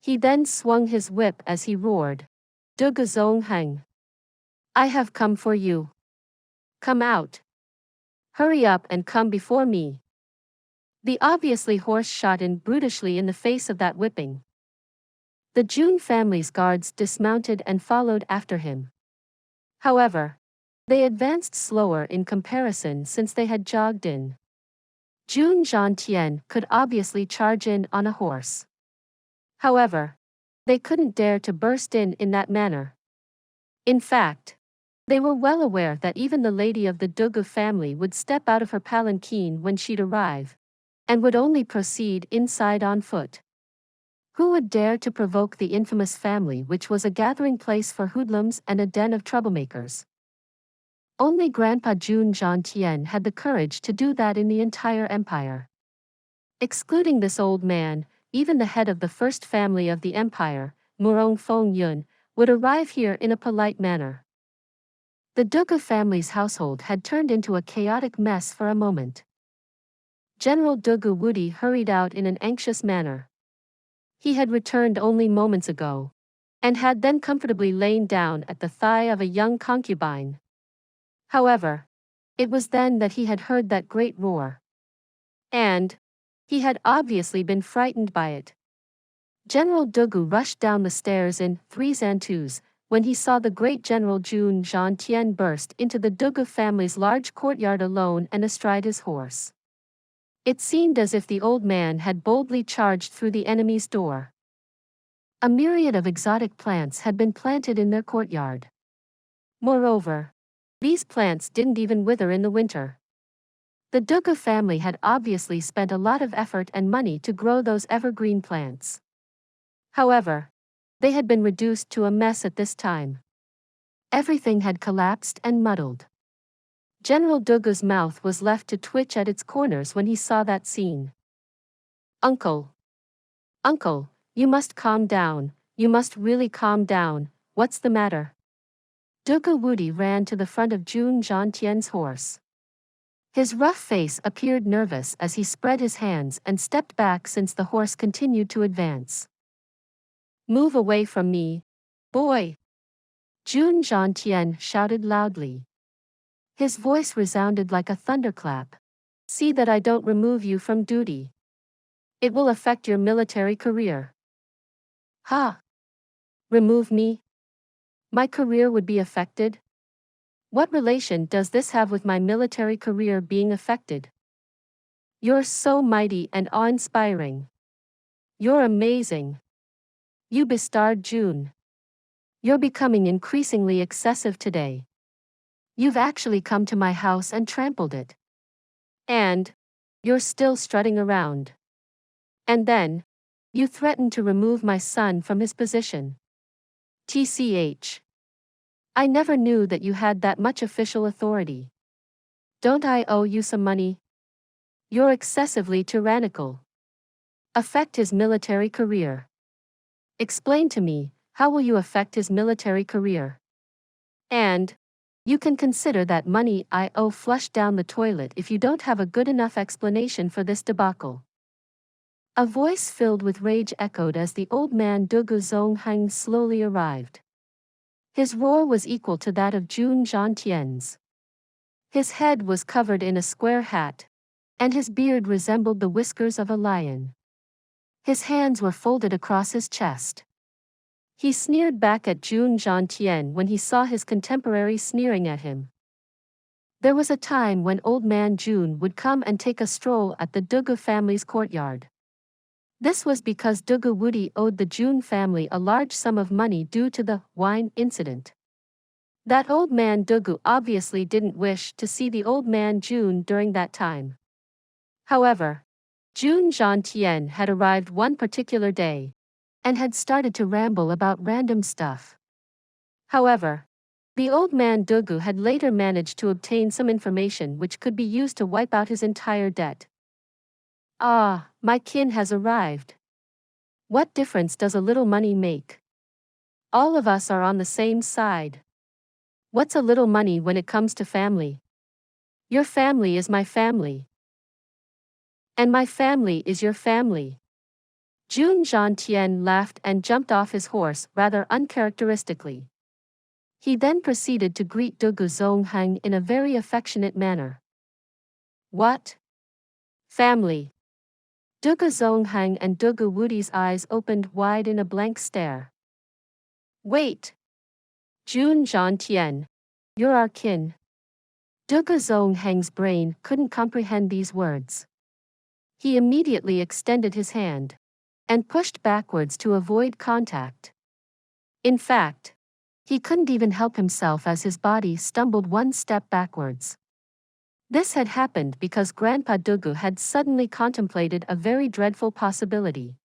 He then swung his whip as he roared, "Duga Zonghang! I have come for you. Come out. Hurry up and come before me." The obviously horse shot in brutishly in the face of that whipping. The Jun family's guards dismounted and followed after him. However, they advanced slower in comparison since they had jogged in. Jun Xie could obviously charge in on a horse. However, they couldn't dare to burst in that manner. In fact, they were well aware that even the lady of the Dugu family would step out of her palanquin when she'd arrive, and would only proceed inside on foot. Who would dare to provoke the infamous family, which was a gathering place for hoodlums and a den of troublemakers? Only Grandpa Jun Xie had the courage to do that in the entire empire. Excluding this old man, even the head of the first family of the empire, Murong Feng Yun, would arrive here in a polite manner. The Duga family's household had turned into a chaotic mess for a moment. General Dugu Wudi hurried out in an anxious manner. He had returned only moments ago, and had then comfortably lain down at the thigh of a young concubine. However, it was then that he had heard that great roar. And he had obviously been frightened by it. General Dugu rushed down the stairs in 3 zantus, when he saw the great General Jun Xie burst into the Dugu family's large courtyard alone and astride his horse. It seemed as if the old man had boldly charged through the enemy's door. A myriad of exotic plants had been planted in their courtyard. Moreover, these plants didn't even wither in the winter. The Duga family had obviously spent a lot of effort and money to grow those evergreen plants. However, they had been reduced to a mess at this time. Everything had collapsed and muddled. General Duga's mouth was left to twitch at its corners when he saw that scene. "Uncle! Uncle, you must calm down, you must really calm down, what's the matter?" Duga Wudi ran to the front of Jun Xie's horse. His rough face appeared nervous as he spread his hands and stepped back since the horse continued to advance. "Move away from me, boy!" Jun Xie shouted loudly. His voice resounded like a thunderclap. "See that I don't remove you from duty. It will affect your military career." "Ha! Remove me? My career would be affected? What relation does this have with my military career being affected? You're so mighty and awe-inspiring. You're amazing. You bestard Jun. You're becoming increasingly excessive today. You've actually come to my house and trampled it. And you're still strutting around. And then you threatened to remove my son from his position. TCH. I never knew that you had that much official authority. Don't I owe you some money? You're excessively tyrannical. Affect his military career. Explain to me, how will you affect his military career? And you can consider that money I owe flushed down the toilet if you don't have a good enough explanation for this debacle." A voice filled with rage echoed as the old man Dugu Zonghang slowly arrived. His roar was equal to that of Jun Xie's. His head was covered in a square hat, and his beard resembled the whiskers of a lion. His hands were folded across his chest. He sneered back at Jun Xie when he saw his contemporary sneering at him. There was a time when old man Jun would come and take a stroll at the Dugu family's courtyard. This was because Dugu Wudi owed the Jun family a large sum of money due to the wine incident. That old man Dugu obviously didn't wish to see the old man Jun during that time. However, Jun Xie had arrived one particular day, and had started to ramble about random stuff. However, the old man Dugu had later managed to obtain some information which could be used to wipe out his entire debt. "Ah, my kin has arrived. What difference does a little money make? All of us are on the same side. What's a little money when it comes to family? Your family is my family. And my family is your family. Jun Xie laughed and jumped off his horse rather uncharacteristically. He then proceeded to greet Dugu Zonghang in a very affectionate manner. What? Family. Dugu Zonghang and Dugu Wudi's eyes opened wide in a blank stare. Wait. Jun Xie, you're our kin. Dugu Zonghang's brain couldn't comprehend these words. He immediately extended his hand and pushed backwards to avoid contact. In fact, he couldn't even help himself as his body stumbled one step backwards. This had happened because Grandpa Dugu had suddenly contemplated a very dreadful possibility.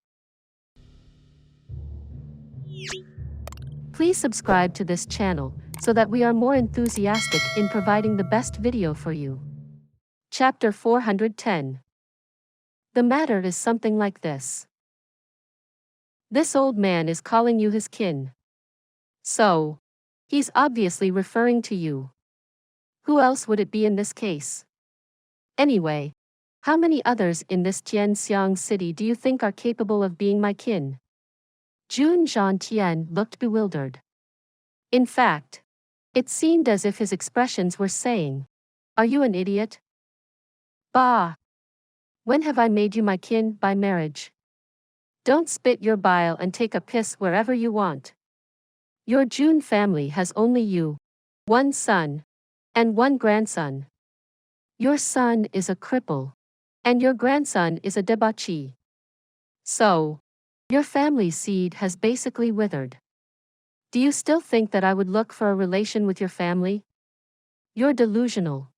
Please subscribe to this channel so that we are more enthusiastic in providing the best video for you. Chapter 410. The matter is something like this. This old man is calling you his kin. So, he's obviously referring to you. Who else would it be in this case? Anyway, how many others in this Tianxiang city do you think are capable of being my kin? Jun Xie looked bewildered. In fact, it seemed as if his expressions were saying, "Are you an idiot? Bah! When have I made you my kin by marriage? Don't spit your bile and take a piss wherever you want. Your Jun family has only you, one son, and one grandson. Your son is a cripple, and your grandson is a debauchee. So, your family's seed has basically withered. Do you still think that I would look for a relation with your family? You're delusional."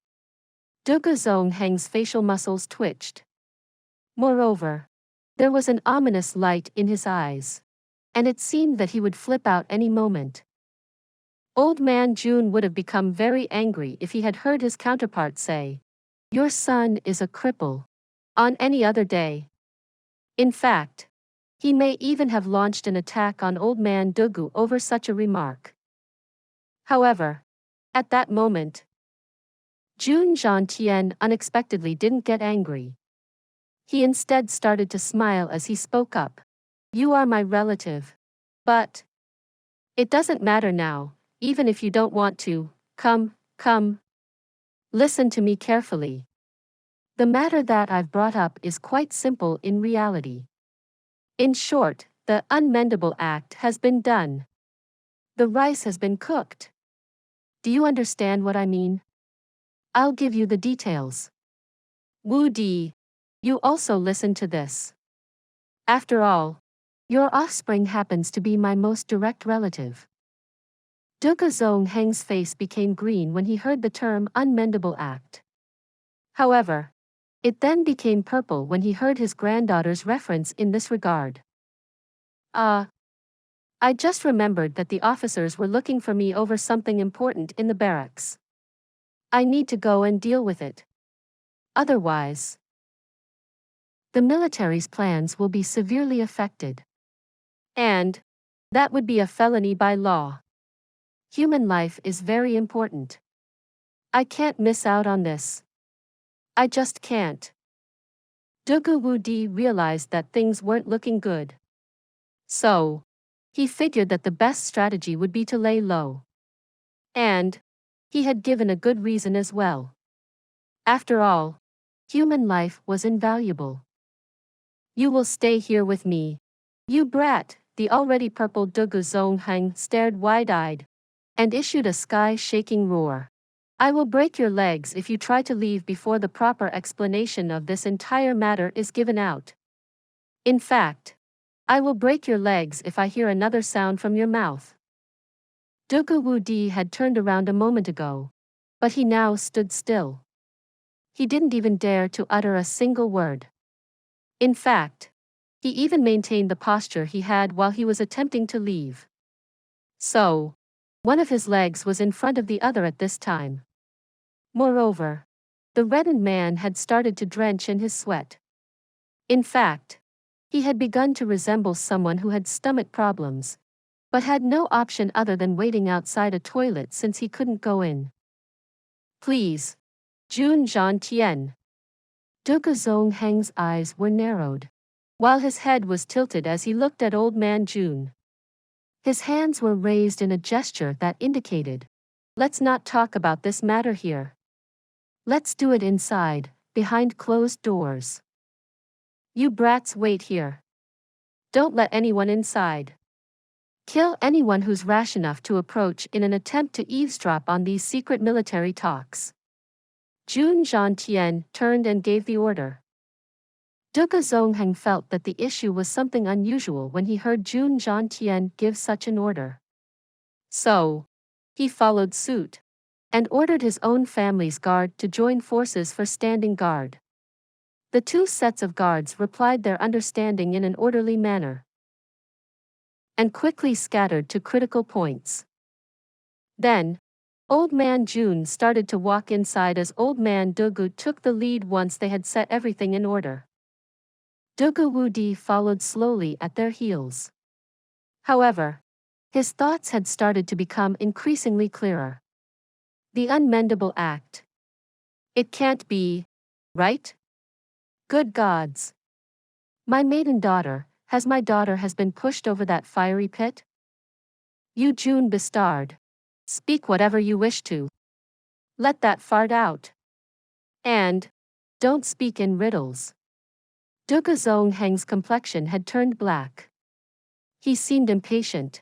Dugu Zonghang's facial muscles twitched. Moreover, there was an ominous light in his eyes, and it seemed that he would flip out any moment. Old man Jun would have become very angry if he had heard his counterpart say, "Your son is a cripple," on any other day. In fact, he may even have launched an attack on old man Dugu over such a remark. However, at that moment, Jun Xie unexpectedly didn't get angry. He instead started to smile as he spoke up. "You are my relative. But it doesn't matter now, even if you don't want to. Come. Listen to me carefully. The matter that I've brought up is quite simple in reality. In short, the unmendable act has been done. The rice has been cooked. Do you understand what I mean? I'll give you the details. Wu Di, you also listen to this. After all, your offspring happens to be my most direct relative." Dugu Zonghang's face became green when he heard the term unmendable act. However, it then became purple when he heard his granddaughter's reference in this regard. I just remembered that the officers were looking for me over something important in the barracks. I need to go and deal with it. Otherwise, the military's plans will be severely affected. And that would be a felony by law. Human life is very important. I can't miss out on this. I just can't." Dugu Wudi realized that things weren't looking good. So, he figured that the best strategy would be to lay low. And he had given a good reason as well. After all, human life was invaluable. "You will stay here with me, you brat." The already purple Dugu Zonghang stared wide-eyed and issued a sky-shaking roar. "I will break your legs if you try to leave before the proper explanation of this entire matter is given out. In fact, I will break your legs if I hear another sound from your mouth." Dugu Wudi had turned around a moment ago, but he now stood still. He didn't even dare to utter a single word. In fact, he even maintained the posture he had while he was attempting to leave. So, one of his legs was in front of the other at this time. Moreover, the reddened man had started to drench in his sweat. In fact, he had begun to resemble someone who had stomach problems, but had no option other than waiting outside a toilet since he couldn't go in. Please. Jun Xie. Dugu Zongheng's eyes were narrowed, while his head was tilted as he looked at old man Jun. His hands were raised in a gesture that indicated, let's not talk about this matter here. Let's do it inside, behind closed doors. You brats wait here. Don't let anyone inside. Kill anyone who's rash enough to approach in an attempt to eavesdrop on these secret military talks. Jun Xie turned and gave the order. Dugu Zongheng felt that the issue was something unusual when he heard Jun Xie give such an order. So, he followed suit, and ordered his own family's guard to join forces for standing guard. The two sets of guards replied their understanding in an orderly manner, and quickly scattered to critical points. Then, Old Man Jun started to walk inside as Old Man Dugu took the lead once they had set everything in order. Dugu Wudi followed slowly at their heels. However, his thoughts had started to become increasingly clearer. The unmendable act. It can't be, right? Good gods. My maiden daughter, my daughter has been pushed over that fiery pit? You Jun bastard. Speak whatever you wish to. Let that fart out. And, don't speak in riddles. Dugu Zongheng's complexion had turned black. He seemed impatient,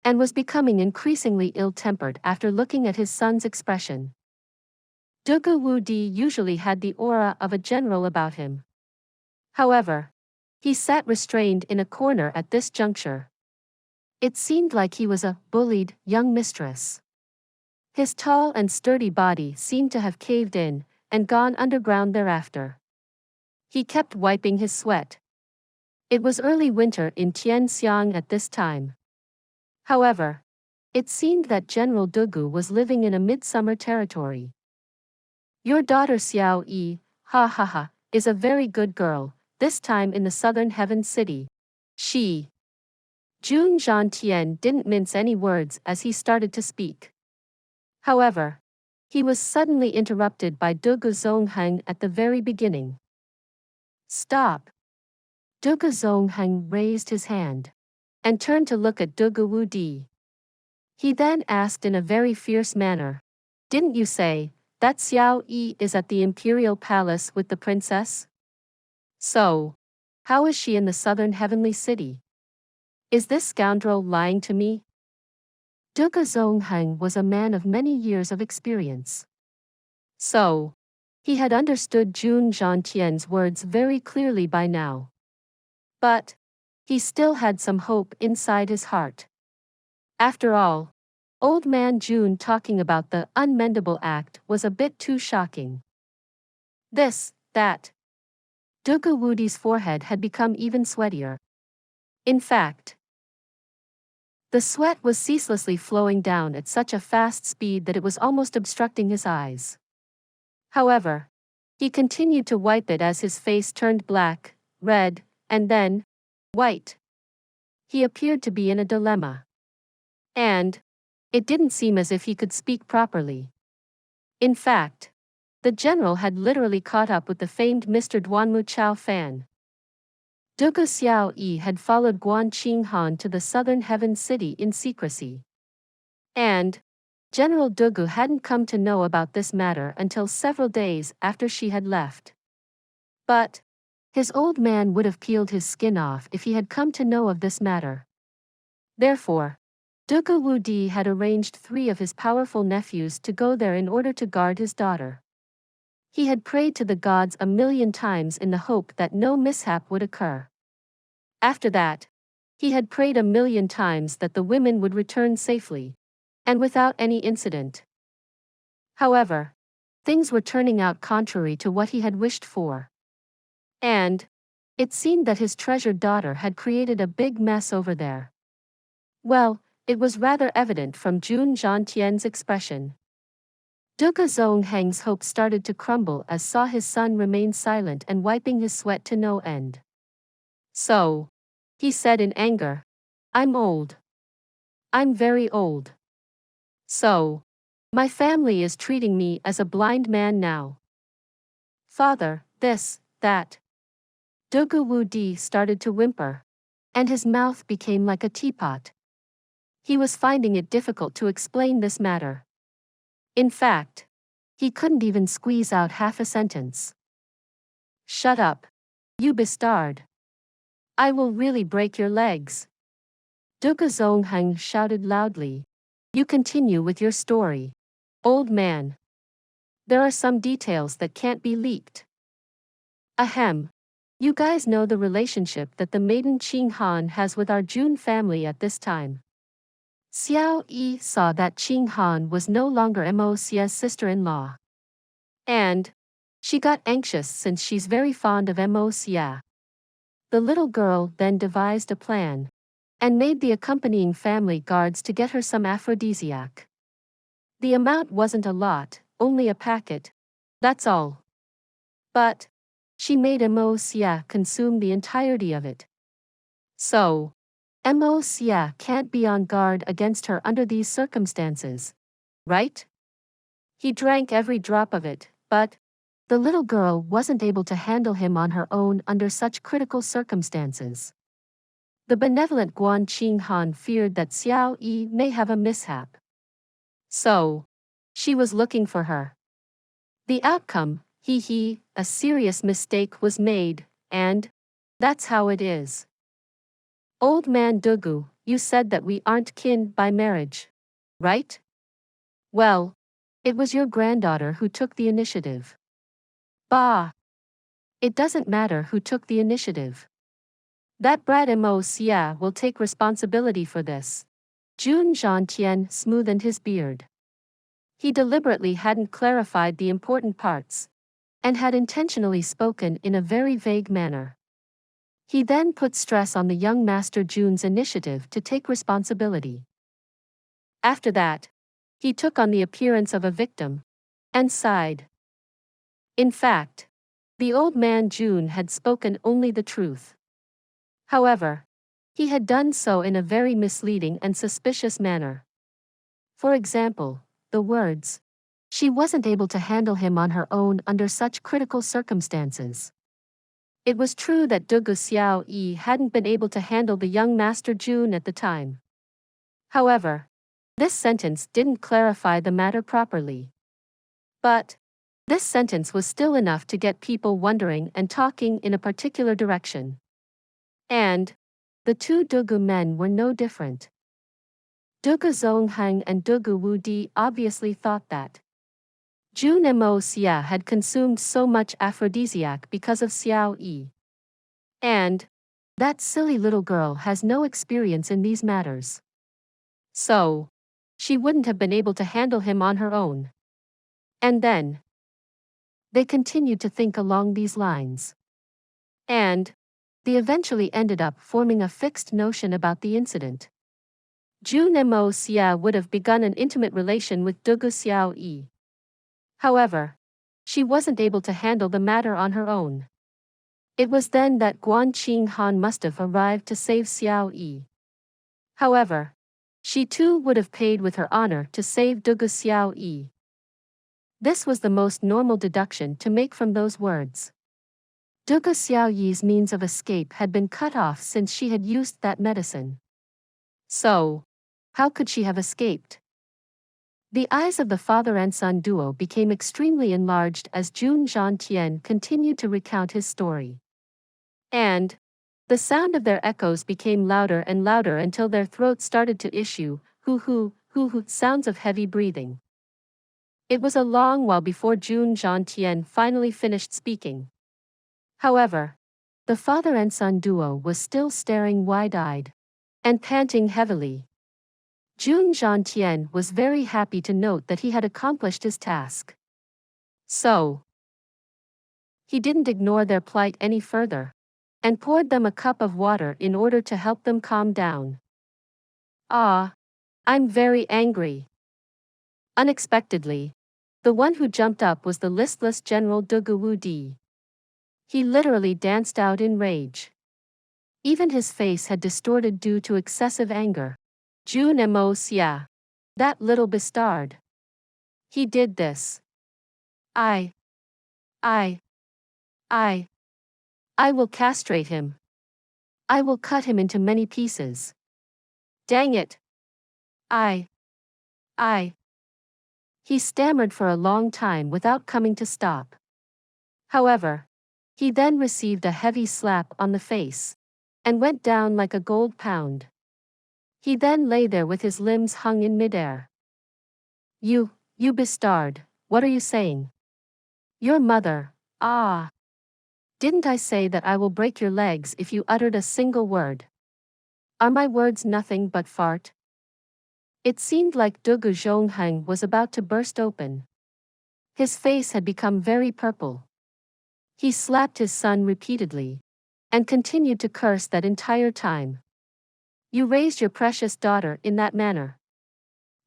and was becoming increasingly ill-tempered after looking at his son's expression. Dugu Wudi usually had the aura of a general about him. However, he sat restrained in a corner at this juncture. It seemed like he was a bullied young mistress. His tall and sturdy body seemed to have caved in and gone underground thereafter. He kept wiping his sweat. It was early winter in Tianxiang at this time. However, it seemed that General Dugu was living in a midsummer territory. Your daughter Xiao Yi, ha ha ha, is a very good girl, this time in the southern heaven city. She. Jun Xie didn't mince any words as he started to speak. However, he was suddenly interrupted by Dugu Zongheng at the very beginning. Stop. Dugu Zongheng raised his hand and turned to look at Dugu Wudi. He then asked in a very fierce manner, didn't you say that Xiao Yi is at the imperial palace with the princess? So, how is she in the southern heavenly city? Is this scoundrel lying to me? Dugu Zongheng was a man of many years of experience. So, he had understood Jun Xie's words very clearly by now. But, he still had some hope inside his heart. After all, old man Jun talking about the unmendable act was a bit too shocking. This, that. Dugu Wudi's forehead had become even sweatier. In fact, the sweat was ceaselessly flowing down at such a fast speed that it was almost obstructing his eyes. However, he continued to wipe it as his face turned black, red, and then white. He appeared to be in a dilemma. And it didn't seem as if he could speak properly. In fact, the general had literally caught up with the famed Mr. Duanmu Chao Fan. Dugu Xiao Yi had followed Guan Qinghan to the southern heaven city in secrecy. And General Dugu hadn't come to know about this matter until several days after she had left. But his old man would have peeled his skin off if he had come to know of this matter. Therefore, Dugu Wudi had arranged 3 of his powerful nephews to go there in order to guard his daughter. He had prayed to the gods 1,000,000 times in the hope that no mishap would occur. After that, he had prayed 1,000,000 times that the women would return safely, and without any incident. However, things were turning out contrary to what he had wished for. And it seemed that his treasured daughter had created a big mess over there. Well, it was rather evident from Jun Xie's expression. Dugu Zongheng's hope started to crumble as saw his son remain silent and wiping his sweat to no end. So, he said in anger, I'm old. I'm very old. So, my family is treating me as a blind man now. Father, this, that. Doghu started to whimper, and his mouth became like a teapot. He was finding it difficult to explain this matter. In fact, he couldn't even squeeze out half a sentence. Shut up, you bastard. I will really break your legs. Doghu Zongheng shouted loudly. You continue with your story, old man. There are some details that can't be leaked. Ahem. You guys know the relationship that the maiden Qing Han has with our Jun family at this time. Xiao Yi saw that Qing Han was no longer Mo Xie's sister-in-law. And she got anxious since she's very fond of Mo Xie. The little girl then devised a plan and made the accompanying family guards to get her some aphrodisiac. The amount wasn't a lot, only a packet. That's all. But she made Mo Xie consume the entirety of it. So, Mo Xie can't be on guard against her under these circumstances, right? He drank every drop of it, but the little girl wasn't able to handle him on her own under such critical circumstances. The benevolent Guan Qing Han feared that Xiao Yi may have a mishap. So, she was looking for her. The outcome, a serious mistake was made, and that's how it is. Old man Doghu, you said that we aren't kin by marriage, right? Well, it was your granddaughter who took the initiative. Bah! It doesn't matter who took the initiative. That brat Mo Xie will take responsibility for this. Jun Zhantian smoothed his beard. He deliberately hadn't clarified the important parts, and had intentionally spoken in a very vague manner. He then put stress on the young Master Jun's initiative to take responsibility. After that, he took on the appearance of a victim, and sighed. In fact, the old man Jun had spoken only the truth. However, he had done so in a very misleading and suspicious manner. For example, the words, "She wasn't able to handle him on her own under such critical circumstances." It was true that Doghu Xiao Yi hadn't been able to handle the young Master Jun at the time. However, this sentence didn't clarify the matter properly. But this sentence was still enough to get people wondering and talking in a particular direction. And the two Doghu men were no different. Doghu Zongheng and Doghu Wudi obviously thought that Jun Mo Xie had consumed so much aphrodisiac because of Xiao Yi. And that silly little girl has no experience in these matters. So, she wouldn't have been able to handle him on her own. And then they continued to think along these lines. And they eventually ended up forming a fixed notion about the incident. Jun Mo Xie would have begun an intimate relation with Doghu Xiao Yi. However, she wasn't able to handle the matter on her own. It was then that Guan Qing Han must have arrived to save Xiao Yi. However, she too would have paid with her honor to save Doghu Xiao Yi. This was the most normal deduction to make from those words. Doghu Xiao Yi's means of escape had been cut off since she had used that medicine. So, how could she have escaped? The eyes of the father and son duo became extremely enlarged as Jun Zhantian continued to recount his story. And the sound of their echoes became louder and louder until their throats started to issue hoo-hoo, hoo-hoo sounds of heavy breathing. It was a long while before Jun Zhantian finally finished speaking. However, the father and son duo was still staring wide-eyed and panting heavily. Jun Zhantian was very happy to note that he had accomplished his task. So, he didn't ignore their plight any further, and poured them a cup of water in order to help them calm down. Ah, I'm very angry. Unexpectedly, the one who jumped up was the listless General Doghu Wudi. He literally danced out in rage. Even his face had distorted due to excessive anger. Jun Xie. That little bastard. He did this. I I will castrate him. I will cut him into many pieces. Dang it. I. He stammered for a long time without coming to stop. However, he then received a heavy slap on the face and went down like a gold pound. He then lay there with his limbs hung in midair. You bastard, what are you saying? Your mother, ah. Didn't I say that I will break your legs if you uttered a single word? Are my words nothing but fart? It seemed like Du Zhongheng was about to burst open. His face had become very purple. He slapped his son repeatedly and continued to curse that entire time. You raised your precious daughter in that manner.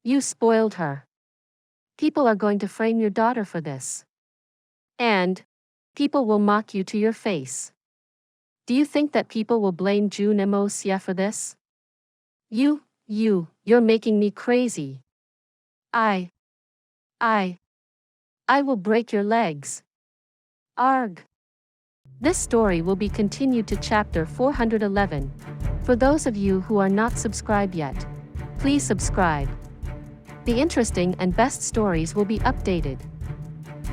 You spoiled her. People are going to frame your daughter for this. And people will mock you to your face. Do you think that people will blame Jun Moxie for this? You're making me crazy. I will break your legs. Arg. This story will be continued to chapter 411. For those of you who are not subscribed yet, please subscribe. The interesting and best stories will be updated.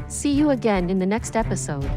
See you again in the next episode.